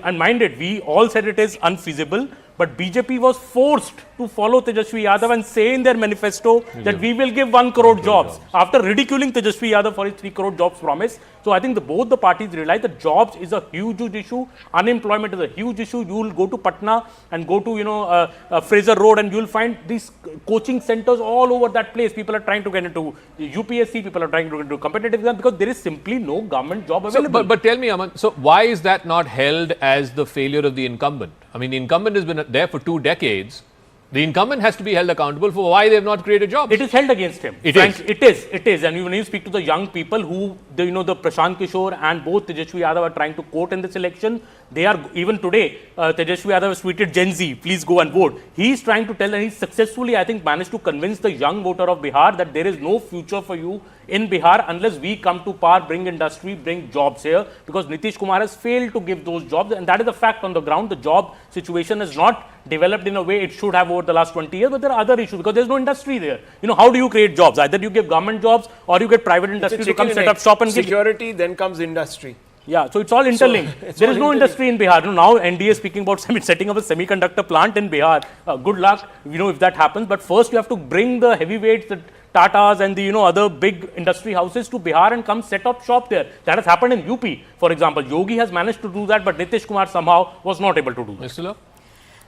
Speaker 13: And mind it, we all said it is unfeasible, but BJP was forced to follow Tejashwi Yadav and say in their manifesto that we will give 1 crore jobs after ridiculing Tejashwi Yadav for his 3 crore jobs promise. So I think both the parties realize that jobs is a huge issue, unemployment is a huge issue. You will go to Patna and go to, you know, Fraser Road, and you will find these coaching centers all over that place. People are trying to get into UPSC, people are trying to get into competitive exams because there is simply no government job available.
Speaker 9: So, but tell me, Aman, so why is that not held as the failure of the incumbent? I mean, the incumbent has been there for 2 decades. The incumbent has to be held accountable for why they have not created jobs.
Speaker 13: It is held against him. It is. And when you speak to the young people who, you know, the Prashant Kishor and both Tejashwi Yadav are trying to quote in this election, they are, even today, Tejashwi Yadav has tweeted, Gen Z, please go and vote. He is trying to tell, and he successfully, I think, managed to convince the young voter of Bihar that there is no future for you in Bihar unless we come to power, bring industry, bring jobs here, because Nitish Kumar has failed to give those jobs, and that is a fact on the ground. The job situation is not developed in a way it should have over the last 20 years, but there are other issues because there's no industry there. You know, how do you create jobs? Either you give government jobs or you get private industry to come set up shop and
Speaker 17: security, then comes industry.
Speaker 13: Yeah, so it's all interlinked. There is no industry in Bihar. You know, now NDA is speaking about setting up a semiconductor plant in Bihar. Good luck, you know, if that happens. But first you have to bring the heavyweights, the Tatas and the, you know, other big industry houses to Bihar and come set up shop there. That has happened in UP. For example, Yogi has managed to do that, but Nitish Kumar somehow was not able to do that.
Speaker 9: Mr. Love?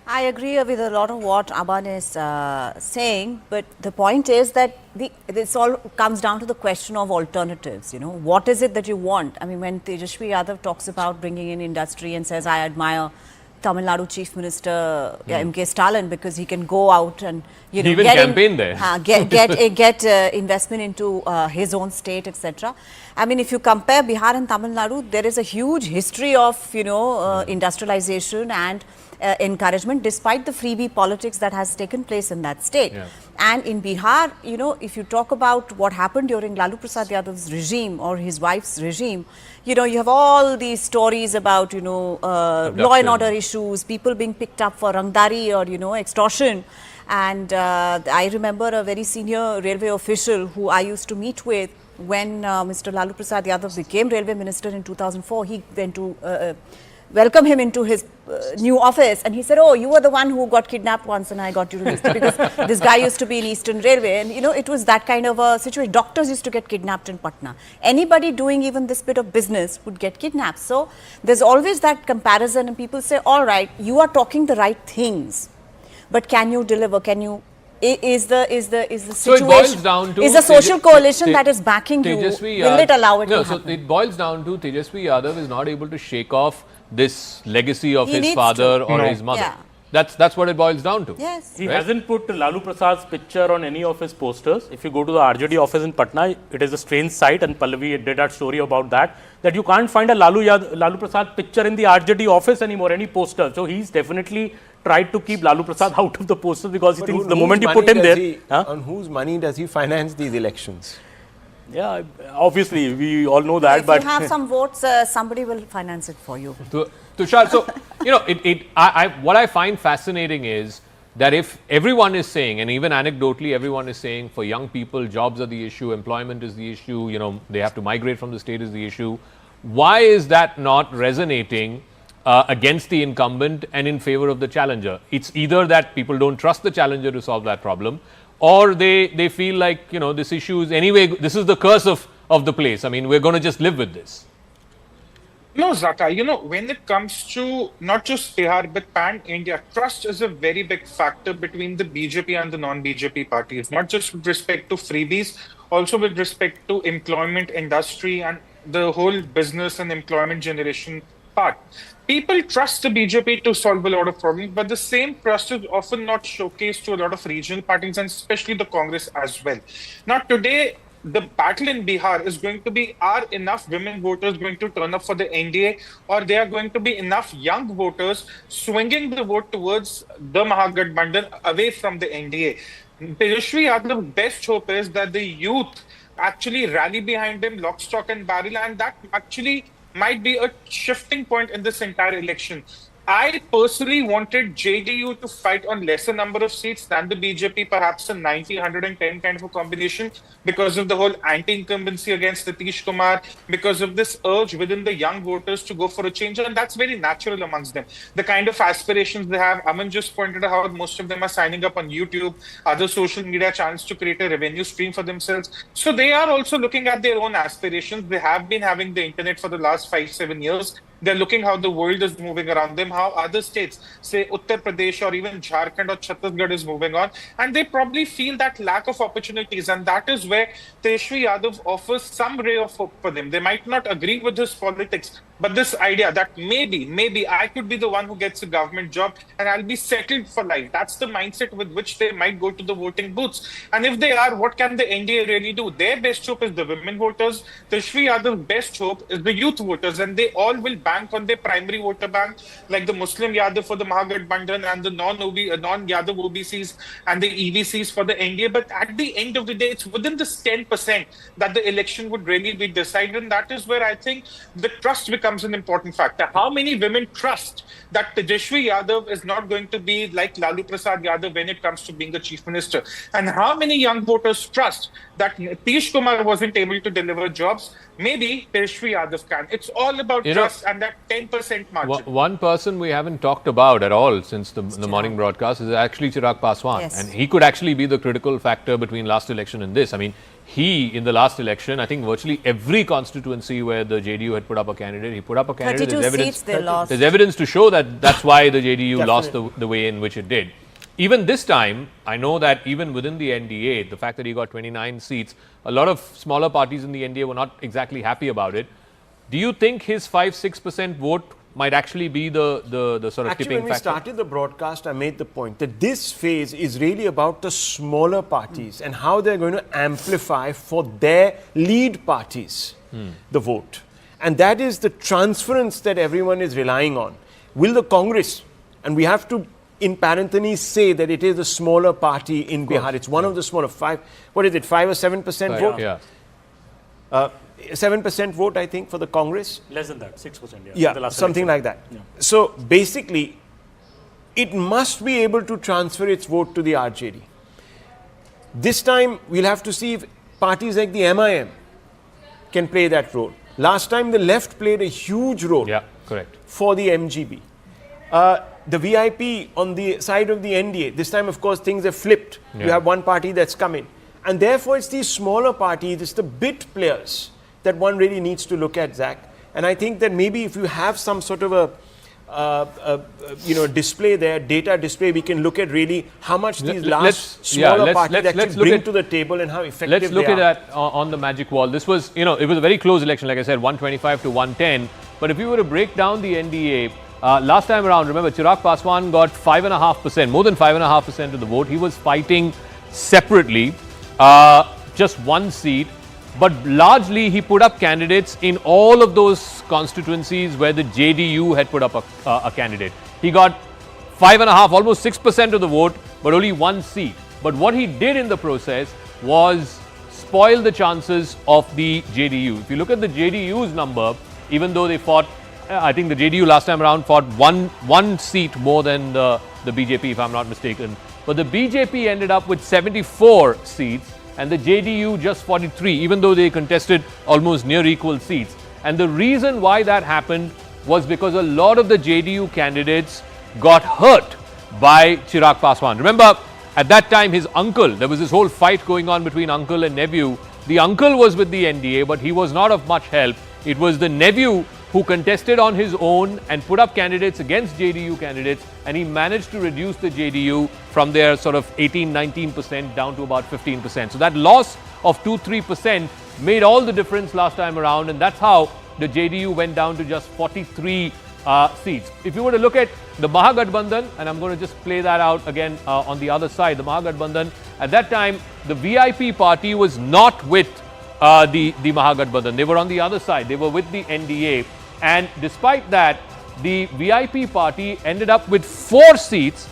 Speaker 19: I agree with a lot of what Aman is saying, but the point is that this all comes down to the question of alternatives. You know, what is it that you want? I mean, when Tejashwi Yadav talks about bringing in industry and says, I admire Tamil Nadu Chief Minister M.K. Stalin because he can go out and, you know, get investment into his own state, etc. I mean, if you compare Bihar and Tamil Nadu, there is a huge history of, you know, industrialization and encouragement despite the freebie politics that has taken place in that state. And in Bihar, you know, if you talk about what happened during Lalu Prasad Yadav's regime or his wife's regime, you know, you have all these stories about, you know, law and order issues, people being picked up for rangdari or, you know, extortion. And I remember a very senior railway official who I used to meet with when Mr. Lalu Prasad Yadav became railway minister in 2004. He went to welcome him into his new office, and he said, oh, you were the one who got kidnapped once and I got you to this, because this guy used to be in Eastern Railway, and you know, it was that kind of a situation. Doctors used to get kidnapped in Patna. Anybody doing even this bit of business would get kidnapped. So there's always that comparison, and people say, all right, you are talking the right things, but can you deliver? Can you? Is the situation?
Speaker 9: So it boils down to
Speaker 19: is the social coalition that is backing you? Will it allow it
Speaker 9: no,
Speaker 19: to
Speaker 9: so
Speaker 19: happen?
Speaker 9: it boils down to Tejashwi Yadav is not able to shake off this legacy of
Speaker 19: He
Speaker 9: his
Speaker 19: needs
Speaker 9: father
Speaker 19: to.
Speaker 9: or
Speaker 19: No.
Speaker 9: his mother.
Speaker 19: Yeah.
Speaker 9: That's what it boils down to.
Speaker 19: Yes.
Speaker 13: He
Speaker 9: Right?
Speaker 13: hasn't put Lalu Prasad's picture on any of his posters. If you go to the RJD office in Patna, it is a strange sight, and Pallavi did that story about that you can't find a Lalu Prasad picture in the RJD office anymore, any poster. So he's definitely tried to keep Lalu Prasad out of the posters, because he thinks the moment you put him there...
Speaker 17: On whose money does he finance these elections?
Speaker 13: Yeah, obviously, we all know that,
Speaker 19: If
Speaker 13: but...
Speaker 19: you have some votes, somebody will finance it for you.
Speaker 9: Tushar, so, you know, what I find fascinating is that if everyone is saying, and even anecdotally everyone is saying, for young people, jobs are the issue, employment is the issue, you know, they have to migrate from the state is the issue, why is that not resonating against the incumbent and in favor of the challenger? It's either that people don't trust the challenger to solve that problem, or they feel like, you know, this issue is anyway, this is the curse of the place. I mean, we're going to just live with this.
Speaker 7: No, Zaka, you know, when it comes to not just Bihar but pan-India, trust is a very big factor between the BJP and the non-BJP parties, not just with respect to freebies, also with respect to employment, industry, and the whole business and employment generation part. People trust the BJP to solve a lot of problems, but the same trust is often not showcased to a lot of regional parties, and especially the Congress as well. Now, today, the battle in Bihar is going to be, are enough women voters going to turn up for the NDA, or there are going to be enough young voters swinging the vote towards the Mahagathbandhan away from the NDA. Tejashwi Yadav's best hope is that the youth actually rally behind him, lock, stock and barrel, and that actually might be a shifting point in this entire election. I personally wanted JDU to fight on lesser number of seats than the BJP, perhaps a 90, 110 kind of a combination, because of the whole anti-incumbency against Nitish Kumar, because of this urge within the young voters to go for a change, and that's very natural amongst them. The kind of aspirations they have, Aman just pointed out how most of them are signing up on YouTube, other social media channels to create a revenue stream for themselves. So they are also looking at their own aspirations. They have been having the internet for the last 5-7 years. They're looking how the world is moving around them, how other states, say Uttar Pradesh or even Jharkhand or Chhattisgarh is moving on. And they probably feel that lack of opportunities. And that is where Tejashwi Yadav offers some ray of hope for them. They might not agree with his politics, but this idea that maybe I could be the one who gets a government job and I'll be settled for life. That's the mindset with which they might go to the voting booths. And if they are, what can the NDA really do? Their best hope is the women voters. Tejashwi Yadav's best hope is the youth voters. And they all will bank on their primary voter bank, like the Muslim Yadav for the Mahagathbandhan and the non-Yadav OBCs and the EVCs for the NDA. But at the end of the day, it's within this 10% that the election would really be decided. And that is where I think the trust becomes an important factor. How many women trust that Tejashwi Yadav is not going to be like Lalu Prasad Yadav when it comes to being a chief minister? And how many young voters trust that Nitish Kumar wasn't able to deliver jobs? Maybe Tejashwi Yadav can. It's all about trust and that 10% margin.
Speaker 9: One person we haven't talked about at all since the morning broadcast is actually Chirag Paswan.
Speaker 19: Yes.
Speaker 9: And he could actually be the critical factor between last election and this. I mean, he, in the last election, I think virtually every constituency where the JDU had put up a candidate, he put up a candidate.
Speaker 19: 32 seats they lost.
Speaker 9: There's evidence to show that that's why the JDU lost the way in which it did. Even this time, I know that even within the NDA, the fact that he got 29 seats, a lot of smaller parties in the NDA were not exactly happy about it. Do you think his 5-6% vote might actually be the sort of tipping factor?
Speaker 17: When we started the broadcast, I made the point that this phase is really about the smaller parties and how they're going to amplify for their lead parties the vote. And that is the transference that everyone is relying on. Will the Congress, and we have to in parentheses say that it is a smaller party in Bihar. It's one of the smaller 5 or 7% vote?
Speaker 9: Yeah.
Speaker 17: 7% vote, I think, for the Congress.
Speaker 13: Less than that, 6%.
Speaker 17: Yeah, something like that. Yeah. So basically, it must be able to transfer its vote to the RJD. This time, we'll have to see if parties like the MIM can play that role. Last time, the left played a huge role.
Speaker 9: Yeah. Correct.
Speaker 17: for the MGB. The VIP on the side of the NDA, this time of course things have flipped.
Speaker 9: Yeah.
Speaker 17: You have one party that's come in. And therefore it's these smaller parties, it's the bit players that one really needs to look at, Zach. And I think that maybe if you have some sort of a display there, data display, we can look at really how much these smaller parties actually bring to the table and how effective they are.
Speaker 9: Let's look at that on the magic wall. This was, it was a very close election, like I said, 125 to 110. But if you were to break down the NDA, last time around, remember, Chirag Paswan got 5.5%, more than 5.5% of the vote. He was fighting separately, just one seat. But largely, he put up candidates in all of those constituencies where the JDU had put up a candidate. He got 5.5%, almost 6% of the vote, but only one seat. But what he did in the process was spoil the chances of the JDU. If you look at the JDU's number, even though they fought, I think the JDU last time around fought one seat more than the BJP, if I'm not mistaken. But the BJP ended up with 74 seats. And the JDU just 43, even though they contested almost near equal seats. And the reason why that happened was because a lot of the JDU candidates got hurt by Chirag Paswan. Remember, at that time, his uncle, there was this whole fight going on between uncle and nephew. The uncle was with the NDA, but he was not of much help. It was the nephew who contested on his own and put up candidates against JDU candidates, and he managed to reduce the JDU from their sort of 18-19% down to about 15%. So that loss of 2-3% made all the difference last time around, and that's how the JDU went down to just 43 seats. If you were to look at the Mahagathbandhan, and I'm going to just play that out again on the other side, the Mahagathbandhan, at that time, the VIP party was not with the Mahagathbandhan. They were on the other side. They were with the NDA. And despite that, the VIP party ended up with 4 seats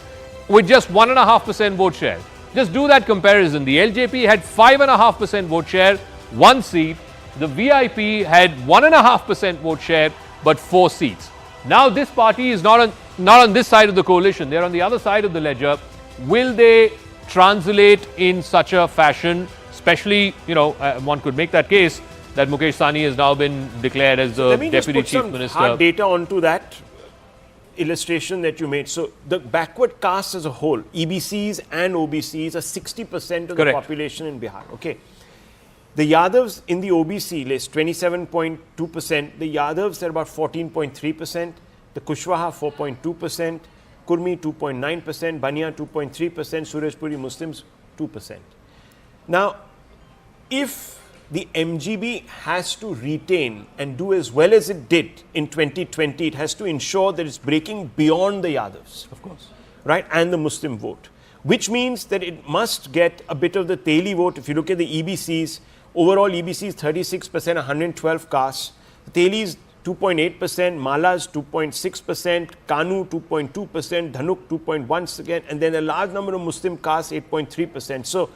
Speaker 9: with just 1.5% vote share. Just do that comparison. The LJP had 5.5% vote share, 1 seat. The VIP had 1.5% vote share, but 4 seats. Now this party is not on this side of the coalition. They're on the other side of the ledger. Will they translate in such a fashion? Especially, one could make that case that Mukesh Sahni has now been declared as the Deputy Chief Minister.
Speaker 17: Hard data onto that illustration that you made. So the backward caste as a whole, EBCs and OBCs, are 60% of the population in Bihar. Okay. The Yadavs in the OBC list, 27.2%. The Yadavs are about 14.3%. The Kushwaha, 4.2%. Kurmi, 2.9%. Bania, 2.3%. Surajpuri Muslims, 2%. Now, if the MGB has to retain and do as well as it did in 2020, it has to ensure that it's breaking beyond the Yadavs.
Speaker 9: Of course.
Speaker 17: Right? And the Muslim vote. Which means that it must get a bit of the Teli vote. If you look at the EBCs, overall EBCs 36%, 112 castes. Telis 2.8%, Malas 2.6%, Kanu 2.2%, Dhanuk 2.1%, and then a large number of Muslim castes 8.3%. So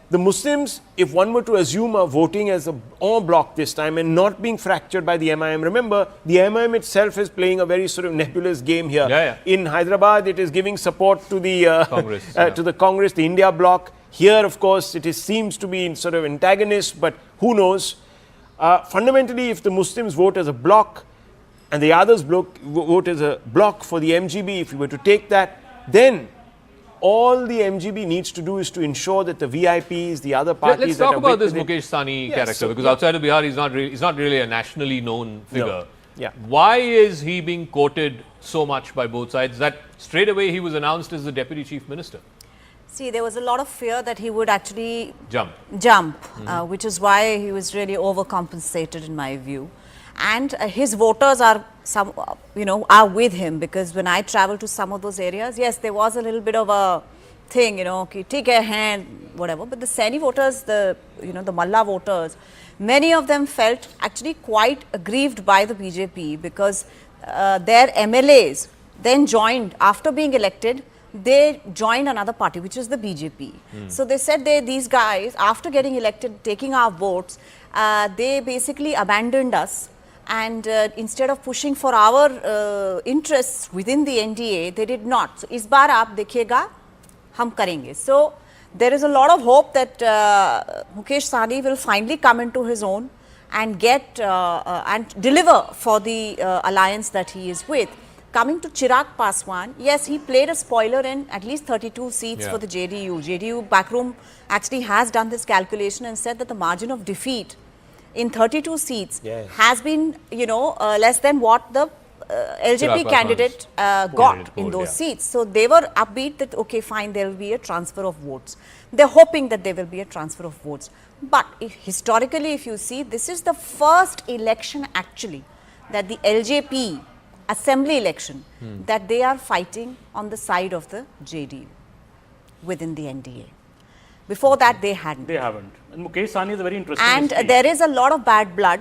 Speaker 17: the Muslims, if one were to assume, are voting as an en bloc this time and not being fractured by the MIM. Remember, the MIM itself is playing a very sort of nebulous game here. In Hyderabad, it is giving support to the Congress, to the Congress, the India bloc. Here, of course, it seems to be in sort of antagonist, but who knows? Fundamentally, if the Muslims vote as a bloc and the others vote as a bloc for the MGB, if you were to take that, then all the MGB needs to do is to ensure that the VIPs, the other parties.
Speaker 9: Let's talk about this Mukesh Sahni character, because outside of Bihar, he's not really a nationally known figure.
Speaker 17: No. Yeah.
Speaker 9: Why is he being quoted so much by both sides that straight away he was announced as the Deputy Chief Minister?
Speaker 19: See, there was a lot of fear that he would actually
Speaker 9: jump,
Speaker 19: which is why he was really overcompensated in my view. And his voters are are with him, because when I travel to some of those areas, yes, there was a little bit of a thing, take a hand, whatever. But the Saini voters, the Malla voters, many of them felt actually quite aggrieved by the BJP, because their MLAs then joined, after being elected, they joined another party, which is the BJP. So they said these guys, after getting elected, taking our votes, they basically abandoned us. And instead of pushing for our interests within the NDA, they did not. So, is baar aap dekhega, hum karenge. So, there is a lot of hope that Mukesh Sahni will finally come into his own and get and deliver for the alliance that he is with. Coming to Chirag Paswan, yes, he played a spoiler in at least 32 seats for the JDU. JDU backroom actually has done this calculation and said that the margin of defeat in 32 seats has been, less than what the LJP candidate got in those seats. So they were upbeat that, okay, fine, there will be a transfer of votes. They're hoping that there will be a transfer of votes. But historically, if you see, this is the first election actually that the LJP assembly election that they are fighting on the side of the JDU within the NDA. Before that, they hadn't.
Speaker 13: They haven't. And Mukesh Sahni is a very interesting
Speaker 19: And
Speaker 13: history.
Speaker 19: there is a lot of bad blood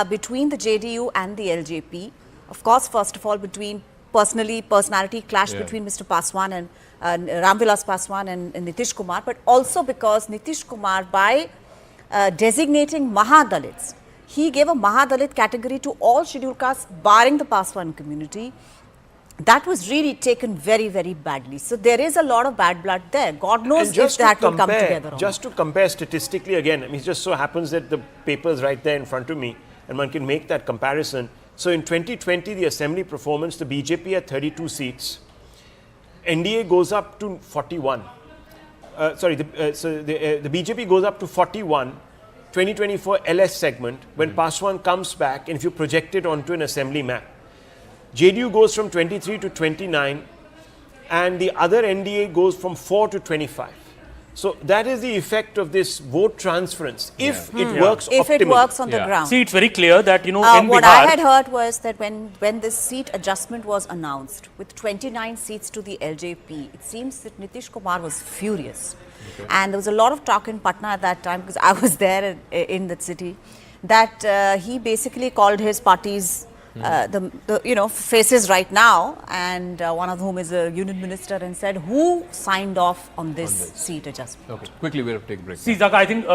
Speaker 19: between the JDU and the LJP. Of course, first of all, between personality clash between Mr. Paswan and Ramvilas Paswan and Nitish Kumar, but also because Nitish Kumar, by designating Mahadalits, he gave a Mahadalit category to all scheduled castes barring the Paswan community. That was really taken very, very badly. So there is a lot of bad blood there. God knows if that will come together.
Speaker 17: Just to compare statistically again, I mean, it just so happens that the paper is right there in front of me and one can make that comparison. So in 2020, the assembly performance, the BJP had 32 seats. NDA goes up to 41. The BJP goes up to 41. 2024 LS segment, when Paswan comes back, and if you project it onto an assembly map, JDU goes from 23 to 29, and the other NDA goes from 4 to 25. So that is the effect of this vote transference, if it works optimally.
Speaker 19: If it works on the ground.
Speaker 13: See, it's very clear that, in
Speaker 19: what
Speaker 13: Bihar,
Speaker 19: I had heard was that when this seat adjustment was announced, with 29 seats to the LJP, it seems that Nitish Kumar was furious. And there was a lot of talk in Patna at that time, because I was there in that city, that he basically called his party's faces right now, and one of whom is a union minister, and said, who signed off on this seat adjustment?
Speaker 9: Okay, quickly we have to take a break.
Speaker 13: See, Zaka, I think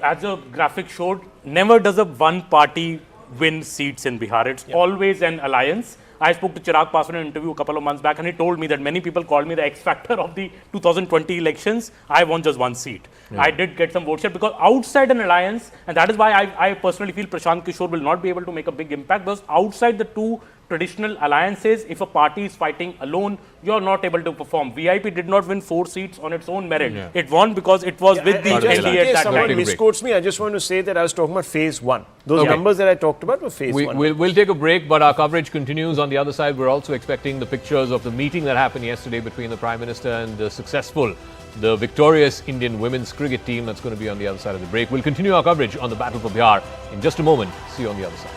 Speaker 13: as the graphic showed, never does a one party win seats in Bihar. It's always an alliance. I spoke to Chirag Paswan in an interview a couple of months back, and he told me that many people called me the X factor of the 2020 elections. I won just one seat. I did get some vote share because outside an alliance, and that is why I personally feel Prashant Kishor will not be able to make a big impact, because outside the two traditional alliances, if a party is fighting alone, you are not able to perform. VIP did not win 4 seats on its own merit. It won because it was with the NDA at that
Speaker 17: someone
Speaker 13: time.
Speaker 17: misquotes me, I just want to say that I was talking about phase 1. Those numbers that I talked about were phase 1.
Speaker 9: We'll take a break, but our coverage continues. On the other side, we're also expecting the pictures of the meeting that happened yesterday between the Prime Minister and the victorious Indian women's cricket team. That's going to be on the other side of the break. We'll continue our coverage on the battle for Bihar in just a moment. See you on the other side.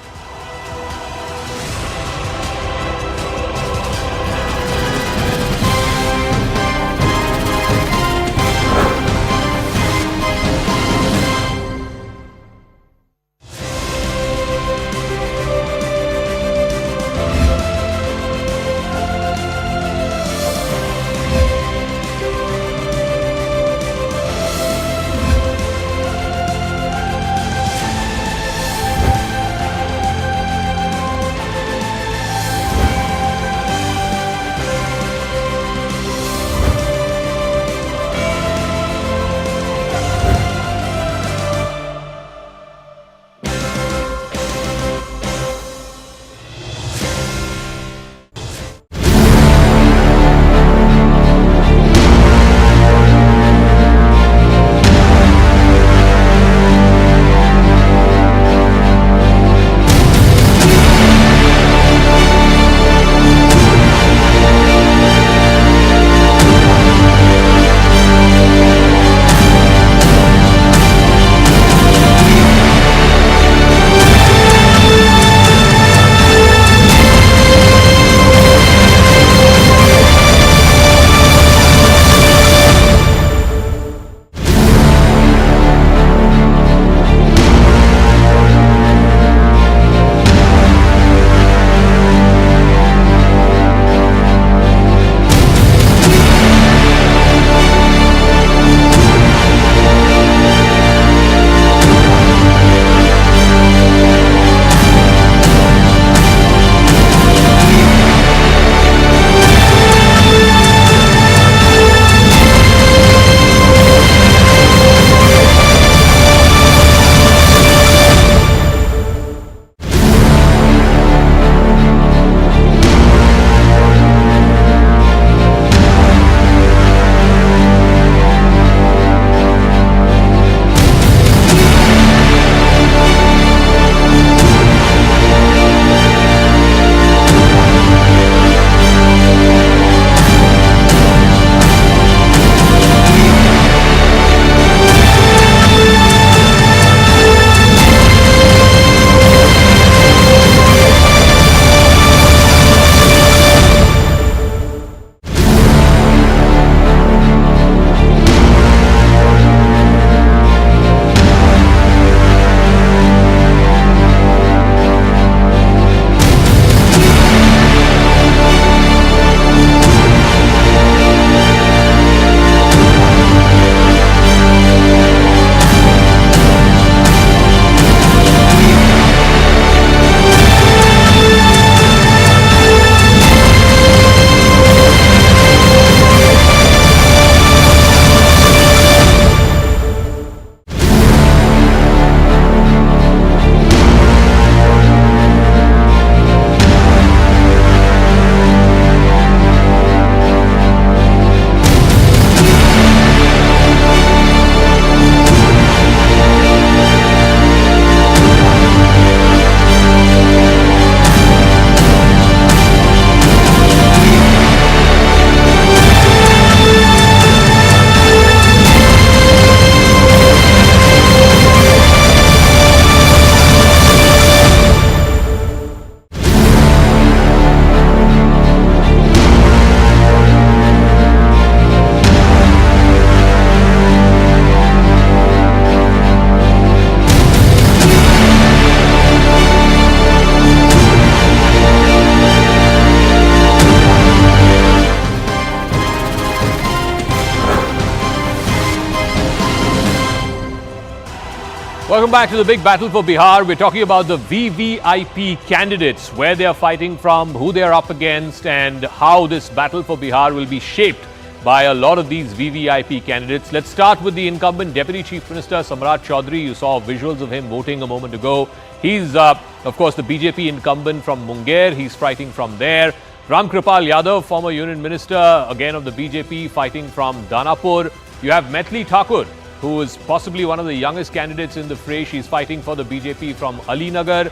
Speaker 9: Welcome back to the big battle for Bihar. We're talking about the VVIP candidates, where they are fighting from, who they are up against, and how this battle for Bihar will be shaped by a lot of these VVIP candidates. Let's start with the incumbent Deputy Chief Minister Samrat Choudhary. You saw visuals of him voting a moment ago. He's, of course, the BJP incumbent from Munger. He's fighting from there. Ram Kripal Yadav, former Union Minister, again of the BJP, fighting from Danapur. You have Maithili Thakur, who is possibly one of the youngest candidates in the fray. She's fighting for the BJP from Alinagar.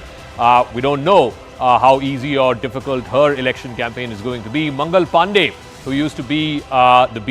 Speaker 9: We don't know how easy or difficult her election campaign is going to be. Mangal Pandey, who used to be with the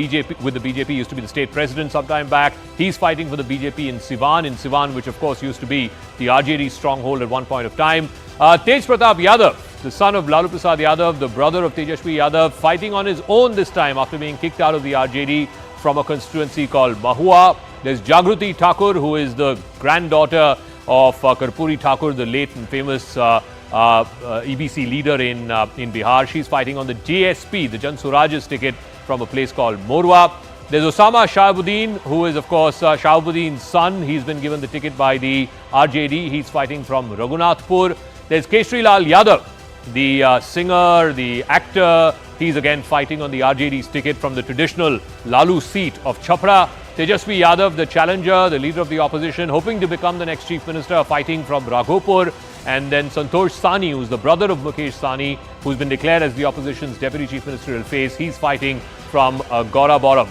Speaker 9: BJP, used to be the state president sometime back. He's fighting for the BJP in Siwan, which of course used to be the RJD stronghold at one point of time. Tej Pratap Yadav, the son of Lalu Prasad Yadav, the brother of Tejashwi Yadav, fighting on his own this time after being kicked out of the RJD from a constituency called Mahua. There's Jagruti Thakur, who is the granddaughter of Karpuri Thakur, the late and famous EBC leader in Bihar. She's fighting on the JSP, the Jan Suraj's ticket from a place called Morwa. There's Osama Shahabuddin, who is, of course, Shahabuddin's son. He's been given the ticket by the RJD. He's fighting from Raghunathpur. There's Khesari Lal Yadav, the singer, the actor. He's again fighting on the RJD's ticket from the traditional Lalu seat of Chhapra. Tejashwi Yadav, the challenger, the leader of the opposition, hoping to become the next chief minister, fighting from Raghopur. And then Santosh Sani, who's the brother of Mukesh Sani, who's been declared as the opposition's deputy chief ministerial face. He's fighting from Gaurabaram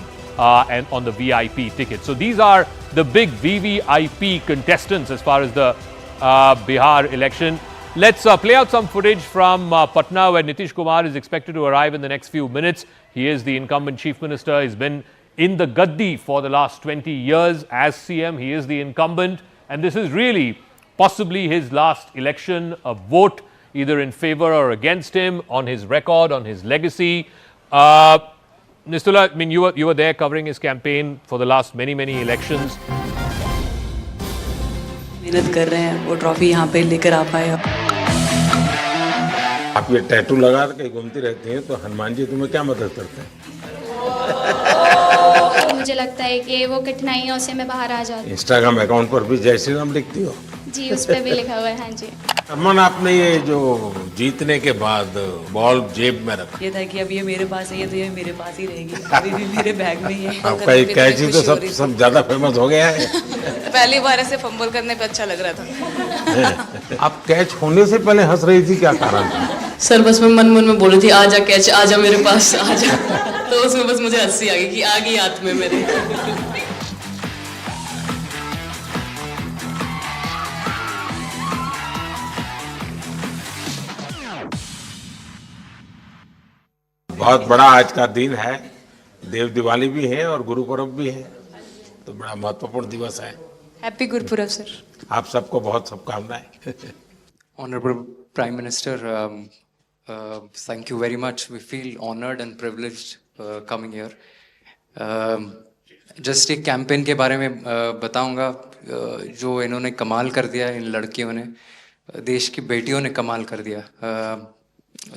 Speaker 9: and on the VIP ticket. So these are the big VVIP contestants as far as the Bihar election. Let's play out some footage from Patna, where Nitish Kumar is expected to arrive in the next few minutes. He is the incumbent chief minister. He's been in the gaddi for the last 20 years as CM. He is the incumbent, and this is really possibly his last election, a vote either in favor or against him, on his record, on his legacy. Nistula, I mean, you were there covering his campaign for the last many elections.
Speaker 2: मेहनत कर रहे हैं, वो trophy यहाँ पे लेकर आ पाए।
Speaker 14: आप ये टैटू लगा के घूमती रहती हैं, तो हनुमान जी तुम्हें क्या मदद करते हैं?
Speaker 16: मुझे लगता है कि वो कठिनाइयों से मैं बाहर आ जाती हूँ।
Speaker 14: इंस्टाग्राम अकाउंट पर भी जय श्री राम लिखती हो?
Speaker 16: जी, उस पे भी लिखा हुआ है। हाँ जी।
Speaker 14: अमन, आपने ये जो जीतने के बाद बॉल जेब में रखा,
Speaker 2: ये था कि अब ये मेरे पास है, ये तो ये मेरे पास ही रहेगी, अभी भी मेरे बैग में ही है।
Speaker 14: आपका ये कैची तो सब ज्यादा फेमस हो गया है।
Speaker 2: पहली बार ऐसे फंबल करने पे अच्छा लग रहा था।
Speaker 14: आप कैच होने से पहले हंस रही थी, क्या कारण था?
Speaker 2: सर बस मैं मन में बोल रही थी, आजा कैच, आजा मेरे पास, आजा। तो उसमें बस मुझे हंसी आ गई कि आ गई हाथ में मेरे।
Speaker 14: बहुत बड़ा आज का दिन है, देव दिवाली भी है और गुरु पर्व भी है, तो बड़ा महत्वपूर्ण दिवस है।
Speaker 2: Happy Gurpurab sir.
Speaker 14: आप सबको बहुत शुभकामनाएं।
Speaker 24: Honorable Prime Minister, thank you very much. We feel honored and privileged coming here. Just एक कैंपेन के बारे में बताऊंगा, जो इन्होंने कमाल कर दिया, इन लड़कियों ने, देश की बेटियों ने कमाल कर दिया।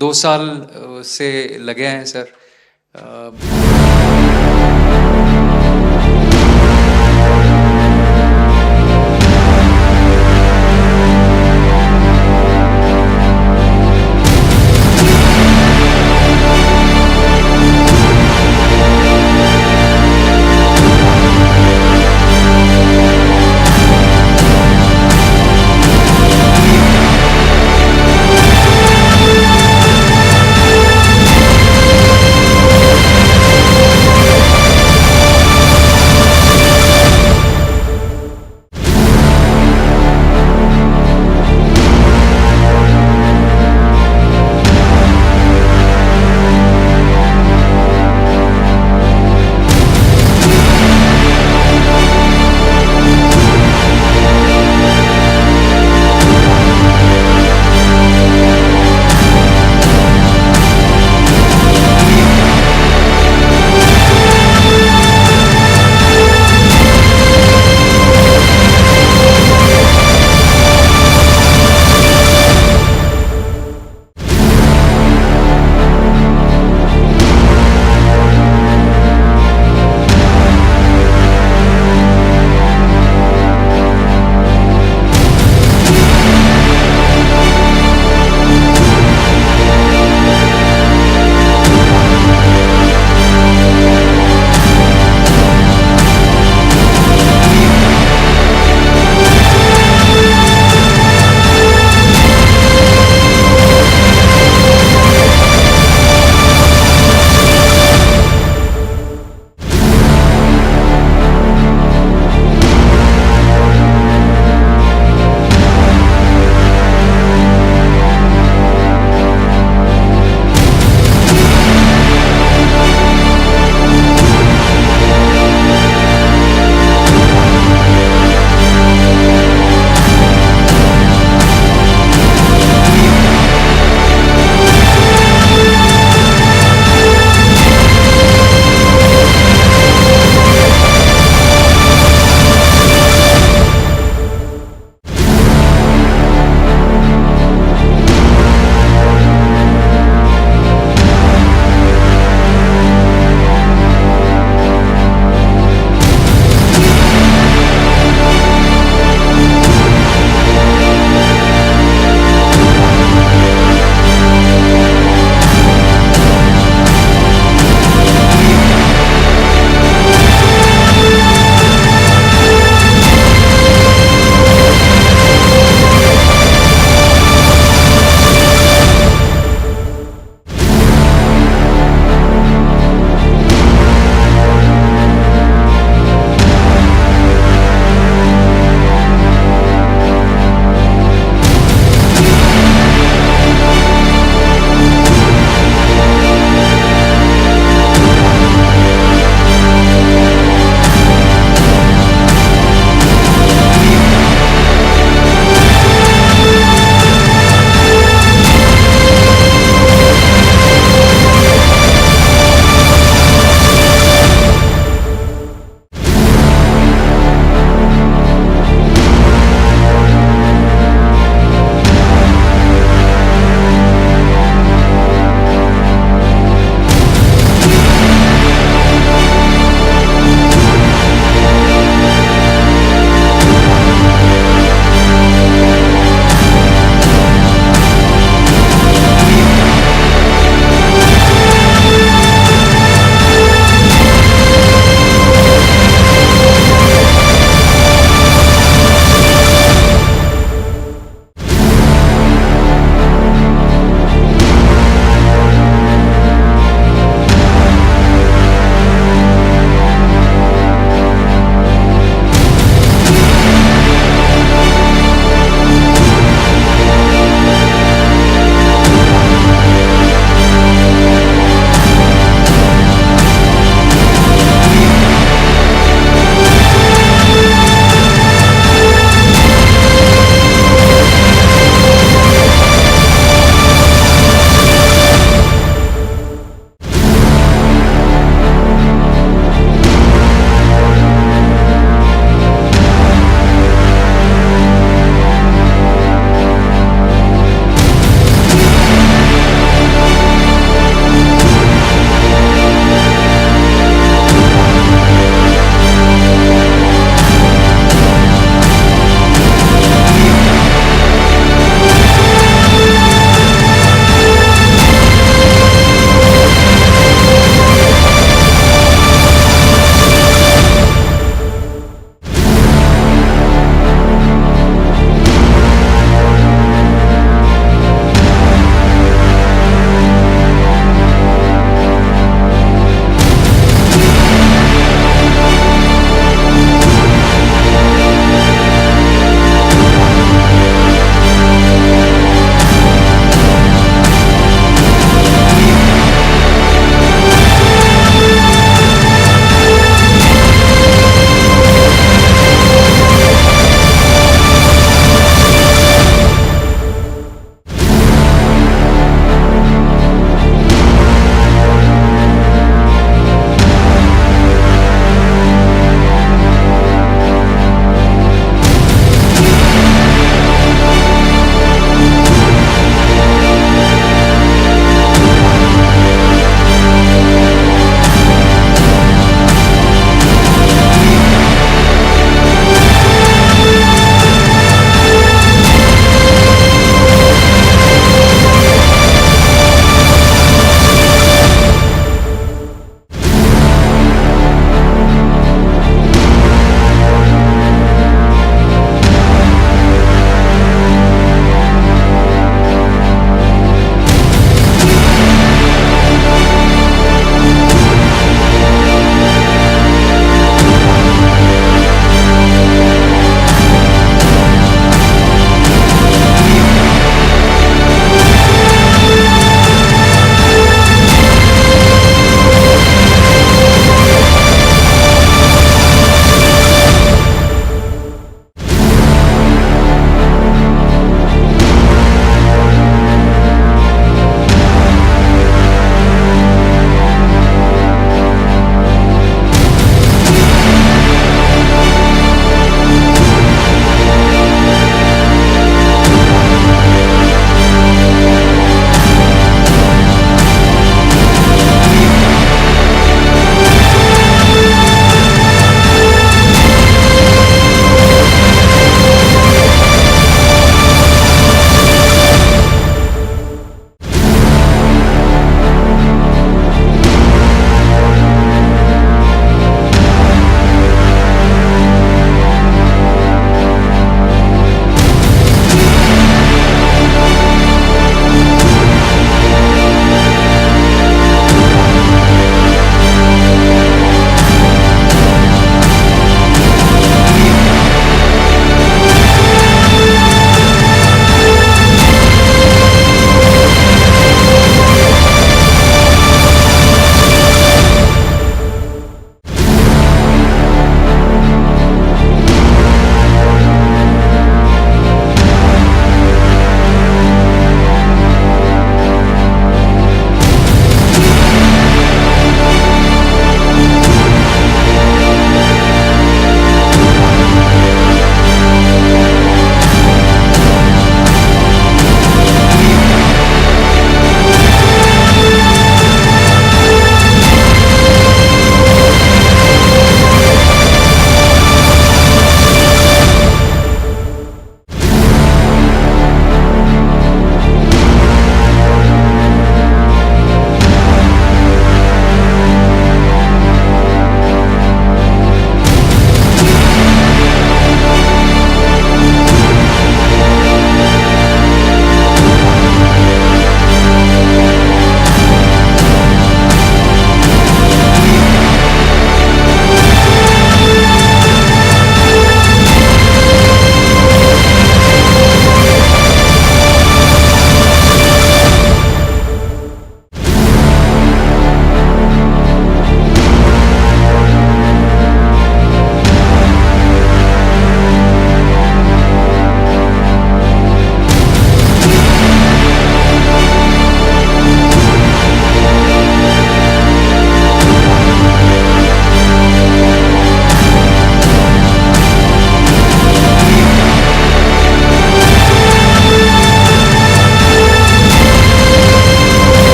Speaker 24: 2 साल से लगे हैं sir.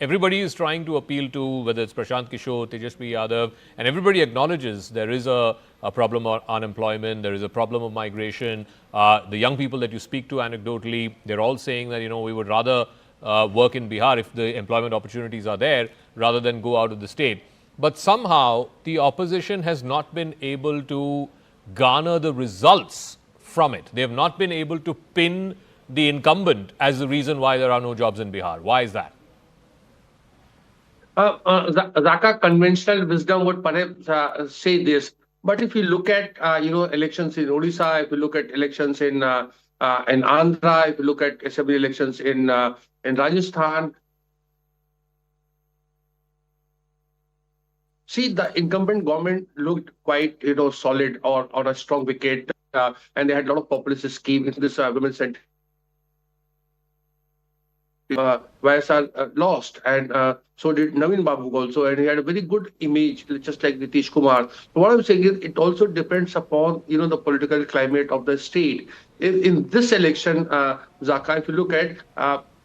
Speaker 9: everybody is trying to appeal to, whether it's Prashant Kishor, Tejashwi Yadav, and everybody acknowledges there is a problem of unemployment, there is a problem of migration. The young people that you speak to anecdotally, they're all saying that, we would rather work in Bihar if the employment opportunities are there rather than go out of the state. But somehow the opposition has not been able to garner the results from it. They have not been able to pin the incumbent as the reason why there are no jobs in Bihar. Why is that?
Speaker 3: Zaka, conventional wisdom would perhaps say this. But if you look at, elections in Odisha, if you look at elections in Andhra, if you look at assembly elections in Rajasthan, see, the incumbent government looked quite, solid or on a strong wicket, and they had a lot of populist schemes in this women's center. YSR lost, and so did Navin Babu also, and he had a very good image, just like Nitish Kumar. So what I'm saying is, it also depends upon, the political climate of the state. In this election, Zaka, if you look at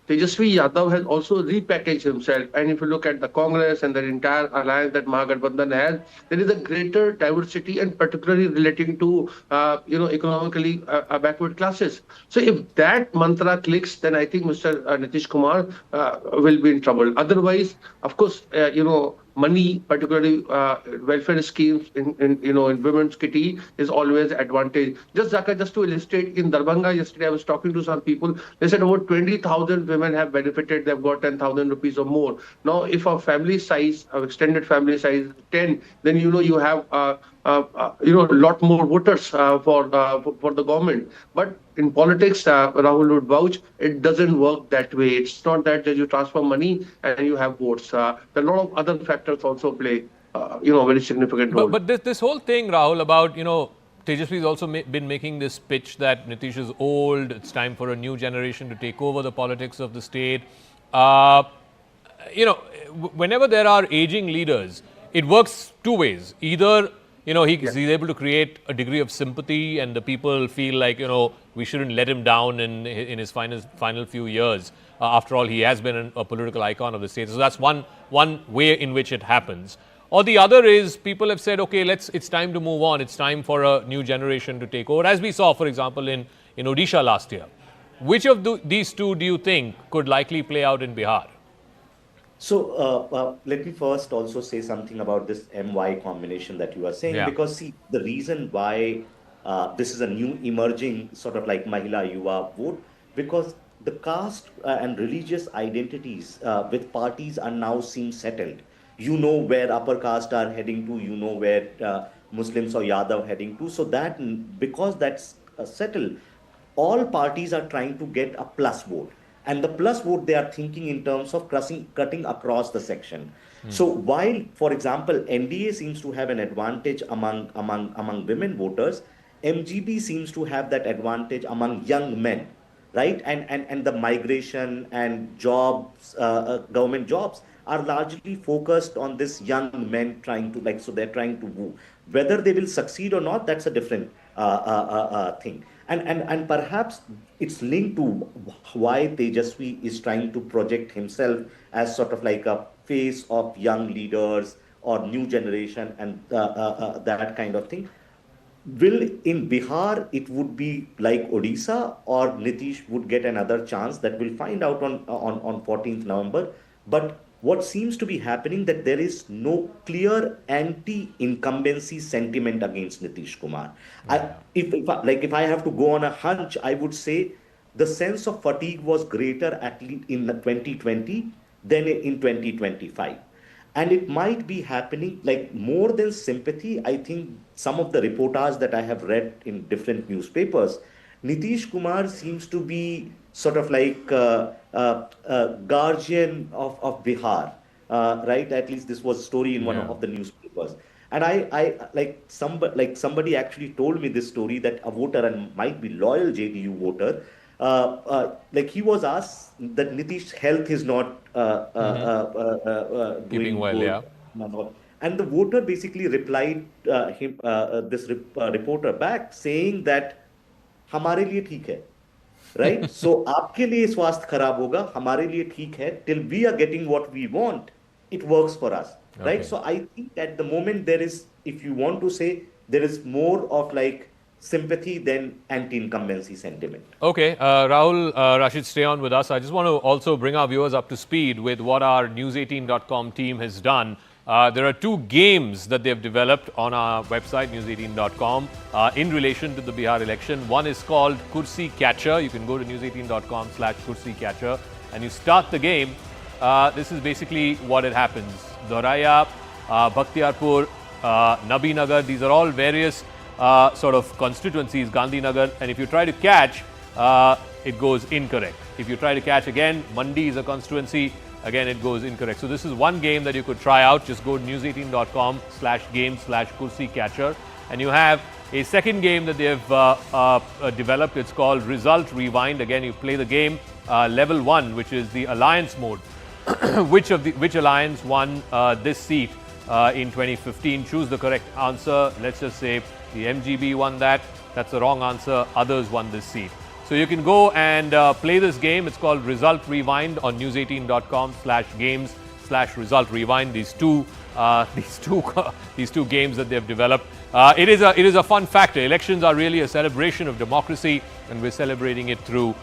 Speaker 3: Tejashwi Yadav has also repackaged himself, and if you look at the Congress and the entire alliance that Mahagathbandhan has, there is a greater diversity, and particularly relating to economically backward classes. So if that mantra clicks, then I think Mr. Nitish Kumar will be in trouble. Otherwise, of course, money, particularly welfare schemes in women's kitty, is always advantage. Just Zaka, just to illustrate, in Darbhanga yesterday I was talking to some people. They said over 20,000 women have benefited. They've got 10,000 rupees or more. Now, if our family size, our extended family size is 10, then you have a lot more voters for the government. But in politics, Rahul would vouch, it doesn't work that way. It's not that you transfer money and you have votes. There are a lot of other factors also play, a very significant role.
Speaker 9: But this whole thing, Rahul, about, Tejashwi has also been making this pitch that Nitish is old, it's time for a new generation to take over the politics of the state. Whenever there are aging leaders, it works two ways. Either he's able to create a degree of sympathy, and the people feel like, we shouldn't let him down in his final few years. After all, he has been a political icon of the state. So that's one way in which it happens. Or the other is, people have said, okay, it's time to move on. It's time for a new generation to take over, as we saw, for example, in Odisha last year. Which of these two do you think could likely play out in Bihar?
Speaker 11: So let me first also say something about this MY combination that you are saying, because see, the reason why this is a new emerging sort of like Mahila Yuva vote, because the caste and religious identities with parties are now seen settled. You know where upper caste are heading to, you know where Muslims or Yadav heading to. So that, because that's settled, all parties are trying to get a plus vote. And the plus vote, they are thinking in terms of cutting across the section. So while, for example, NDA seems to have an advantage among women voters, MGB seems to have that advantage among young men, right? And the migration and jobs, government jobs are largely focused on this young men trying to, so they're trying to woo. Whether they will succeed or not, that's a different thing. And perhaps it's linked to why Tejashwi is trying to project himself as sort of like a face of young leaders or new generation and that kind of thing. Will in Bihar, it would be like Odisha, or Nitish would get another chance? That we'll find out on 14th November. But what seems to be happening, that there is no clear anti-incumbency sentiment against Nitish Kumar. If I have to go on a hunch, I would say the sense of fatigue was greater at least in 2020 than in 2025. And it might be happening, like, more than sympathy. I think some of the reportages that I have read in different newspapers, Nitish Kumar seems to be sort of like guardian of Bihar, right? At least this was a story in one of the newspapers. And somebody actually told me this story, that a voter, and might be loyal JDU voter, he was asked that Nitish's health is not
Speaker 9: doing well,
Speaker 11: and the voter basically replied this reporter back saying that, "हमारे लिए ठीक है." right? So आपके लिए स्वास्थ्य खराब होगा, हमारे लिए ठीक है. Till we are getting what we want, it works for us, right?
Speaker 9: Okay.
Speaker 11: So I think at the moment there is, if you want to say, there is more of like sympathy than anti-incumbency sentiment.
Speaker 9: Okay, Rahul, Rashid, stay on with us. I just want to also bring our viewers up to speed with what our News18.com team has done. There are two games that they've developed on our website, news18.com, in relation to the Bihar election. One is called Kursi Catcher. You can go to news18.com/Kursi Catcher and you start the game. This is basically what it happens. Doraya, Bakhtiarpur, Nabinagar, these are all various sort of constituencies, Gandhinagar, and if you try to catch, it goes incorrect. If you try to catch again, Mandi is a constituency, again it goes incorrect. So this is one game that you could try out. Just go to news18.com/game/Kursi Catcher, and you have a second game that they've developed. It's called Result Rewind. Again, you play the game level 1, which is the alliance mode. which alliance won this seat in 2015? Choose the correct answer. Let's just say the MGB won that. That's the wrong answer. Others won this seat. So you can go and play this game. It's called Result Rewind on news18.com/games/result rewind. These two games that they've developed. It is a fun factor. Elections are really a celebration of democracy, and we're celebrating it through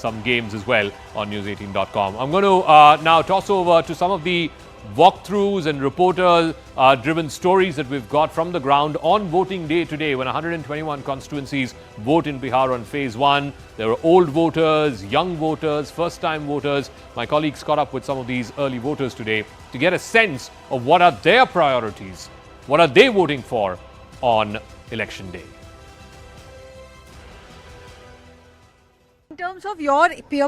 Speaker 9: some games as well on news18.com. I'm going to now toss over to some of the walkthroughs and reporter-driven stories that we've got from the ground on voting day today, when 121 constituencies vote in Bihar on phase 1. There are old voters, young voters, first-time voters. My colleagues caught up with some of these early voters today to get a sense of what are their priorities, what are they voting for on election day.
Speaker 1: In terms of your peer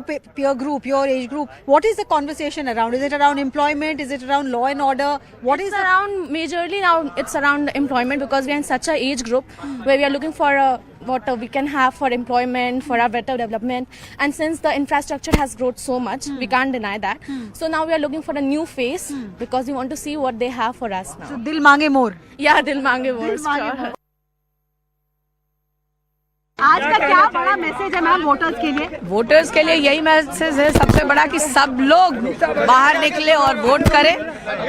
Speaker 1: group, your age group, what is the conversation around? Is it around employment? Is it around law and order? What is
Speaker 5: around majorly now? It's around employment, because we are in such a age group where we are looking for what we can have for employment, for our better development. And since the infrastructure has grown so much, we can't deny that. So now we are looking for a new face, because we want to see what they have for us now.
Speaker 1: So dil mange more.
Speaker 5: Yeah, dil mange more.
Speaker 1: Sure. आज का क्या बड़ा message है ma'am voters के लिए?
Speaker 8: Voters के लिए यही मैसेज है सबसे बड़ा कि सब लोग बाहर निकले और वोट करें,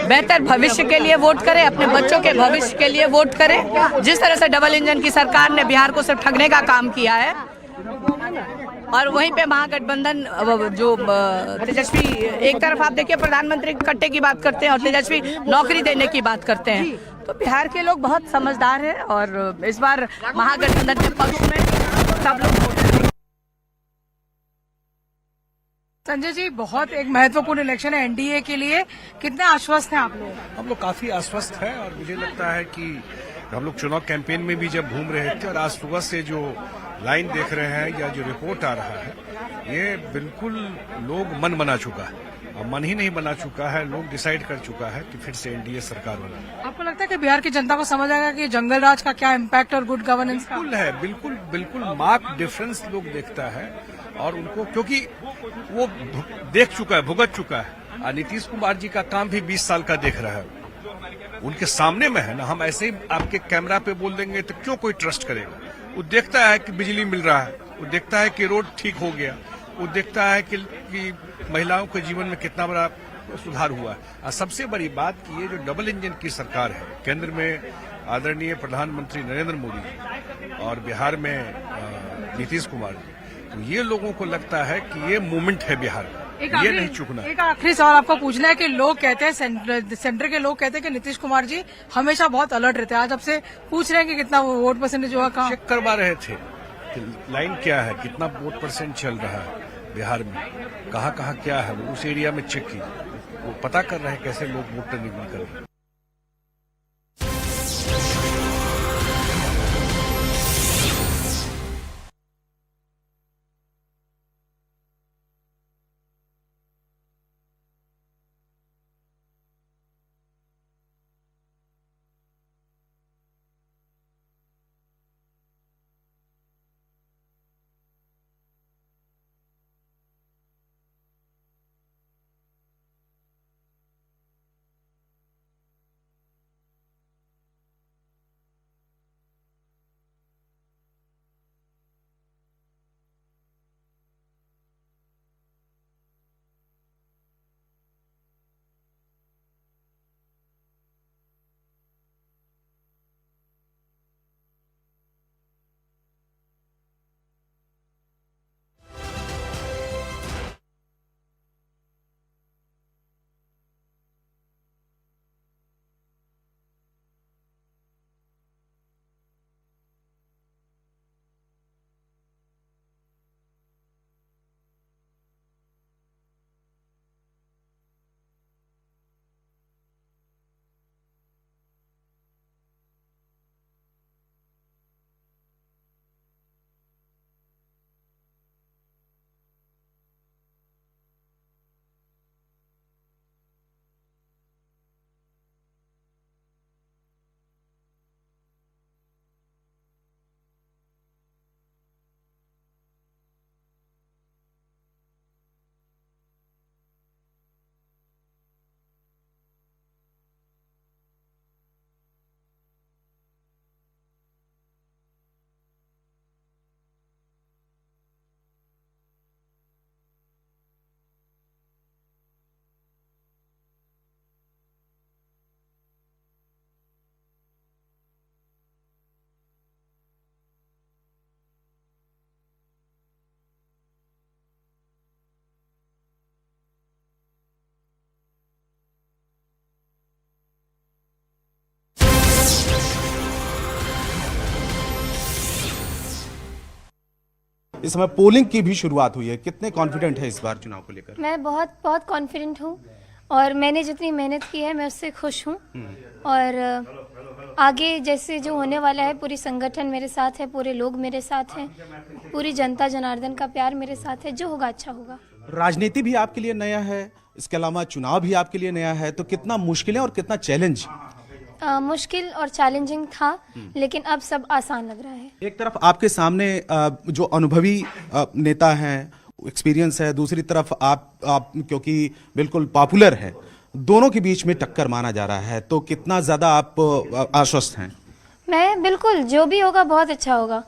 Speaker 8: बेहतर भविष्य के लिए वोट करें, अपने बच्चों के भविष्य के लिए वोट करें. जिस तरह से डबल इंजन की सरकार ने बिहार को सिर्फ ठगने का काम किया है, और वहीं पे महागठबंधन जो तेजस्वी, एक तरफ आप देखिए प्रधानमंत्री कट्टे की बात करते हैं और तेजस्वी नौकरी देने की बात करते हैं. तो बिहार के लोग बहुत समझदार हैं और इस बार महागठबंधन के पक्ष में सब लोग वोट करेंगे.
Speaker 20: संजय जी, बहुत एक महत्वपूर्ण इलेक्शन है एनडीए के लिए, कितने आश्वस्त हैं आप लोग?
Speaker 21: हम लोग काफी आश्वस्त हैं और मुझे लगता है कि हम लोग चुनाव कैंपेन में भी जब घूम रहे थे और आज सुबह से जो लाइन देख रहे हैं या जो रिपोर्ट आ रहा है, ये बिल्कुल लोग मन बना चुका है. और मन ही नहीं बना चुका है, लोग डिसाइड कर चुका है कि फिर से एनडीए सरकार बना.
Speaker 20: आपको लगता है कि बिहार की जनता को समझ आएगा कि जंगल राज का क्या इम्पैक्ट और गुड गवर्नेंस का?
Speaker 21: बिल्कुल है, बिल्कुल मार्क डिफरेंस लोग देखता है और उनको, क्योंकि वो देख चुका है, भुगत चुका है. और नीतीश कुमार जी का काम भी 20 साल का देख रहा है, उनके सामने में है ना. हम ऐसे ही आपके कैमरा पे बोल देंगे तो क्यों कोई ट्रस्ट करेगा? वो देखता है कि बिजली मिल रहा है, वो देखता है कि रोड ठीक हो गया, वो देखता है कि महिलाओं के जीवन में कितना बड़ा सुधार हुआ है. और सबसे बड़ी बात कि ये जो डबल इंजन की सरकार है, केंद्र में आदरणीय प्रधानमंत्री नरेंद्र मोदी जी और बिहार में नीतीश कुमार जी, तो ये लोगों को लगता है कि ये मूवमेंट है बिहार का, ये नहीं चुकना.
Speaker 20: एक आखिरी सवाल आपको पूछना है कि लोग कहते हैं, सेंटर के लोग कहते हैं कि नीतीश कुमार जी हमेशा बहुत अलर्ट रहते हैं. आज आपसे पूछ रहे हैं कि कितना वोट परसेंटेज हुआ, कहाँ
Speaker 21: चेक करवा रहे थे लाइन क्या है, कितना वोट परसेंट चल रहा है बिहार में, कहाँ क्या है, उस एरिया में चेक कीजिए. वो पता कर रहे हैं कैसे लोग वोट करने कर रहे हैं.
Speaker 6: इस समय पोलिंग की भी शुरुआत हुई है, कितने कॉन्फिडेंट है इस बार चुनाव को लेकर?
Speaker 10: मैं बहुत कॉन्फिडेंट हूँ और मैंने जितनी मेहनत की है मैं उससे खुश हूँ। और आगे जैसे जो होने वाला है, पूरी संगठन मेरे साथ है, पूरे लोग मेरे साथ हैं, पूरी जनता जनार्दन का प्यार मेरे साथ है। जो होगा अच्छा होगा।
Speaker 6: राजनीति भी आपके लिए नया है, इसके अलावा चुनाव भी आपके लिए नया है, तो कितना मुश्किलें और कितना चैलेंज?
Speaker 10: मुश्किल और चैलेंजिंग था, लेकिन अब सब आसान लग रहा है।
Speaker 6: एक तरफ आपके सामने जो अनुभवी नेता हैं, एक्सपीरियंस है, दूसरी तरफ आप क्योंकि बिल्कुल पॉपुलर है, दोनों के बीच में टक्कर माना जा रहा है, तो कितना ज्यादा आप आश्वस्त हैं?
Speaker 10: मैं बिल्कुल, जो भी होगा बहुत अच्छा होगा।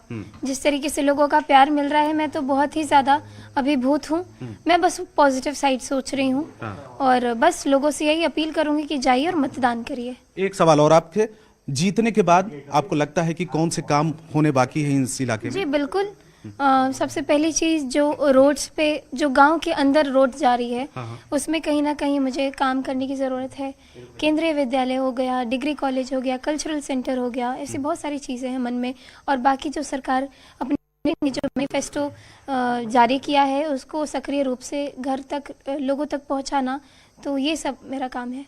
Speaker 10: जिस तरीके से लोगों का प्यार मिल रहा है, मैं तो बहुत ही ज्यादा अभिभूत हूँ। मैं बस पॉजिटिव साइड सोच रही हूँ और बस लोगों से यही अपील करूंगी कि जाइए और मतदान करिए। एक
Speaker 6: सवाल और, आपके जीतने के बाद आपको लगता है कि कौन से काम होने बाकी है इस इलाके में?
Speaker 10: जी बिल्कुल। सबसे पहली चीज, जो रोड्स पे, जो गांव के अंदर रोड जा रही है, उसमें कहीं ना कहीं मुझे काम करने की ज़रूरत है। केंद्रीय विद्यालय हो गया, डिग्री कॉलेज हो गया, कल्चरल सेंटर हो गया, ऐसी बहुत सारी चीज़ें हैं मन में। और बाकी जो सरकार अपने जो मैनिफेस्टो जारी किया है उसको सक्रिय रूप से घर तक, लोगों तक पहुँचाना, तो ये सब मेरा काम है।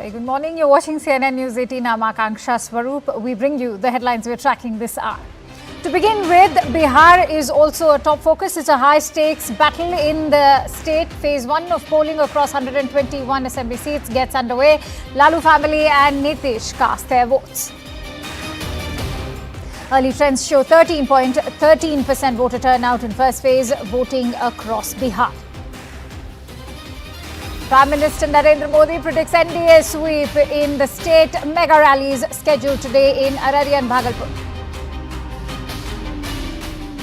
Speaker 22: Good morning. You're watching CNN News 18. I'm Akanksha Swaroop. We bring you the headlines we're tracking this hour. To begin with, Bihar is also a top focus. It's a high-stakes battle in the state. Phase 1 of polling across 121 assembly seats gets underway. Lalu family and Nitish cast their votes. Early trends show 13% voter turnout in first phase voting across Bihar. Prime Minister Narendra Modi predicts NDA sweep in the state. Mega rallies scheduled today in Araria and Bhagalpur.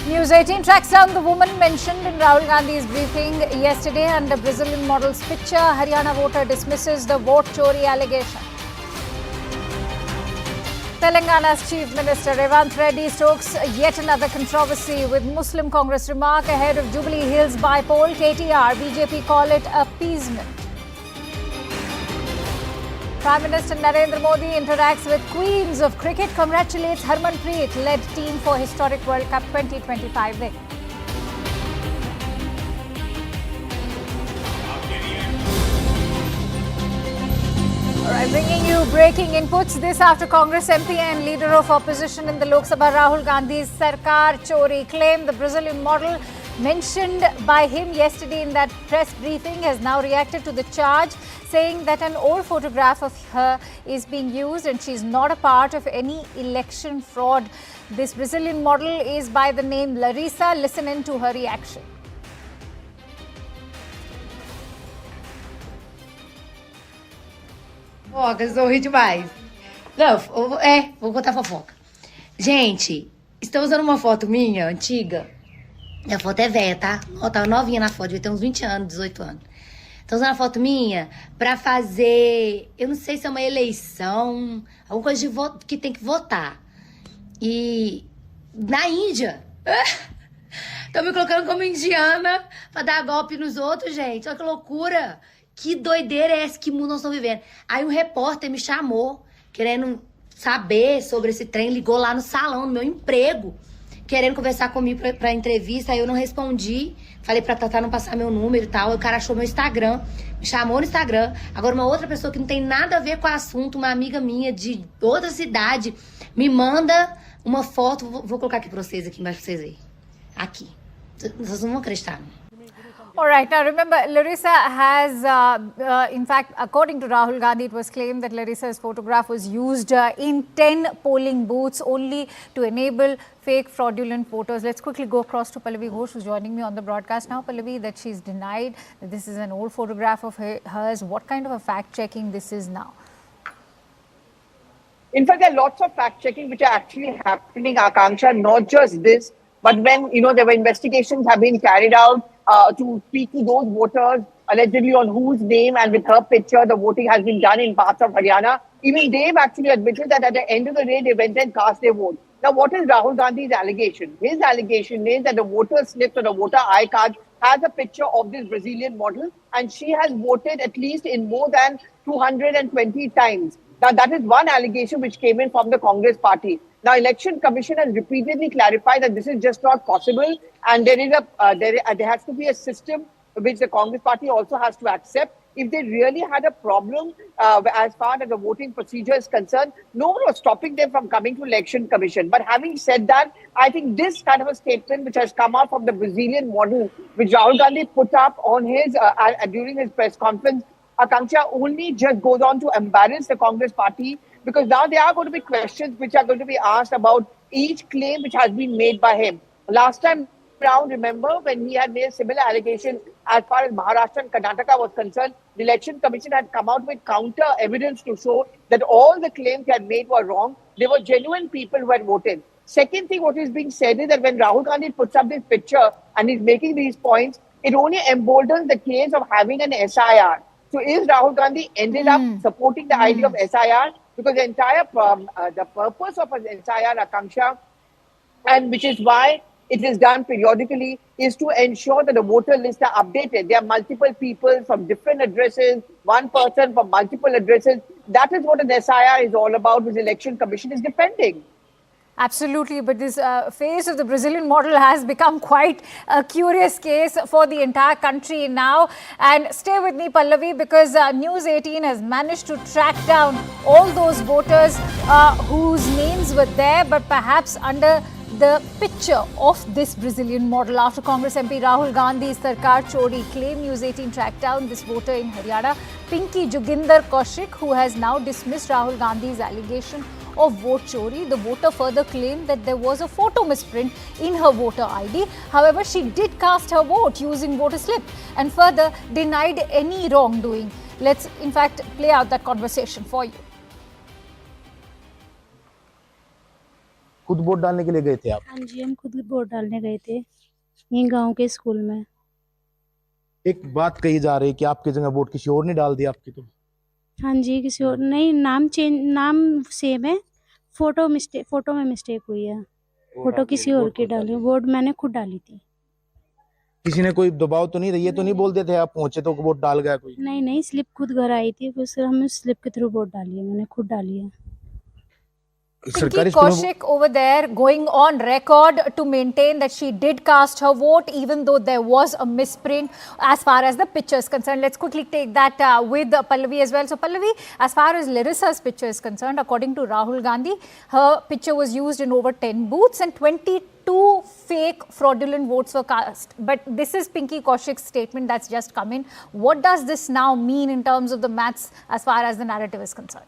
Speaker 22: News 18 tracks down the woman mentioned in Rahul Gandhi's briefing yesterday under Brazilian model's picture. Haryana voter dismisses the vote chori allegation. Telangana's Chief Minister Revanth Reddy stokes yet another controversy with Muslim Congress remark ahead of Jubilee Hills by-poll. KTR, BJP call it appeasement. Prime Minister Narendra Modi interacts with queens of cricket, congratulates Harmanpreet, led team for historic World Cup 2025 win. Alright, bringing you breaking inputs. This after Congress MP and leader of opposition in the Lok Sabha Rahul Gandhi's Sarkar Chori claimed the Brazilian model mentioned by him yesterday in that press briefing has now reacted to the charge, saying that an old photograph of her is being used and she is not a part of any election fraud. This Brazilian model is by the name Larissa. Listen in to her reaction.
Speaker 4: Fofoca, eu ri demais. Não, vou contar fofoca. Gente, estou usando uma foto minha, antiga. A foto é velha, tá? Ó, tava novinha na foto, devia ter uns 20 anos, 18 anos. Tô usando a foto minha pra fazer, eu não sei se é uma eleição, alguma coisa de que tem que votar. E na Índia. Estão me colocando como indiana pra dar golpe nos outros, gente. Olha que loucura. Que doideira é essa? Que mundo nós estamos vivendo? Aí um repórter me chamou, querendo saber sobre esse trem, ligou lá no salão, no meu emprego, querendo conversar comigo pra entrevista. Aí eu não respondi, falei pra Tatá não passar meu número e tal. O cara achou meu Instagram, me chamou no Instagram. Agora uma outra pessoa que não tem nada a ver com o assunto, uma amiga minha de outra cidade, me manda uma foto. Vou colocar aqui pra vocês, aqui embaixo pra vocês verem. Aqui. Vocês não vão acreditar.
Speaker 22: All right. Now, remember, Larissa has, in fact, according to Rahul Gandhi, it was claimed that Larissa's photograph was used in 10 polling booths only to enable fake fraudulent voters. Let's quickly go across to Pallavi Ghosh, who's joining me on the broadcast now. Pallavi, that she's denied that this is an old photograph of hers. What kind of a fact-checking this is now?
Speaker 12: In fact, there are lots of fact-checking which are actually happening, Akanksha, not just this, but when, there were investigations have been carried out to speak to those voters, allegedly on whose name and with her picture the voting has been done in parts of Haryana. Even they've actually admitted that at the end of the day, they went and cast their vote. Now, what is Rahul Gandhi's allegation? His allegation is that the voter slips or the voter I-card has a picture of this Brazilian model and she has voted at least in more than 220 times. Now, that is one allegation which came in from the Congress party. Now, Election Commission has repeatedly clarified that this is just not possible, and there is there has to be a system which the Congress party also has to accept. If they really had a problem as far as the voting procedure is concerned, no one was stopping them from coming to Election Commission. But having said that, I think this kind of a statement which has come out from the Brazilian model, which Rahul Gandhi put up on his during his press conference, Akanksha, only just goes on to embarrass the Congress party, because now there are going to be questions which are going to be asked about each claim which has been made by him. Last time round, remember, when he had made similar allegations as far as Maharashtra and Karnataka was concerned, the Election Commission had come out with counter evidence to show that all the claims he had made were wrong. They were genuine people who had voted. Second thing, what is being said is that when Rahul Gandhi puts up this picture and he's making these points, it only emboldens the case of having an SIR. So is Rahul Gandhi ended up supporting the idea of SIR? Because the entire the purpose of an SIR, Akanksha, and which is why it is done periodically, is to ensure that the voter lists are updated. There are multiple people from different addresses, one person from multiple addresses. That is what an SIR is all about, which the Election Commission is defending.
Speaker 22: Absolutely, but this phase of the Brazilian model has become quite a curious case for the entire country now. And stay with me, Pallavi, because News 18 has managed to track down all those voters whose names were there, but perhaps under the picture of this Brazilian model. After Congress MP Rahul Gandhi's Sarkar Chori claim, News 18 tracked down this voter in Haryana, Pinky Joginder Kaushik, who has now dismissed Rahul Gandhi's allegation of vote chori. The voter further claimed that there was a photo misprint in her voter ID. However, she did cast her vote using voter slip and further denied any wrongdoing. Let's in fact play out that conversation for you.
Speaker 15: खुद vote डालने के लिए गए थे आप?
Speaker 23: हाँ जी, हम खुद वोट डालने गए थे यहीं गांव के स्कूल में।
Speaker 15: एक बात कही जा रही है कि आपकी जगह वोट किसी और ने डाल दिया आपकी तो?
Speaker 23: हाँ जी, किसी और नहीं, नाम सेम है, फोटो में मिस्टेक हुई है। फोटो किसी और की डाली, वोट मैंने खुद डाली थी।
Speaker 15: किसी ने कोई दबाव तो नहीं, ये तो नहीं बोलते थे आप पहुंचे तो वोट डाल गया कोई?
Speaker 23: नहीं, स्लिप खुद घर आई थी, फिर हमने स्लिप के थ्रू वोट डाली है, मैंने खुद डाली है।
Speaker 22: Pinky Kaushik over there going on record to maintain that she did cast her vote even though there was a misprint as far as the picture is concerned. Let's quickly take that with Pallavi as well. So Pallavi, as far as Larissa's picture is concerned, according to Rahul Gandhi, her picture was used in over 10 booths and 22 fake fraudulent votes were cast. But this is Pinky Kaushik's statement that's just come in. What does this now mean in terms of the maths as far as the narrative is concerned?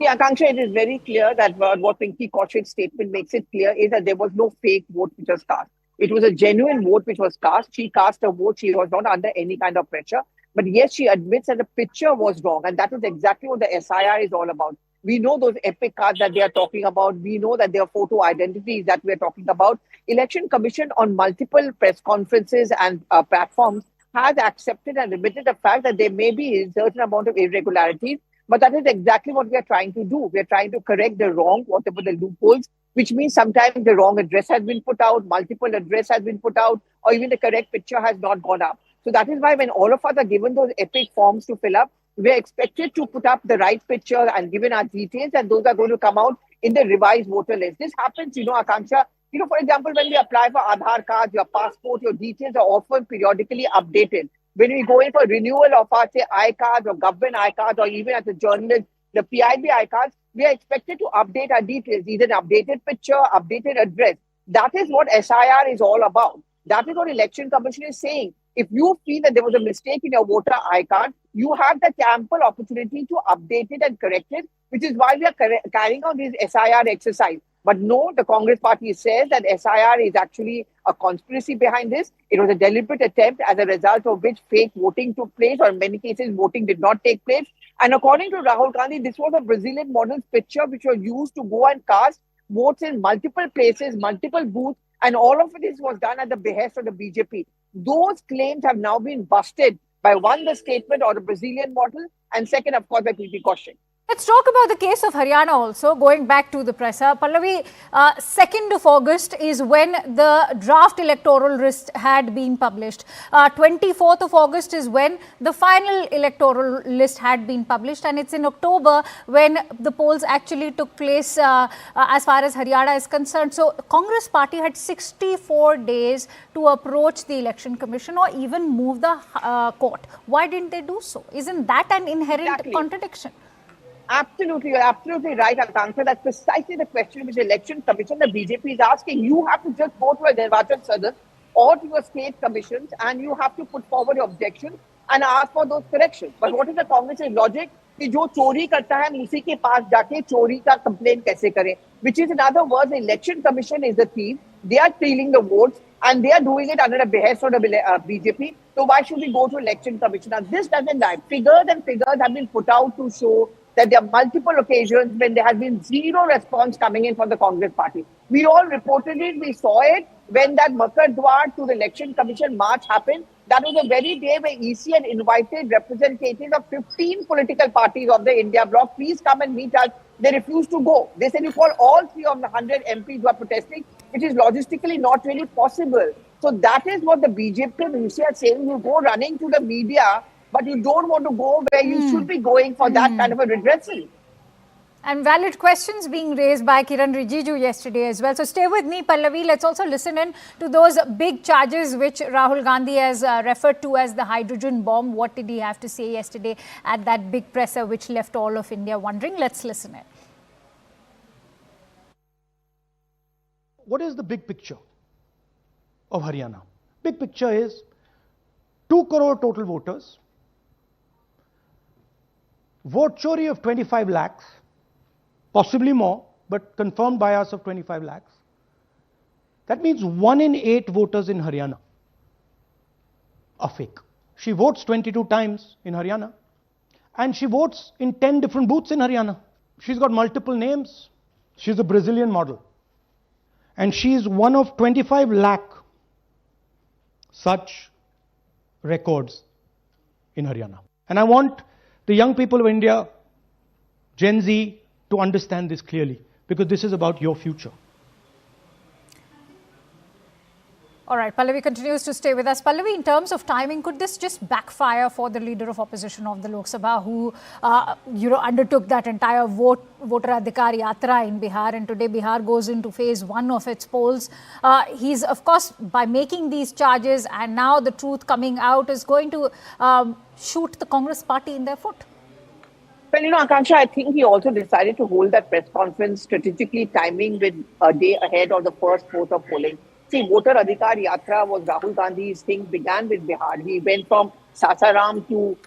Speaker 12: Yeah, Akanksha, it is very clear that what Pinky Kaushik's statement makes it clear is that there was no fake vote which was cast. It was a genuine vote which was cast. She cast a vote. She was not under any kind of pressure. But yes, she admits that the picture was wrong. And that is exactly what the SIR is all about. We know those epic cards that they are talking about. We know that there are photo identities that we are talking about. Election Commission on multiple press conferences and platforms has accepted and admitted the fact that there may be a certain amount of irregularities. But that is exactly what we are trying to do. We are trying to correct the wrong, whatever the loopholes, which means sometimes the wrong address has been put out, multiple address has been put out, or even the correct picture has not gone up. So that is why when all of us are given those epic forms to fill up, we are expected to put up the right picture and given our details, and those are going to come out in the revised voter list. This happens, Akanksha. For example, when we apply for Aadhaar cards, your passport, your details are often periodically updated. When we go in for renewal of our, say, I-cards or government I-cards, or even as a journalist, the PIB I-cards, we are expected to update our details, either an updated picture, updated address. That is what SIR is all about. That is what Election Commission is saying. If you feel that there was a mistake in your voter I-card, you have the ample opportunity to update it and correct it, which is why we are carrying out this SIR exercise. But no, the Congress party says that SIR is actually a conspiracy behind this. It was a deliberate attempt as a result of which fake voting took place, or in many cases voting did not take place. And according to Rahul Gandhi, this was a Brazilian model's picture which was used to go and cast votes in multiple places, multiple booths, and all of this was done at the behest of the BJP. Those claims have now been busted by one, the statement or the Brazilian model, and second, of course, by Pinky Kaushik.
Speaker 22: Let's talk about the case of Haryana also, going back to the presser. Pallavi, 2nd of August is when the draft electoral list had been published. 24th of August is when the final electoral list had been published. And it's in October when the polls actually took place as far as Haryana is concerned. So Congress party had 64 days to approach the Election Commission or even move the court. Why didn't they do so? Isn't that an inherent contradiction?
Speaker 12: Absolutely, you're absolutely right, Akanksha. That's precisely the question which the Election Commission, the BJP is asking. You have to just go to a Nirvachan Sadan or to your state commissions and you have to put forward your objections and ask for those corrections. But what is the Congress's logic? कि जो चोरी करता है उसी के पास जाके चोरी का कंप्लेन कैसे करें? Which is, in other words, the Election Commission is the thief. They are stealing the votes and they are doing it under the behest of the BJP. So why should we go to Election Commission? Now this doesn't lie. Figures and figures have been put out to show that there are multiple occasions when there has been zero response coming in from the Congress party. We all reported it, we saw it when that Makar Dwar to the Election Commission march happened. That was the very day where EC had invited representatives of 15 political parties of the India bloc. Please come and meet us. They refused to go. They said you call all 3 of the 100 MPs who are protesting, which is logistically not really possible. So that is what the BJP and UC are saying. You go running to the media, but you don't want to go where you should be going for that kind of a redressal.
Speaker 22: And valid questions being raised by Kiran Rijiju yesterday as well. So stay with me, Pallavi. Let's also listen in to those big charges which Rahul Gandhi has referred to as the hydrogen bomb. What did he have to say yesterday at that big presser which left all of India wondering? Let's listen in.
Speaker 7: What is the big picture of Haryana? Big picture is 2 crore total voters, vote chori of 25 lakhs, possibly more, but confirmed bias of 25 lakhs. That means 1 in 8 voters in Haryana are fake. She votes 22 times in Haryana and she votes in 10 different booths in Haryana. She's got multiple names. She's a Brazilian model. And she is one of 25 lakh such records in Haryana. And I want the young people of India, Gen Z, to understand this clearly. because this is about your future.
Speaker 22: All right, Pallavi continues to stay with us. Pallavi, in terms of timing, could this just backfire for the leader of opposition of the Lok Sabha who, undertook that entire voter adhikar yatra in Bihar, and today Bihar goes into phase 1 of its polls. He's, of course, by making these charges and now the truth coming out, is going to shoot the Congress party in their foot.
Speaker 12: Well, Akanksha, I think he also decided to hold that press conference strategically timing with a day ahead of the first vote of polling. See, voter adhikar yatra was Rahul Gandhi's thing, began with Bihar. He went from Sasaram to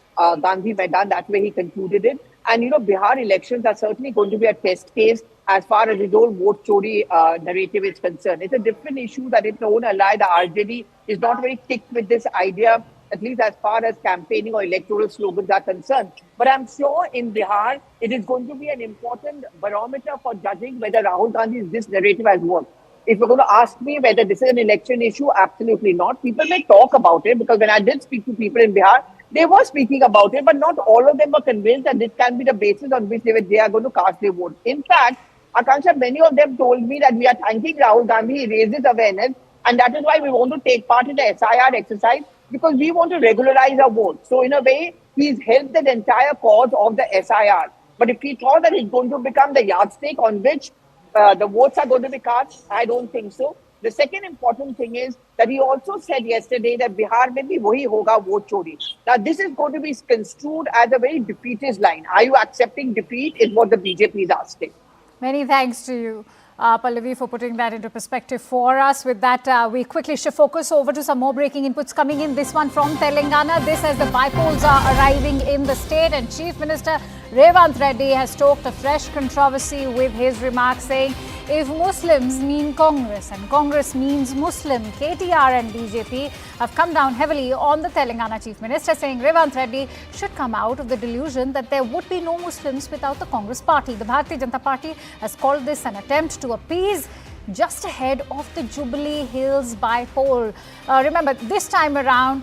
Speaker 12: Gandhi Maidan. That way he concluded it. And, Bihar elections are certainly going to be a test case as far as his whole vote chori narrative is concerned. It's a different issue that its own ally, the RJD, is not very ticked with this idea, at least as far as campaigning or electoral slogans are concerned. But I'm sure in Bihar, it is going to be an important barometer for judging whether Rahul Gandhi's narrative has worked. If you're going to ask me whether this is an election issue, absolutely not. People may talk about it, because when I did speak to people in Bihar, they were speaking about it, but not all of them were convinced that this can be the basis on which they are going to cast their vote. In fact, Akanksha, many of them told me that we are thanking Rahul Gandhi, he raises awareness, and that is why we want to take part in the SIR exercise, because we want to regularize our vote. So in a way, he's helped the entire cause of the SIR. But if he thought that it's going to become the yardstick on which the votes are going to be cast, I don't think so. The second important thing is that he also said yesterday that Bihar mein bhi wahi hoga vote chori. Now this is going to be construed as a very defeatist line. Are you accepting defeat is what the BJP is asking.
Speaker 22: Many thanks to you, Pallavi, for putting that into perspective for us. With that, we quickly shift focus over to some more breaking inputs coming in. This one from Telangana. This as the bypolls are arriving in the state, and Chief Minister Revant Reddy has stoked a fresh controversy with his remarks, saying if Muslims mean Congress and Congress means Muslim, KTR and BJP have come down heavily on the Telangana Chief Minister, saying Revant Reddy should come out of the delusion that there would be no Muslims without the Congress party. The Bharatiya Janata Party has called this an attempt to appease just ahead of the Jubilee Hills by-poll. Remember, this time around,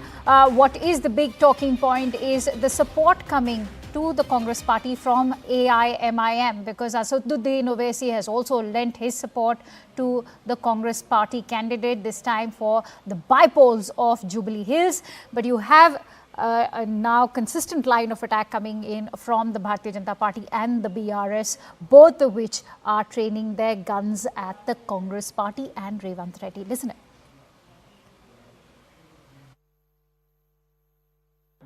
Speaker 22: what is the big talking point is the support coming to the Congress party from AIMIM, because Asaduddin Owaisi has also lent his support to the Congress party candidate, this time for the by-polls of Jubilee Hills. But you have a now consistent line of attack coming in from the Bharatiya Janata Party and the BRS, both of which are training their guns at the Congress party and Revant Reddy. Listen.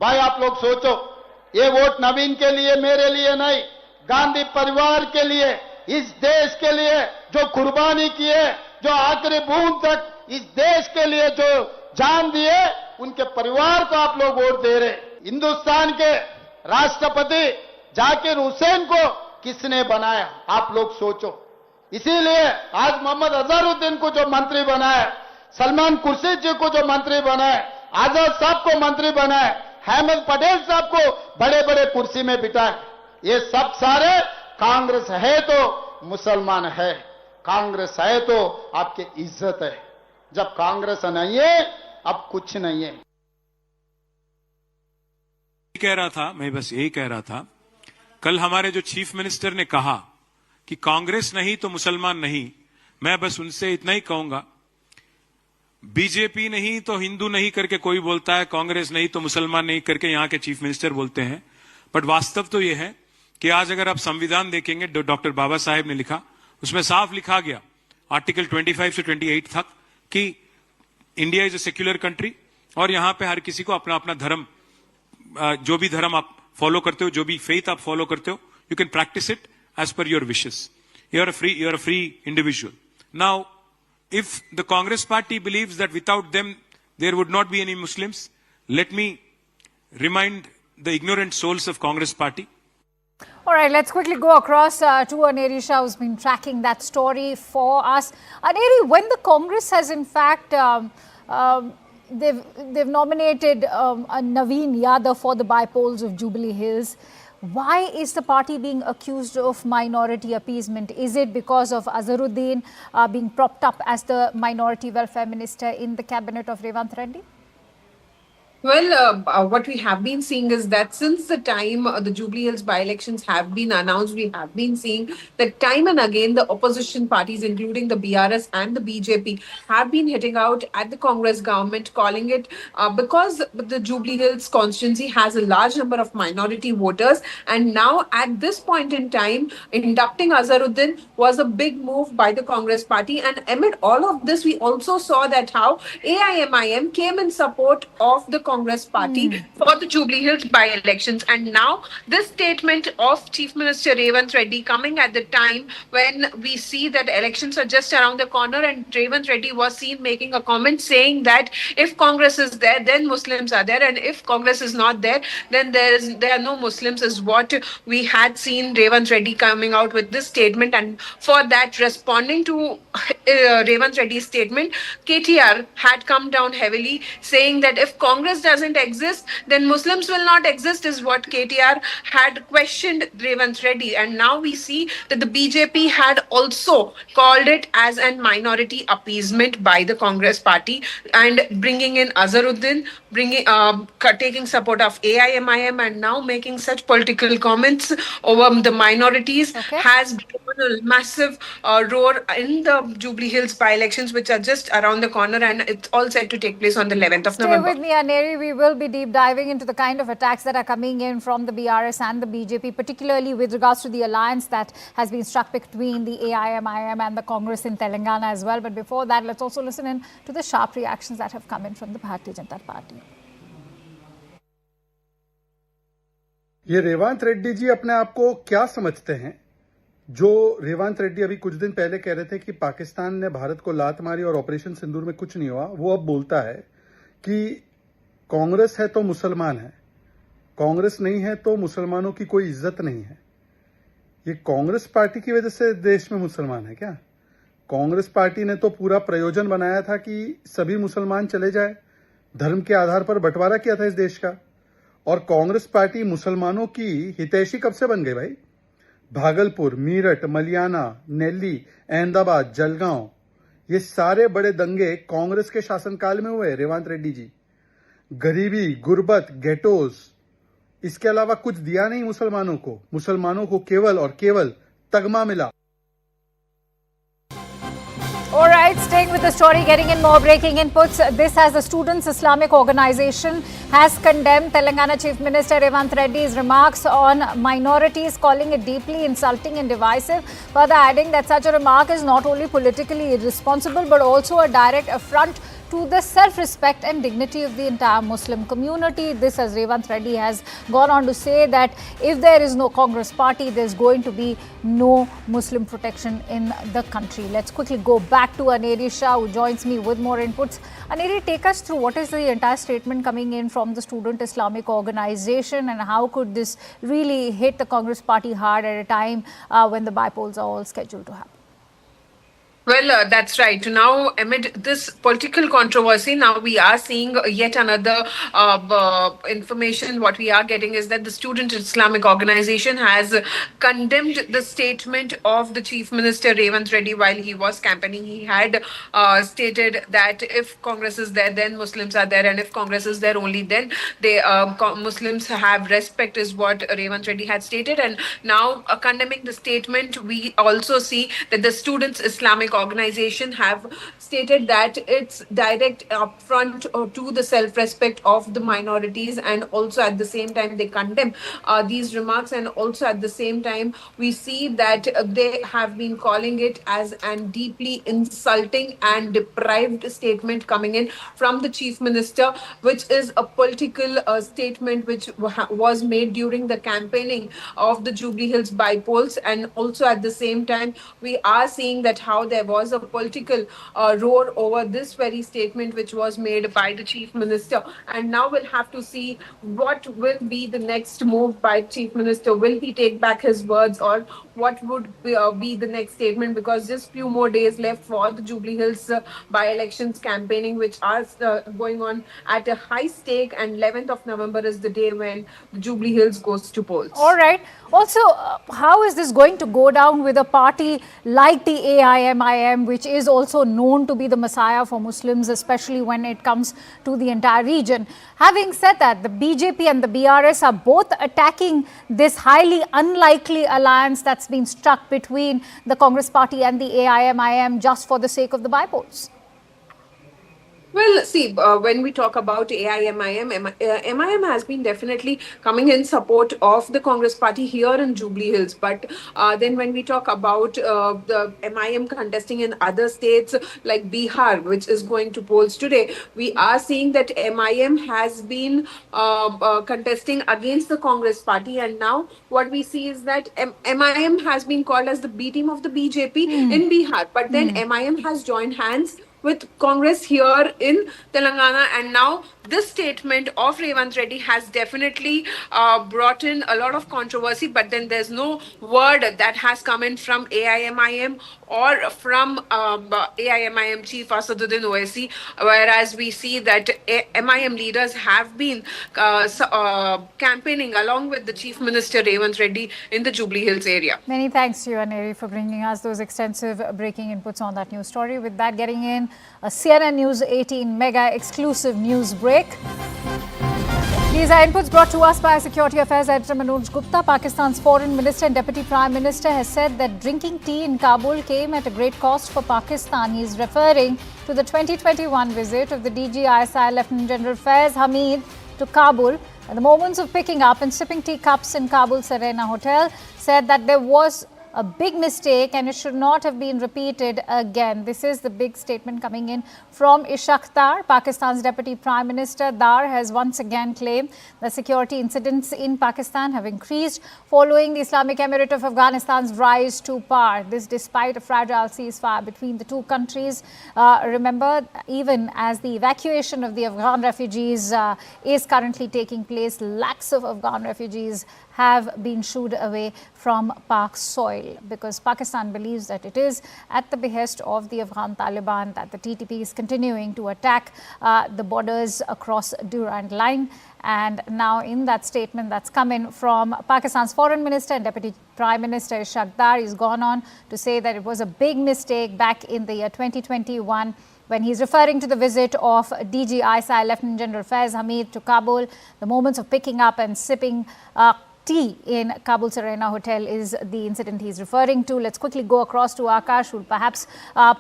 Speaker 13: भाई आप लोग सोचो, ये vote नवीन के लिए, मेरे लिए नहीं, गांधी परिवार के लिए, इस देश के लिए जो कुर्बानी किए, जो आखिरी बूंद तक इस देश के लिए जो जान दिए, उनके परिवार को आप लोग वोट दे रहे। हिंदुस्तान के राष्ट्रपति जाकिर हुसैन को किसने बनाया, आप लोग सोचो। इसीलिए आज मोहम्मद अजहरुद्दीन को जो मंत्री बनाया, सलमान खुर्शीद जी को जो मंत्री बनाए, आजाद साहब को मंत्री बनाए, अहमद पटेल साहब को बड़े बड़े कुर्सी में बिठाए, ये सब सारे कांग्रेस है तो मुसलमान है, कांग्रेस है तो आपकी इज्जत है। जब कांग्रेस नहीं है, अब कुछ नहीं है।
Speaker 17: कह रहा था, मैं बस यही कह रहा था, कल हमारे जो चीफ मिनिस्टर ने कहा कि कांग्रेस नहीं तो मुसलमान नहीं, मैं बस उनसे इतना ही कहूंगा, बीजेपी नहीं तो हिंदू नहीं करके कोई बोलता है, कांग्रेस नहीं तो मुसलमान नहीं करके यहां के चीफ मिनिस्टर बोलते हैं, बट वास्तव तो यह है कि आज अगर आप संविधान देखेंगे, डॉक्टर बाबा साहेब ने लिखा, उसमें साफ लिखा गया आर्टिकल 25 से 28 तक कि India is a secular country और यहां पे हर किसी को अपना अपना धर्म, जो भी धर्म आप फॉलो करते हो, जो भी फेथ आप फॉलो करते हो, you can practice it as per your wishes. You are a free individual. Now if the Congress party believes that without them there would not be any Muslims, let me remind the ignorant souls of Congress party.
Speaker 22: All right, let's quickly go across to Aneri Shah, who's been tracking that story for us. Aneri, when the Congress has in fact they've nominated Naveen Yadav for the by-polls of Jubilee Hills, why is the party being accused of minority appeasement? Is it because of Azharuddin being propped up as the minority welfare minister in the cabinet of Revant Reddy?
Speaker 2: Well, what we have been seeing is that since the time the Jubilee Hills by-elections have been announced, we have been seeing that time and again the opposition parties, including the BRS and the BJP, have been hitting out at the Congress government, calling it because the Jubilee Hills constituency has a large number of minority voters, and now at this point in time, inducting Azharuddin was a big move by the Congress party. And amid all of this, we also saw that how AIMIM came in support of the Congress party for the Jubilee Hills by-elections. And now this statement of Chief Minister Revanth Reddy coming at the time when we see that elections are just around the corner, and Revanth Reddy was seen making a comment saying that if Congress is there, then Muslims are there, and if Congress is not there, then there are no Muslims, is what we had seen Revanth Reddy coming out with this statement. And for that, responding to Revanth Reddy's statement, KTR had come down heavily, saying that if Congress doesn't exist, then Muslims will not exist, is what KTR had questioned Revanth Reddy. And now we see that the BJP had also called it as a minority appeasement by the Congress party, and bringing in Azharuddin, taking support of AIMIM, and now making such political comments over the minorities has given a massive roar in the Jubilee Hills by-elections, which are just around the corner, and it's all set to take place on the 11th of November.
Speaker 22: Stay with me, Aneri. We will be deep diving into the kind of attacks that are coming in from the BRS and the BJP, particularly with regards to the alliance that has been struck between the AIMIM and the Congress in Telangana as well. But before that, let's also listen in to the sharp reactions that have come in from the Bharatiya Janata Party.
Speaker 16: ये रेवांत रेड्डी जी अपने आप को क्या समझते हैं? जो रेवांत रेड्डी अभी कुछ दिन पहले कह रहे थे कि पाकिस्तान ने भारत को लात मारी और ऑपरेशन सिंदूर में कुछ नहीं हुआ, वो अब बोलता है कि कांग्रेस है तो मुसलमान है, कांग्रेस नहीं है तो मुसलमानों की कोई इज्जत नहीं है। ये कांग्रेस पार्टी की वजह से देश में मुसलमान है क्या? कांग्रेस पार्टी ने तो पूरा प्रयोजन बनाया था कि सभी मुसलमान चले जाए, धर्म के आधार पर बंटवारा किया था इस देश का। और कांग्रेस पार्टी मुसलमानों की हितैषी कब से बन गई भाई? भागलपुर, मीरठ, मलियाना, नेल्ली, अहमदाबाद, जलगांव, ये सारे बड़े दंगे कांग्रेस के शासनकाल में हुए। रेवांत रेड्डी जी, गरीबी, गुर्बत, गेटोज, इसके अलावा कुछ दिया नहीं मुसलमानों को। मुसलमानों को केवल और केवल तगमा मिला।
Speaker 22: All right, staying with the story, getting in more breaking inputs. This as the Students Islamic Organization has condemned Telangana Chief Minister Revanth Reddy's remarks on minorities, calling it deeply insulting and divisive. Further adding that such a remark is not only politically irresponsible but also a direct affront to the self-respect and dignity of the entire Muslim community. This, as Revanth Reddy has gone on to say, that if there is no Congress party, there's going to be no Muslim protection in the country. Let's quickly go back to Aneri Shah, who joins me with more inputs. Aneri, take us through what is the entire statement coming in from the Student Islamic Organization, and how could this really hit the Congress party hard at a time when the bypolls are all scheduled to happen?
Speaker 2: Well, that's right. Now, amid this political controversy, now we are seeing yet another information. What we are getting is that the Student Islamic Organization has condemned the statement of the Chief Minister Revanth Reddy while he was campaigning. He had stated that if Congress is there, then Muslims are there, and if Congress is there, only then they Muslims have respect, is what Revanth Reddy had stated. And now, condemning the statement, we also see that the Students Islamic Organization have stated that it's direct affront to the self-respect of the minorities, and also at the same time they condemn these remarks, and also at the same time we see that they have been calling it as a deeply insulting and deprived statement coming in from the Chief Minister, which is a political statement which was made during the campaigning of the Jubilee Hills by-polls. And also at the same time we are seeing that how there was a political roar over this very statement which was made by the Chief Minister. And now we'll have to see what will be the next move by Chief Minister. Will he take back his words, or what would be the next statement? Because just few more days left for the Jubilee Hills by-elections campaigning, which are going on at a high stake, and 11th of November is the day when the Jubilee Hills goes to polls.
Speaker 22: All right. Also, how is this going to go down with a party like the AIMIM AIM, which is also known to be the messiah for Muslims, especially when it comes to the entire region. Having said that, the BJP and the BRS are both attacking this highly unlikely alliance that's been struck between the Congress party and the AIM just for the sake of the by-polls.
Speaker 2: Well, see, when we talk about AIMIM, MIM has been definitely coming in support of the Congress party here in Jubilee Hills. But then when we talk about the MIM contesting in other states like Bihar, which is going to polls today, we are seeing that MIM has been contesting against the Congress party. And now what we see is that MIM has been called as the B team of the BJP in Bihar. But then MIM has joined hands with Congress here in Telangana, and now this statement of Revanth Reddy has definitely brought in a lot of controversy, but then there's no word that has come in from AIMIM or from AIMIM Chief Asaduddin Owaisi, whereas we see that MIM leaders have been campaigning along with the Chief Minister Revanth Reddy in the Jubilee Hills area.
Speaker 22: Many thanks to you, Aneri, for bringing us those extensive breaking inputs on that news story. With that, getting in a CNN News 18 mega exclusive news break. These are inputs brought to us by Security Affairs Editor Manoj Gupta. Pakistan's Foreign Minister and Deputy Prime Minister has said that drinking tea in Kabul came at a great cost for Pakistan. He is referring to the 2021 visit of the DG-ISI Lieutenant General Faiz Hamid to Kabul. And the moments of picking up and sipping tea cups in Kabul Sarairanjan Hotel, said that there was a big mistake and it should not have been repeated again. This is the big statement coming in from Ishaq Dar. Pakistan's Deputy Prime Minister Dar has once again claimed that security incidents in Pakistan have increased following the Islamic Emirate of Afghanistan's rise to power. This despite a fragile ceasefire between the two countries. Remember, even as the evacuation of the Afghan refugees is currently taking place, lakhs of Afghan refugees have been shooed away from Pak soil, because Pakistan believes that it is at the behest of the Afghan Taliban that the TTP is continuing to attack the borders across Durand Line. And now in that statement that's come in from Pakistan's Foreign Minister and Deputy Prime Minister Ishaq Dar, he's gone on to say that it was a big mistake back in the year 2021 when he's referring to the visit of DG-ISI Lieutenant General Faiz Hamid to Kabul. The moments of picking up and sipping tea in Kabul Sarairanjan Hotel is the incident he's referring to. Let's quickly go across to Akash, who will perhaps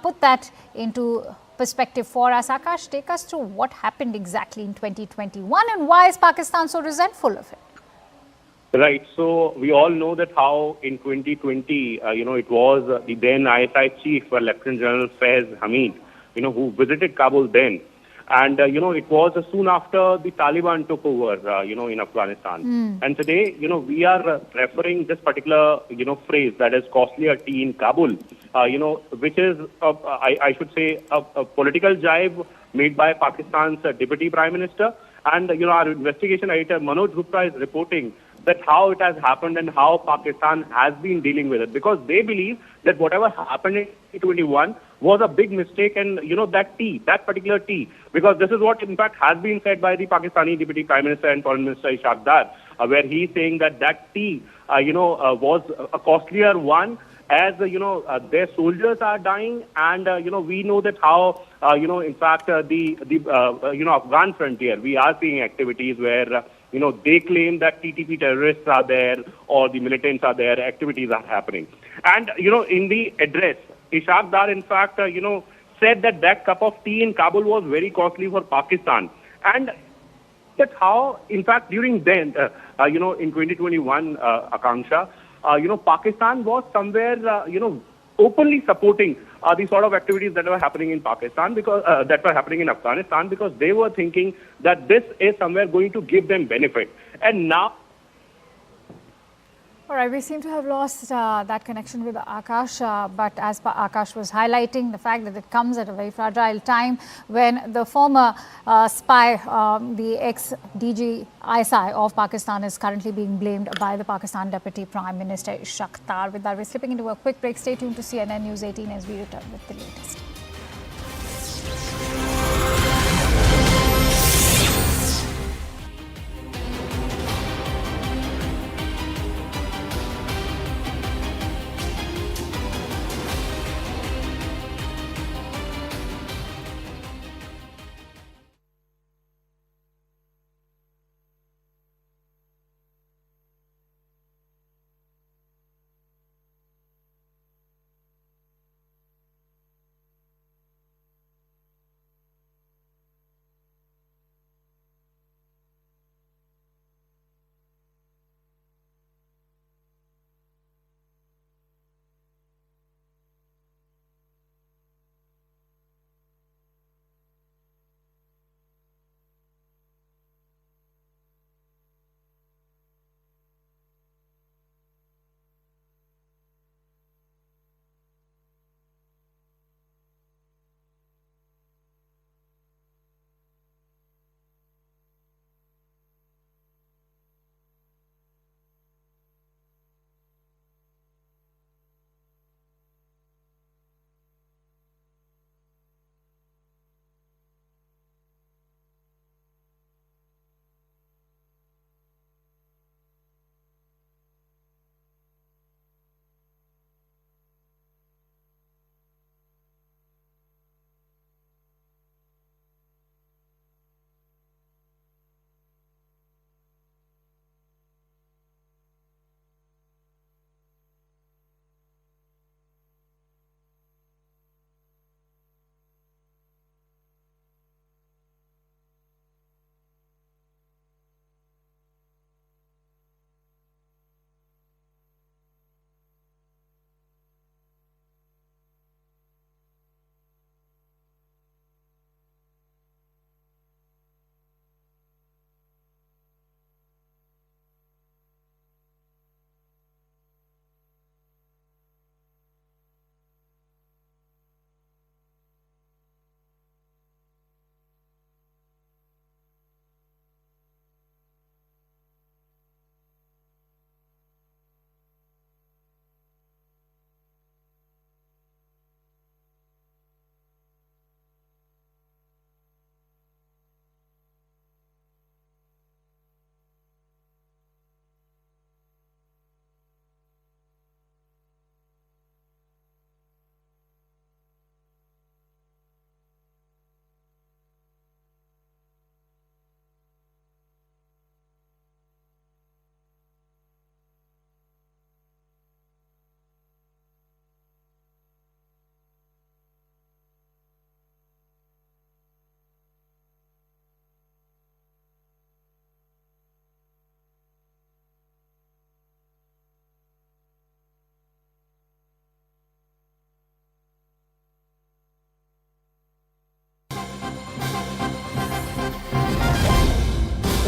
Speaker 22: put that into perspective for us. Akash, take us through what happened exactly in 2021 and why is Pakistan so resentful of it?
Speaker 14: Right. So we all know that how in 2020, it was the then ISI chief, Lieutenant General Faiz Hamid, who visited Kabul then. And, it was soon after the Taliban took over, in Afghanistan. And today, we are referring this particular, phrase that is costlier tea in Kabul, which is, I should say, a political jibe made by Pakistan's Deputy Prime Minister. And, our investigation editor, Manoj Gupta, is reporting that how it has happened and how Pakistan has been dealing with it, because they believe that whatever happened in 2021 was a big mistake, and that particular tea, because this is what in fact has been said by the Pakistani Deputy Prime Minister and Foreign Minister Ishaq Dar, where he's saying that tea, was a costlier one, as their soldiers are dying, and we know that how in fact the Afghan frontier, we are seeing activities where they claim that TTP terrorists are there or the militants are there, activities are happening. And, in the address, Ishaq Dar, in fact, said that cup of tea in Kabul was very costly for Pakistan. And that's how, in fact, during then, in 2021, Akanksha, Pakistan was somewhere, openly supporting the sort of activities that were happening in Pakistan, because that were happening in Afghanistan, because they were thinking that this is somewhere going to give them benefit. And now,
Speaker 22: all right, we seem to have lost that connection with Akash, but as Akash was highlighting, the fact that it comes at a very fragile time when the former spy, the ex-DG-ISI of Pakistan, is currently being blamed by the Pakistan Deputy Prime Minister Ishaq Dar. With that, we're slipping into a quick break. Stay tuned to CNN News 18 as we return with the latest.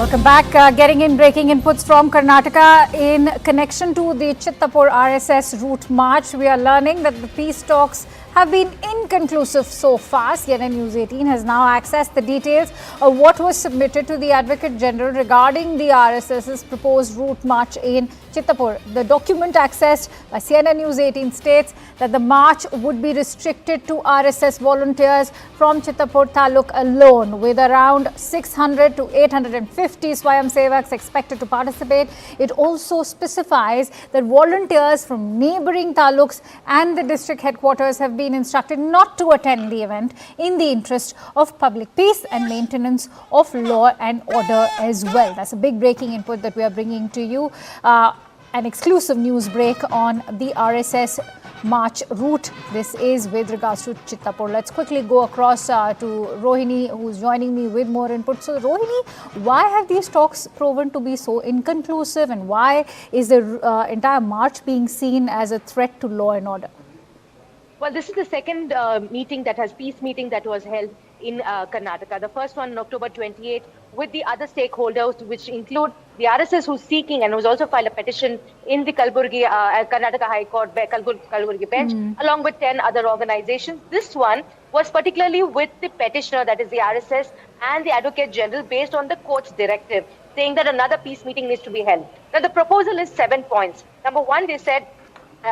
Speaker 22: Welcome back. Getting in breaking inputs from Karnataka in connection to the Chittapur RSS route march. We are learning that the peace talks have been inconclusive so far. CNN News 18 has now accessed the details of what was submitted to the Advocate General regarding the RSS's proposed route march in Chittapur. The document accessed by CNN News 18 states that the march would be restricted to RSS volunteers from Chittapur Taluk alone, with around 600 to 850 Swayam Sevaks expected to participate. It also specifies that volunteers from neighbouring taluks and the district headquarters have been instructed not to attend the event in the interest of public peace and maintenance of law and order as well. That's a big breaking input that we are bringing to you. An exclusive news break on the RSS march route. This is with regards to Chittapur. Let's quickly go across to Rohini, who's joining me with more input. So Rohini, why have these talks proven to be so inconclusive, and why is the entire march being seen as a threat to law and order?
Speaker 3: Well, this is the second peace meeting that was held in Karnataka. The first one on October 28 with the other stakeholders, which include the RSS, who's seeking and who's also filed a petition in the Karnataka High Court, Kalburgi bench, along with 10 other organizations. This one was particularly with the petitioner, that is the RSS, and the Advocate General, based on the court's directive, saying that another peace meeting needs to be held. Now, the proposal is 7 points. Number one, they said,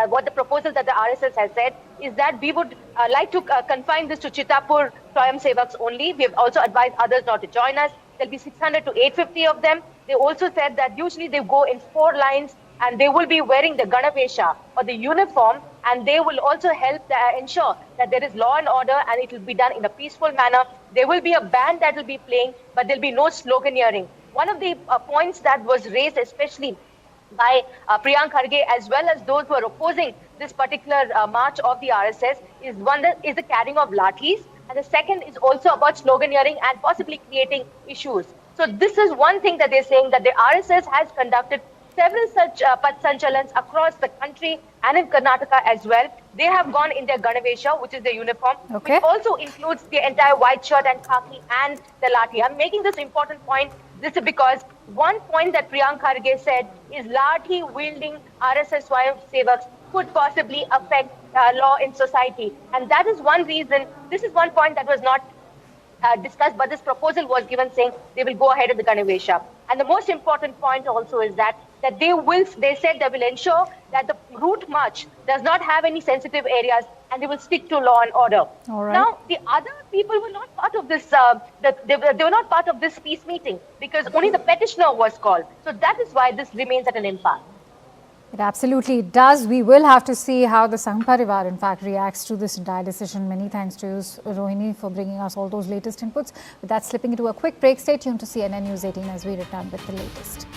Speaker 3: what the proposal that the RSS has said is that we would like to confine this to Chittapur Swayam Sevaks only. We have also advised others not to join us. There'll be 600 to 850 of them. They also said that usually they go in 4 lines and they will be wearing the Ganavesha or the uniform, and they will also help ensure that there is law and order, and it will be done in a peaceful manner. There will be a band that will be playing, but there'll be no sloganeering. One of the points that was raised, especially by Priyank Kharge, as well as those who are opposing this particular march of the RSS, is one that is the carrying of lathis, and the second is also about sloganeering and possibly creating issues. So this is one thing that they're saying, that the RSS has conducted several such Path Sanchalans across the country and in Karnataka as well. They have gone in their Ganavesha, which is their uniform, which also includes the entire white shirt and khaki and the lathi. I'm making this important point. This is because one point that Priyank Kharge said is lathi wielding RSS Swayam Sevaks could possibly affect law in society. And that is one reason, this is one point that was not discussed, but this proposal was given saying they will go ahead with the Ganavesha. And the most important point also is that they said they will ensure that the route march does not have any sensitive areas, and they will stick to law and order.
Speaker 22: All right.
Speaker 3: Now, the other people were not part of this, they were not part of this peace meeting because only the petitioner was called. So that is why this remains at an impasse.
Speaker 22: It absolutely does. We will have to see how the Sangh Parivar, in fact, reacts to this entire decision. Many thanks to you, Rohini, for bringing us all those latest inputs. With that, slipping into a quick break, stay tuned to CNN News 18 as we return with the latest.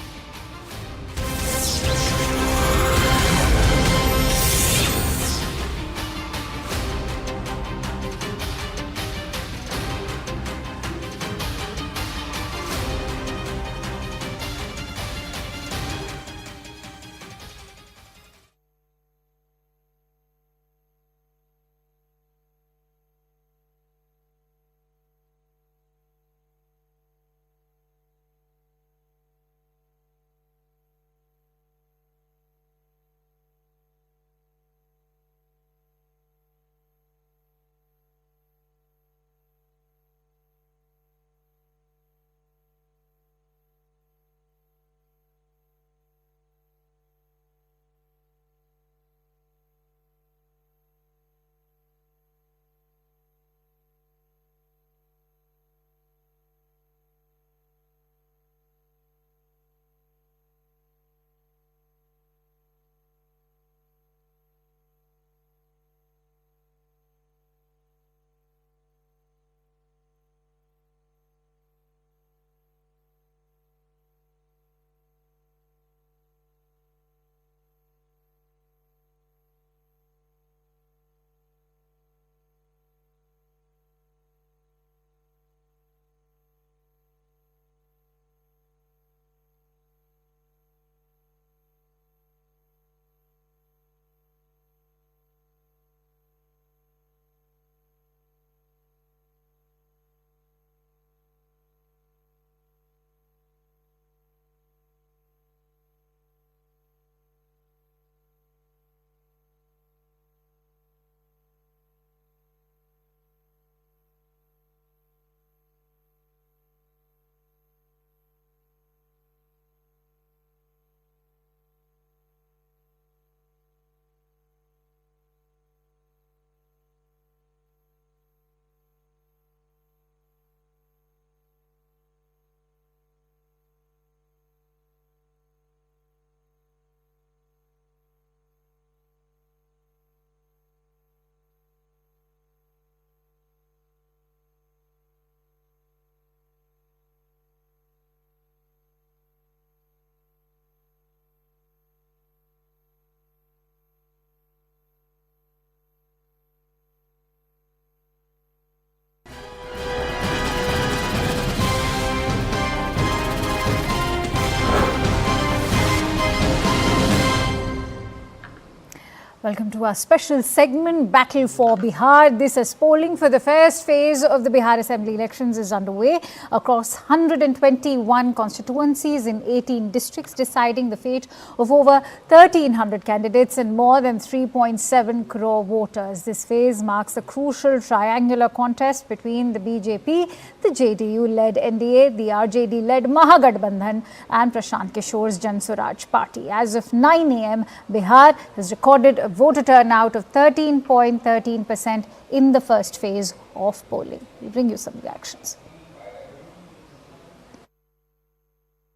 Speaker 22: Welcome to our special segment, Battle for Bihar. This is polling for the first phase of the Bihar Assembly elections is underway across 121 constituencies in 18 districts, deciding the fate of over 1,300 candidates and more than 3.7 crore voters. This phase marks a crucial triangular contest between the BJP, the JDU-led NDA, the RJD-led Mahagathbandhan and Prashant Kishor's Jan Suraaj Party. As of 9 a.m., Bihar has recorded a voter turnout of 13.13% in the first phase of polling. We bring you some reactions.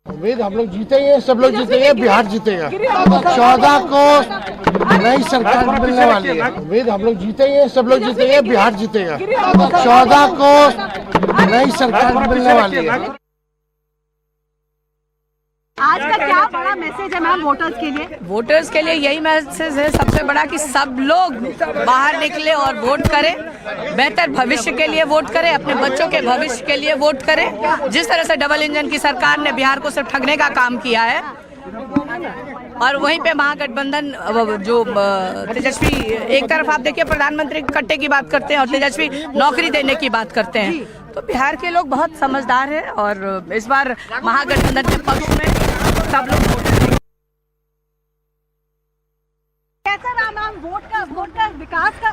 Speaker 11: उम्मीद हम लोग जीतेंगे, सब लोग जीतेंगे, बिहार जीतेगा। 14 को नई सरकार मिलने वाली है। उम्मीद हम लोग जीतेंगे, सब लोग जीतेंगे, बिहार जीतेगा। 14 को नई सरकार मिलने वाली है।
Speaker 1: आज का क्या बड़ा मैसेज है मैम वोटर्स के लिए?
Speaker 8: वोटर्स के लिए यही मैसेज है सबसे बड़ा कि सब लोग बाहर निकले और वोट करें, बेहतर भविष्य के लिए वोट करें, अपने बच्चों के भविष्य के लिए वोट करें। जिस तरह से डबल इंजन की सरकार ने बिहार को सिर्फ ठगने का काम किया है और वहीं पे महागठबंधन जो तेजस्वी, एक तरफ आप देखिए प्रधानमंत्री कट्टे की बात करते हैं और तेजस्वी नौकरी देने की बात करते हैं, तो बिहार के लोग बहुत समझदार हैं और इस बार महागठबंधन के पक्ष में सब लोग वोट करेंगे।
Speaker 1: कैसा रहा मैम वोट का विकास का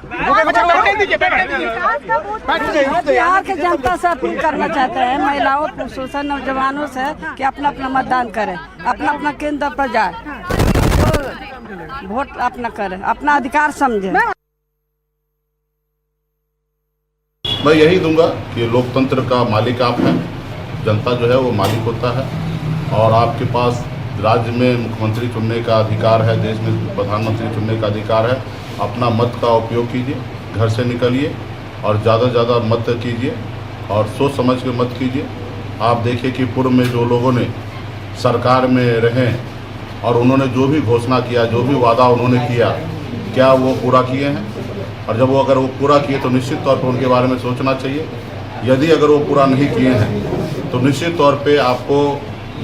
Speaker 18: बिहार के जनता से अपील करना चाहते हैं, महिलाओं, पुरुषों से, नौजवानों से कि अपना अपना मतदान करें, अपना अपना केंद्र पर जाए, तो वोट अपना करें, अपना अधिकार समझें।
Speaker 19: मैं यही दूंगा कि लोकतंत्र का मालिक आप हैं, जनता जो है वो मालिक होता है और आपके पास राज्य में मुख्यमंत्री चुनने का अधिकार है, देश में प्रधानमंत्री चुनने का अधिकार है। अपना मत का उपयोग कीजिए, घर से निकलिए और ज़्यादा से ज़्यादा मत कीजिए और सोच समझ के मत कीजिए। आप देखिए कि पूर्व में जो लोगों ने सरकार में रहे और उन्होंने जो भी घोषणा किया, जो भी वादा उन्होंने किया, क्या वो पूरा किए हैं? और जब वो अगर वो पूरा किए तो निश्चित तौर पर उनके बारे में सोचना चाहिए। यदि अगर वो पूरा नहीं किए हैं तो निश्चित तौर पे आपको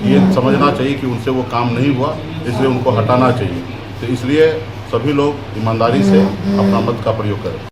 Speaker 19: ये समझना चाहिए कि उनसे वो काम नहीं हुआ, इसलिए उनको हटाना चाहिए। तो इसलिए सभी लोग ईमानदारी से अपना मत का प्रयोग करें।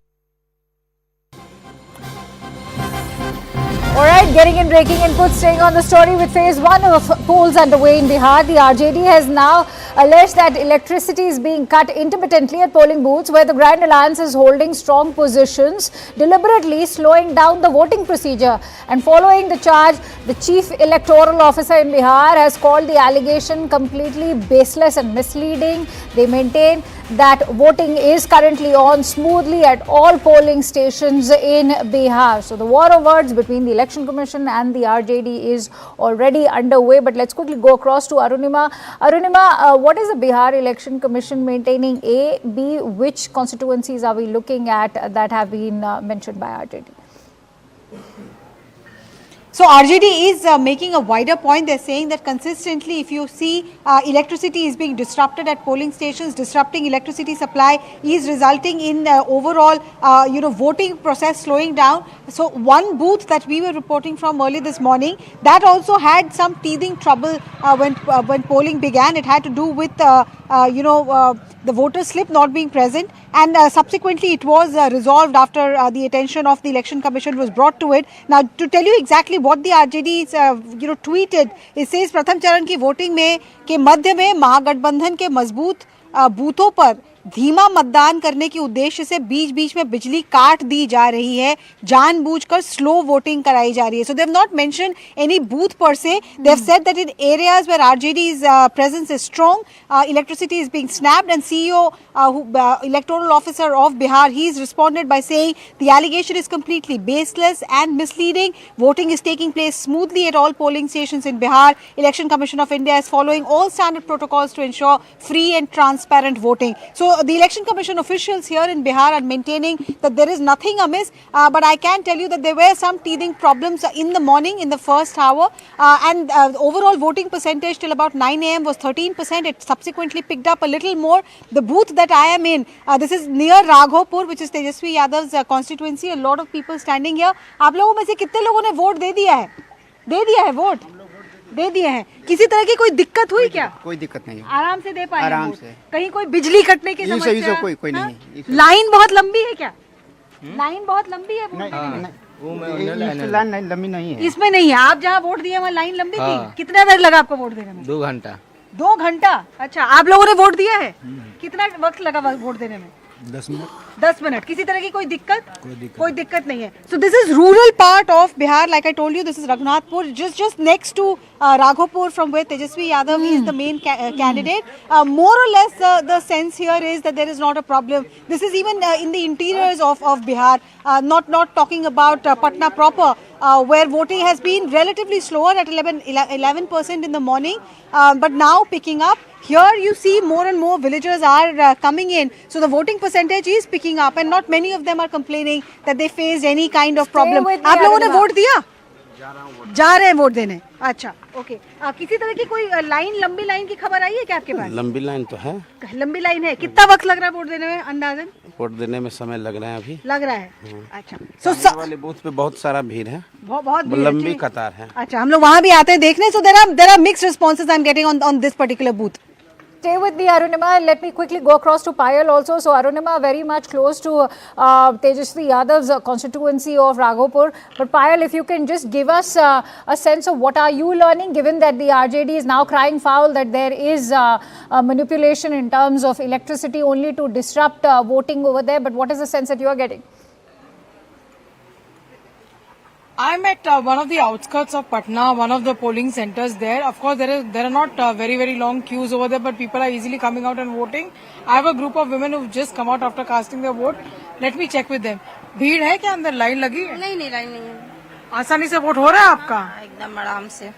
Speaker 22: All right, getting in breaking input, staying on the story with phase 1 of polls underway in Bihar. The RJD has now alleged that electricity is being cut intermittently at polling booths where the Grand Alliance is holding strong positions, deliberately slowing down the voting procedure. And following the charge, the Chief Electoral Officer in Bihar has called the allegation completely baseless and misleading. They maintain that voting is currently on smoothly at all polling stations in Bihar. So the war of words between the Election Commission and the RJD is already underway. But let's quickly go across to Arunima. Arunima, what is the Bihar Election Commission maintaining? A, B, which constituencies are we looking at that have been mentioned by RJD?
Speaker 1: So RJD is making a wider point. They're saying that consistently, if you see electricity is being disrupted at polling stations, disrupting electricity supply is resulting in overall, voting process slowing down. So one booth that we were reporting from early this morning, that also had some teething trouble when polling began. It had to do with, the voter slip not being present, and subsequently it was resolved after the attention of the Election Commission was brought to it. Now, to tell you exactly what the RJD tweeted, it says प्रथम चरण की voting में के मध्य में महागठबंधन के मजबूत बूथों पर धीमा मतदान करने के उद्देश्य से बीच बीच में बिजली काट दी जा रही है, जानबूझकर स्लो वोटिंग कराई जा रही है. So they have not mentioned any booth per se. They have said that in areas where RJD's presence is strong, electricity is being snapped, and CEO, electoral officer of Bihar, he's responded by saying the allegation is completely baseless and misleading. Voting is taking place smoothly at all polling stations in Bihar. Election Commission of India is following all standard protocols to ensure free and transparent voting. So the Election Commission officials here in Bihar are maintaining that there is nothing amiss, but I can tell you that there were some teething problems in the morning, in the first hour, and overall voting percentage till about 9 a.m. was 13%. It subsequently picked up a little more. The booth that I am in, this is near Raghavpur, which is Tejashwi Yadav's constituency. A lot of people standing here. आप लोगों में से कितने लोगों ने vote दे दिया है? दे दिया है वोट? दे दिए हैं। किसी तरह की कोई दिक्कत हुई क्या?
Speaker 5: कोई दिक्कत नहीं है,
Speaker 1: आराम से दे पाए?
Speaker 5: आराम
Speaker 1: वोट?
Speaker 5: से।
Speaker 1: कहीं कोई बिजली कटने की समस्या?
Speaker 5: कोई
Speaker 1: हाँ?
Speaker 5: नहीं।
Speaker 1: लाइन बहुत लंबी है क्या? लाइन बहुत लंबी है वोट देने में?
Speaker 5: लाइन नहीं लंबी नहीं है,
Speaker 1: इसमें नहीं है। आप जहाँ वोट दिए वहाँ लाइन लंबी
Speaker 5: हाँ।
Speaker 1: थी? कितना देर लगा आपको वोट देने में?
Speaker 5: 2 घंटा।
Speaker 1: 2 घंटा? अच्छा, आप लोगों ने वोट दिया है? कितना वक्त लगा वोट देने में?
Speaker 5: 10 मिनट।
Speaker 1: 10 मिनट। किसी तरह की कोई दिक्कत? कोई दिक्कत नहीं है। So this is rural part of Bihar, like I told you, this is Raghunathpur, just next to Raghopur, from where Tejashwi Yadav is the main candidate. More or less the sense here is that there is not a problem. This is even in the interiors of Bihar, not talking about Patna proper, where voting has been relatively slower at 11% in the morning, but now picking up. Here you see more and more villagers are coming in, so the voting percentage is picking up, and not many of them are complaining that they faced any kind of problem. आप लोगों ने vote दिया? जा रहे हैं vote देने? अच्छा, okay. किसी तरह की कोई लाइन, लंबी लाइन की खबर आई है क्या आपके पास?
Speaker 5: लंबी लाइन तो है,
Speaker 1: लंबी लाइन है। कितना वक्त लग रहा है वोट देने में अंदाजन?
Speaker 5: वोट देने में समय लग रहा है अभी,
Speaker 1: लग रहा है। अच्छा,
Speaker 5: सामने वाले बूथ पे बहुत सारा भीड़ है,
Speaker 1: बहुत भीड़ है,
Speaker 5: लंबी
Speaker 1: ठीक।
Speaker 5: कतार है।
Speaker 1: अच्छा, हम लोग वहाँ भी आते हैं देखने। So there are mixed responses I am getting on this particular booth.
Speaker 22: Stay with me, Arunima. Let me quickly go across to Payal also. So, Arunima, very much close to Tejashwi Yadav's constituency of Raghopur. But Payal, if you can just give us a sense of what are you learning, given that the RJD is now crying foul that there is manipulation in terms of electricity only to disrupt voting over there. But what is the sense that you are getting?
Speaker 8: I'm at one of the outskirts of Patna, one of the polling centers there. Of course, there are not very long queues over there, but people are easily coming out and voting. I have a group of women who've just come out after casting their vote. Let me check with them. भीड़ है क्या अंदर? Line लगी है?
Speaker 9: नहीं, line नहीं है।
Speaker 8: आसानी से वोट हो रहा है आपका?
Speaker 9: एकदम आराम से,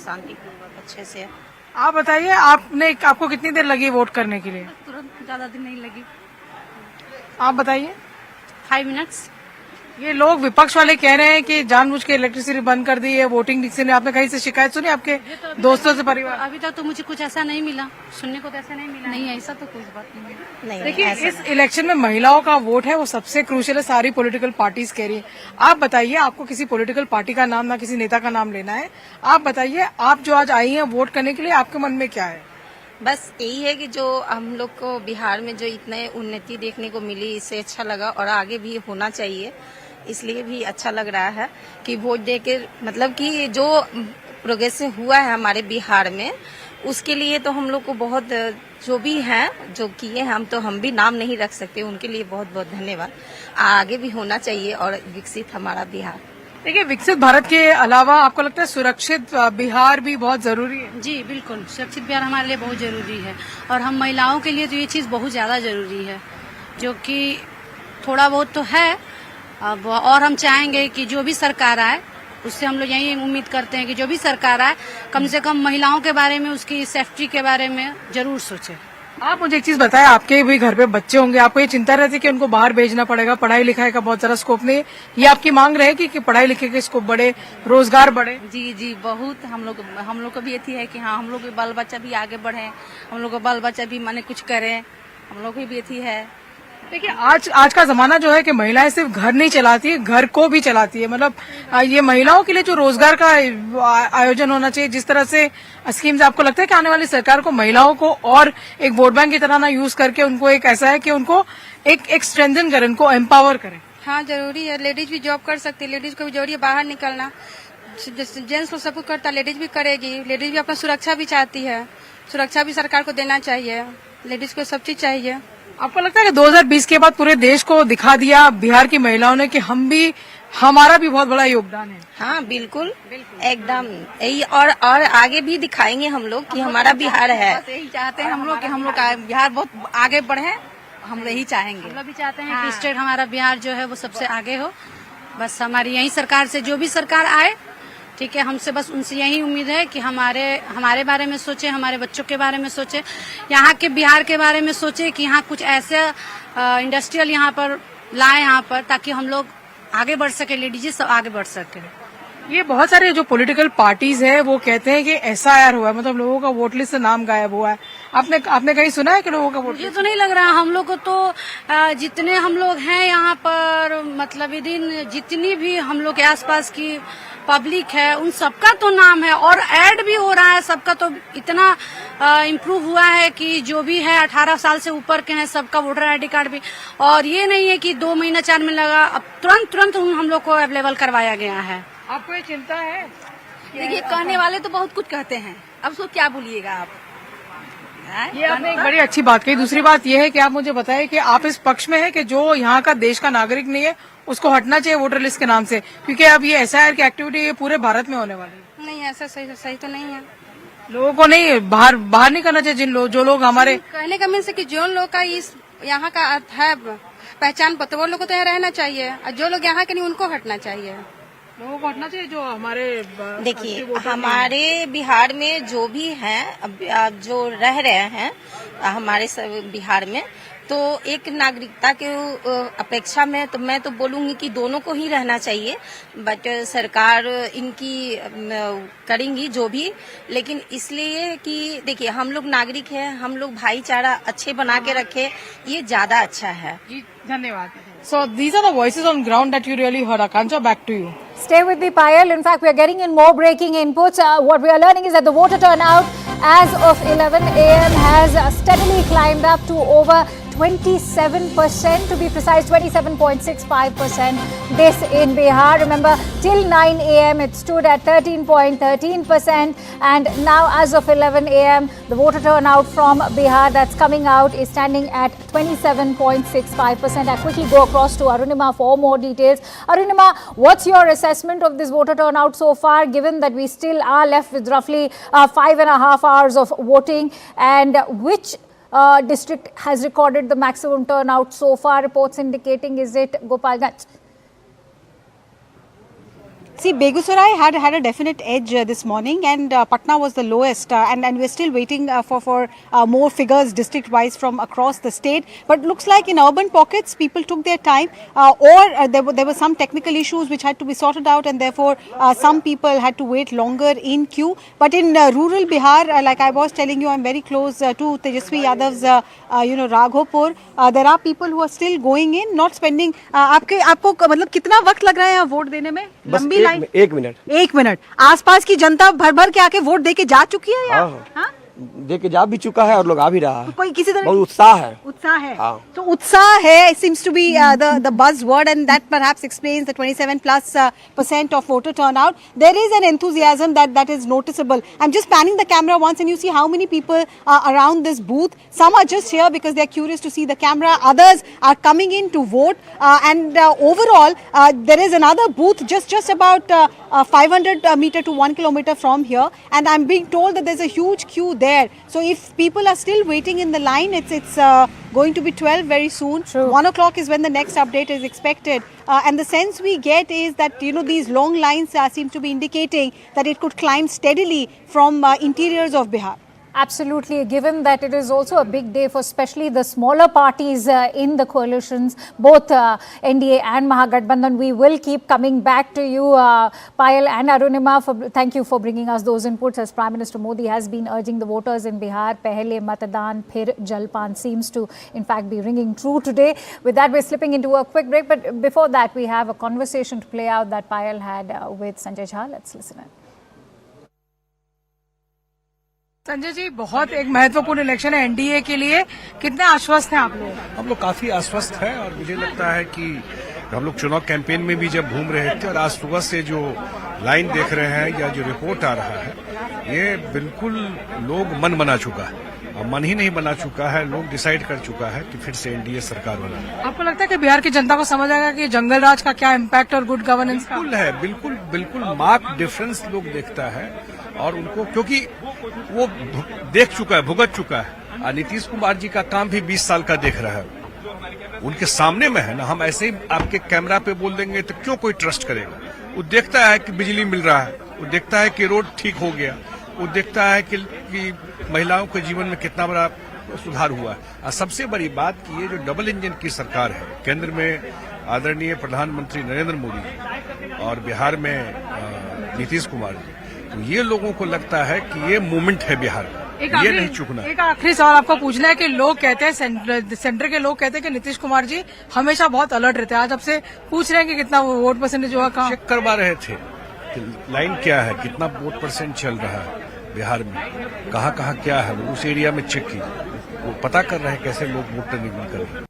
Speaker 9: शांतिपूर्वक, अच्छे से।
Speaker 8: आप बताइए, आपको कितनी देर लगी वोट करने के लिए?
Speaker 9: तुरंत, ज्यादा दिन नहीं लगी।
Speaker 8: आप बताइए।
Speaker 9: 5 मिनट्स।
Speaker 8: ये लोग विपक्ष वाले कह रहे हैं कि जानबूझ के इलेक्ट्रिसिटी बंद कर दी है, वोटिंग डिक्शन। आपने कहीं से शिकायत सुनी आपके दोस्तों से, परिवार?
Speaker 9: अभी तक तो मुझे कुछ ऐसा नहीं मिला, सुनने को तो ऐसा नहीं मिला। नहीं, ऐसा तो कुछ बात नहीं है।
Speaker 8: देखिए, इस इलेक्शन में महिलाओं का वोट है वो सबसे क्रूशियल है, सारी पॉलिटिकल पार्टीज कह रही है। आप बताइए, आपको किसी पॉलिटिकल पार्टी का नाम, ना किसी नेता का नाम लेना है। आप बताइए, आप जो आज आई हैं वोट करने के लिए, आपके मन में क्या है?
Speaker 9: बस यही है कि जो हम लोग को बिहार में जो इतने उन्नति देखने को मिली, इससे अच्छा लगा और आगे भी होना चाहिए, इसलिए भी अच्छा लग रहा है कि वोट देके, मतलब कि जो प्रोग्रेस हुआ है हमारे बिहार में, उसके लिए तो हम लोग को बहुत, जो भी हैं जो किए हैं, हम भी नाम नहीं रख सकते, उनके लिए बहुत बहुत धन्यवाद। आगे भी होना चाहिए और विकसित हमारा बिहार।
Speaker 8: देखिए, विकसित भारत के अलावा आपको लगता है सुरक्षित बिहार भी बहुत जरूरी है?
Speaker 9: जी बिल्कुल, सुरक्षित बिहार हमारे लिए बहुत जरूरी है और हम महिलाओं के लिए तो ये चीज बहुत ज्यादा जरूरी है, जो कि थोड़ा बहुत तो है अब, और हम चाहेंगे कि जो भी सरकार आए, उससे हम लोग यही उम्मीद करते हैं कि जो भी सरकार आए, कम से कम महिलाओं के बारे में, उसकी सेफ्टी के बारे में जरूर सोचे।
Speaker 8: आप मुझे एक चीज बताएं, आपके भी घर पे बच्चे होंगे, आपको ये चिंता रहती है कि उनको बाहर भेजना पड़ेगा, पढ़ाई लिखाई का बहुत सारा स्कोप नहीं है, ये आपकी मांग रहेगी कि पढ़ाई लिखाई के स्कोप बढ़े, रोजगार बढ़े?
Speaker 9: जी बहुत, हम लोग को भी ये है कि हाँ, हम लोग के बाल बच्चा भी आगे बढ़े, हम लोग का बाल बच्चा भी माने कुछ करे, हम लोग की भी ये है।
Speaker 8: देखिए, आज का जमाना जो है कि महिलाएं सिर्फ घर नहीं चलाती है, घर को भी चलाती है। मतलब ये महिलाओं के लिए जो रोजगार का आयोजन होना चाहिए, जिस तरह से स्कीम्स, आपको लगता है कि आने वाली सरकार को महिलाओं को और एक वोट बैंक की तरह ना यूज करके उनको एक ऐसा है कि उनको एक स्ट्रेंथन करें, उनको एम्पावर करें?
Speaker 9: हाँ, जरूरी है। लेडीज भी जॉब कर सकती है, लेडीज को भी जरूरी है बाहर निकलना। जेंट्स को सब कुछ करता, लेडीज भी करेगी। लेडीज भी अपना सुरक्षा भी चाहती है, सुरक्षा भी सरकार को देना चाहिए, लेडीज को सब चीज चाहिए।
Speaker 8: आपको लगता है कि 2020 के बाद पूरे देश को दिखा दिया बिहार की महिलाओं ने कि हमारा भी बहुत बड़ा योगदान है?
Speaker 9: हाँ बिल्कुल, एकदम यही, और आगे भी दिखाएंगे हम लोग कि हमारा बिहार है। यही चाहते हैं हम लोग कि हम लोग का बिहार बहुत आगे बढ़े, हम यही चाहेंगे। हम लोग भी चाहते हैं कि स्टेट हमारा बिहार जो है वो सबसे आगे हो। बस हमारी यही सरकार से, जो भी सरकार आए, ठीक है, हमसे बस उनसे यही उम्मीद है कि हमारे बारे में सोचे, हमारे बच्चों के बारे में सोचे, यहाँ के बिहार के बारे में सोचे कि यहाँ कुछ ऐसे इंडस्ट्रियल यहाँ पर लाए यहाँ पर, ताकि हम लोग आगे बढ़ सके, लेडीज सब आगे बढ़ सके।
Speaker 8: ये बहुत सारे जो पॉलिटिकल पार्टीज है वो कहते हैं कि SIR हुआ है, मतलब लोगों का वोट लिस्ट से नाम गायब हुआ है। आपने कहीं सुना है कि लोगों का वोट?
Speaker 9: मुझे तो नहीं लग रहा। हम लोग को तो जितने हम लोग हैं यहाँ पर, मतलब जितनी भी हम लोग के आसपास की पब्लिक है, उन सबका तो नाम है और ऐड भी हो रहा है सबका। तो इतना इम्प्रूव हुआ है कि जो भी है 18 साल से ऊपर के हैं सबका वोटर आईडी कार्ड भी। और ये नहीं है कि 2 महीना 4 महीना लगा, अब तुरंत हम लोग को अवेलेबल करवाया गया है।
Speaker 8: आपको ये चिंता है?
Speaker 9: देखिए, कहने वाले तो बहुत कुछ कहते हैं, अब उसको क्या बोलिएगा आप।
Speaker 8: ये आपने एक बड़ी अच्छी बात कही। दूसरी बात ये है कि आप मुझे बताएं कि आप इस पक्ष में है कि जो यहाँ का देश का नागरिक नहीं है उसको हटना चाहिए वोटर लिस्ट के नाम से, क्योंकि अब ये SIR की एक्टिविटी ये पूरे भारत में होने वाली है।
Speaker 9: नहीं, ऐसा सही तो नहीं है।
Speaker 8: लोगों को नहीं बाहर नहीं करना चाहिए। जो लोग हमारे
Speaker 9: कहने का मीन्स है कि जो लोग का इस यहाँ का है पहचान पत्र, वो लोग को तो यहाँ रहना चाहिए, और जो लोग यहाँ के नहीं उनको हटना चाहिए।
Speaker 8: लोगों को हटना चाहिए जो हमारे।
Speaker 6: देखिए, हमारे बिहार में जो भी हैं, जो रह रहे हैं हमारे बिहार में, तो एक नागरिकता के अपेक्षा में तो मैं तो बोलूंगी कि दोनों को ही रहना चाहिए। बट सरकार इनकी करेंगी जो भी, लेकिन इसलिए कि देखिए हम लोग नागरिक हैं, हम लोग भाईचारा अच्छे बना के रखे, ये ज्यादा अच्छा है।
Speaker 8: जी, धन्यवाद। So these are the voices on ground that you really heard. Akanksha, back to you.
Speaker 22: Stay with the Payal. In fact, we are getting in more breaking inputs. What we are learning is that the voter turnout as of 11 a.m. has steadily climbed up to over 27%, to be precise, 27.65%. This in Bihar. Remember, till 9 a.m. it stood at 13.13%, and now as of 11 a.m. the voter turnout from Bihar that's coming out is standing at 27.65%. I quickly go across to Arunima for more details. Arunima, what's your assessment of this voter turnout so far, given that we still are left with roughly 5.5 hours of voting, and which district has recorded the maximum turnout so far? Reports indicating, is it Gopalganj?
Speaker 1: See, Begusarai had a definite edge this morning, and Patna was the lowest, and we're still waiting for more figures district-wise from across the state. But looks like in urban pockets, people took their time, or there were some technical issues which had to be sorted out, and therefore some people had to wait longer in queue. But in rural Bihar, like I was telling you, I'm very close to Tejashwi Yadav's, Raghopur. There are people who are still going in, not spending. आपको मतलब कितना वक्त लग रहा है यहाँ vote देने में? लंबी
Speaker 5: 1 मिनट।
Speaker 1: आसपास की जनता भर के आके वोट दे के जा चुकी है यहाँ? हाँ?
Speaker 5: दे के जा भी चुका है और लोग आ भी रहा है।
Speaker 1: कोई किसी तरह
Speaker 5: बहुत उत्साह है।
Speaker 1: तो उत्साह है seems to be the buzzword, and that perhaps explains the 27+% of voter turnout. There is an enthusiasm that is noticeable. I'm just panning the camera once, and you see how many people are around this booth. Some are just here because they're curious to see the camera. Others are coming in to vote, and overall there is another booth just about 500 meter to 1 kilometer from here, and I'm being told that there's a huge queue there. So if people are still waiting in the line, it's going to be 12 very soon. 1 o'clock is when the next update is expected, and the sense we get is that these long lines seem to be indicating that it could climb steadily from interiors of Bihar.
Speaker 22: Absolutely, given that it is also a big day for especially the smaller parties in the coalitions, both NDA and Mahagathbandhan. We will keep coming back to you, Payal and Arunima. Thank you for bringing us those inputs, as Prime Minister Modi has been urging the voters in Bihar. Pehle matadan, phir jalpan seems to in fact be ringing true today. With that, we're slipping into a quick break. But before that, we have a conversation to play out that Payal had with Sanjay Jha. Let's listen in.
Speaker 8: Sanjay ji, बहुत एक महत्वपूर्ण election है NDA के लिए, कितने आश्वस्त हैं आप लोग?
Speaker 20: हम लोग काफी आश्वस्त हैं, और मुझे लगता है कि हम लोग चुनाव कैंपेन में भी जब घूम रहे थे और आज सुबह से जो लाइन देख रहे हैं या जो रिपोर्ट आ रहा है, ये बिल्कुल लोग मन बना चुका है, और मन ही नहीं बना चुका है, लोग डिसाइड कर चुका है कि फिर से एनडीए सरकार बना।
Speaker 8: आपको लगता है कि बिहार की जनता को समझ आएगा कि जंगल राज का क्या इम्पैक्ट और गुड गवर्नेंस का?
Speaker 20: बिल्कुल है, बिल्कुल मार्क डिफरेंस लोग देखता है, और उनको क्योंकि वो देख चुका है, भुगत चुका है, और नीतीश कुमार जी का काम भी 20 साल का देख रहा है, उनके सामने में है ना। हम ऐसे ही आपके कैमरा पे बोल देंगे तो क्यों कोई ट्रस्ट करेगा? वो देखता है कि बिजली मिल रहा है, वो देखता है कि रोड ठीक हो गया, वो देखता है कि महिलाओं के जीवन में कितना बड़ा सुधार हुआ है। और सबसे बड़ी बात कि ये जो डबल इंजन की सरकार है, केंद्र में आदरणीय प्रधानमंत्री नरेंद्र मोदी और बिहार में नीतीश कुमार जी, तो ये लोगों को लगता है कि ये मूवमेंट है बिहार का, ये नहीं चुकना।
Speaker 8: एक आखिरी सवाल आपको पूछना है कि लोग कहते हैं, सेंटर के लोग कहते हैं कि नीतीश कुमार जी हमेशा बहुत अलर्ट रहते हैं, आज आपसे पूछ रहे हैं कि कितना वोट परसेंटेज हुआ?
Speaker 20: चेक करवा रहे थे, लाइन क्या है, कितना वोट परसेंट चल रहा है बिहार में, कहाँ क्या है, वो उस एरिया में चेक की, वो पता कर रहे हैं कैसे लोग वोट करने कर रहे हैं।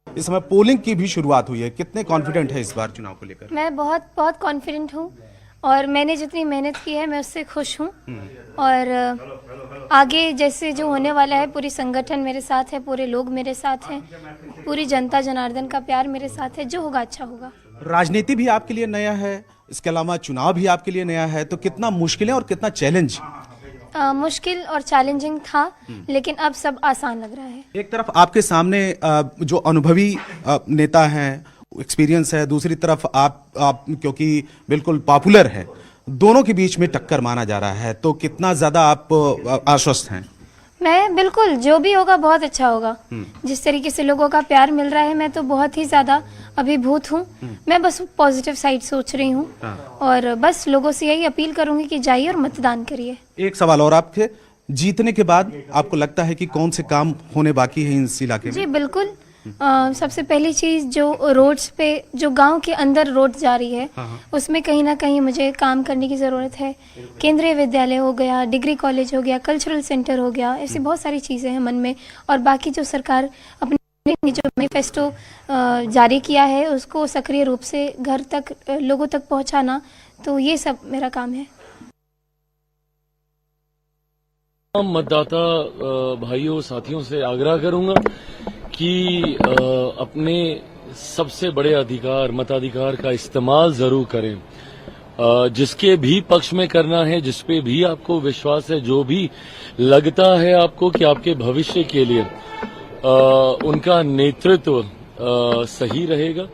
Speaker 4: इस समय पोलिंग की भी शुरुआत हुई है, कितने कॉन्फिडेंट है इस बार चुनाव को लेकर?
Speaker 23: मैं बहुत कॉन्फिडेंट हूँ और मैंने जितनी मेहनत की है मैं उससे खुश हूँ। और आगे जैसे जो होने वाला है, पूरी संगठन मेरे साथ है, पूरे लोग मेरे साथ हैं, पूरी जनता जनार्दन का प्यार मेरे साथ है, जो होगा अच्छा होगा।
Speaker 4: राजनीति भी आपके लिए नया है, इसके अलावा चुनाव भी आपके लिए नया है, तो कितना मुश्किलें और कितना चैलेंज?
Speaker 23: मुश्किल और चैलेंजिंग था, लेकिन अब सब आसान लग रहा है।
Speaker 4: एक तरफ आपके सामने जो अनुभवी नेता हैं, एक्सपीरियंस है, दूसरी तरफ आप क्योंकि बिल्कुल पॉपुलर है, दोनों के बीच में टक्कर माना जा रहा है, तो कितना ज्यादा आप आश्वस्त हैं?
Speaker 23: मैं बिल्कुल, जो भी होगा बहुत अच्छा होगा। जिस तरीके से लोगों का प्यार मिल रहा है, मैं तो बहुत ही ज्यादा अभिभूत हूँ। मैं बस पॉजिटिव साइड सोच रही हूँ और बस लोगों से यही अपील करूंगी कि जाइए और मतदान करिए। एक
Speaker 4: सवाल और, आपके जीतने के बाद आपको लगता है कि कौन से काम होने बाकी है इस इलाके में?
Speaker 23: जी बिल्कुल, सबसे पहली चीज जो रोड्स पे, जो गांव के अंदर रोड जा रही है, उसमें कहीं ना कहीं मुझे काम करने की जरूरत है। केंद्रीय विद्यालय हो गया, डिग्री कॉलेज हो गया, कल्चरल सेंटर हो गया, ऐसी बहुत सारी चीजें हैं मन में। और बाकी जो सरकार अपने जो मैनिफेस्टो जारी किया है उसको सक्रिय रूप से घर तक, लोगों तक पहुंचाना, तो ये सब मेरा काम है।
Speaker 10: मतदाता भाइयों साथियों से आग्रह करूंगा कि अपने सबसे बड़े अधिकार, मताधिकार का इस्तेमाल जरूर करें। जिसके भी पक्ष में करना है, जिसपे भी आपको विश्वास है, जो भी लगता है आपको कि आपके भविष्य के लिए उनका नेतृत्व सही रहेगा,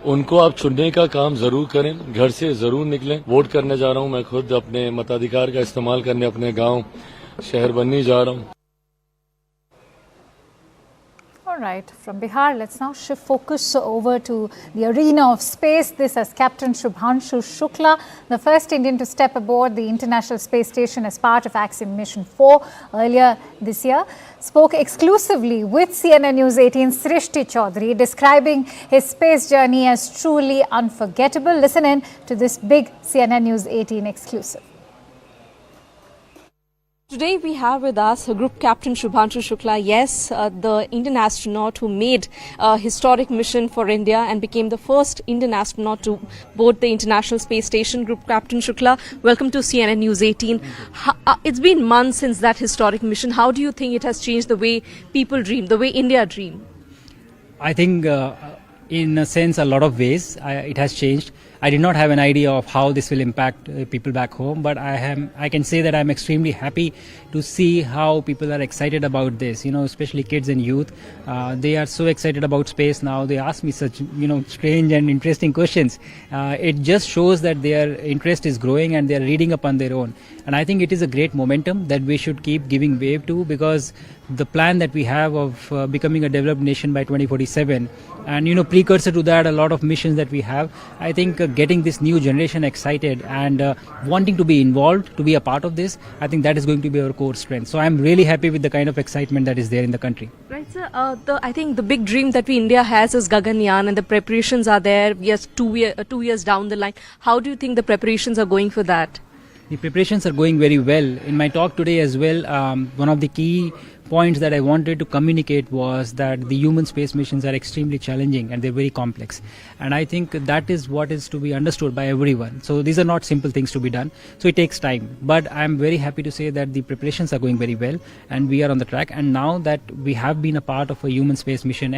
Speaker 10: उनको आप चुनने का काम जरूर करें। घर से जरूर निकलें। वोट करने जा रहा हूं, मैं खुद अपने मताधिकार का इस्तेमाल करने अपने गांव शहर बनने जा रहा हूं।
Speaker 22: All right, from Bihar, let's now shift focus over to the arena of space. This as Captain Shubhanshu Shukla, the first Indian to step aboard the International Space Station as part of Axiom Mission 4 earlier this year, spoke exclusively with CNN News 18's Srishti Choudhary, describing his space journey as truly unforgettable. Listen in to this big CNN News 18 exclusive.
Speaker 21: Today we have with us Group Captain Shubhanshu Shukla, yes, the Indian astronaut who made a historic mission for India and became the first Indian astronaut to board the International Space Station. Group Captain Shukla, welcome to CNN News 18. It's been months since that historic mission. How do you think it has changed the way people dream, the way India dream?
Speaker 24: I think in a sense, a lot of ways it has changed. I did not have an idea of how this will impact people back home, but I can say that I'm extremely happy to see how people are excited about this, especially kids and youth. They are so excited about space now. They ask me such, strange and interesting questions. It just shows that their interest is growing and they are reading up on their own. And I think it is a great momentum that we should keep giving wave to, because the plan that we have of becoming a developed nation by 2047 and, precursor to that, a lot of missions that we have, I think getting this new generation excited and wanting to be involved, to be a part of this, I think that is going to be our core strength. So I'm really happy with the kind of excitement that is there in the country.
Speaker 21: Right, sir. I think the big dream that India has is Gaganyaan, and the preparations are there. Yes, 2 years down the line. How do you think the preparations are going for that?
Speaker 24: The preparations are going very well. In my talk today as well, one of the key points that I wanted to communicate was that the human space missions are extremely challenging and they're very complex. And I think that is what is to be understood by everyone. So these are not simple things to be done. So it takes time. But I'm very happy to say that the preparations are going very well and we are on the track. And now that we have been a part of a human space mission,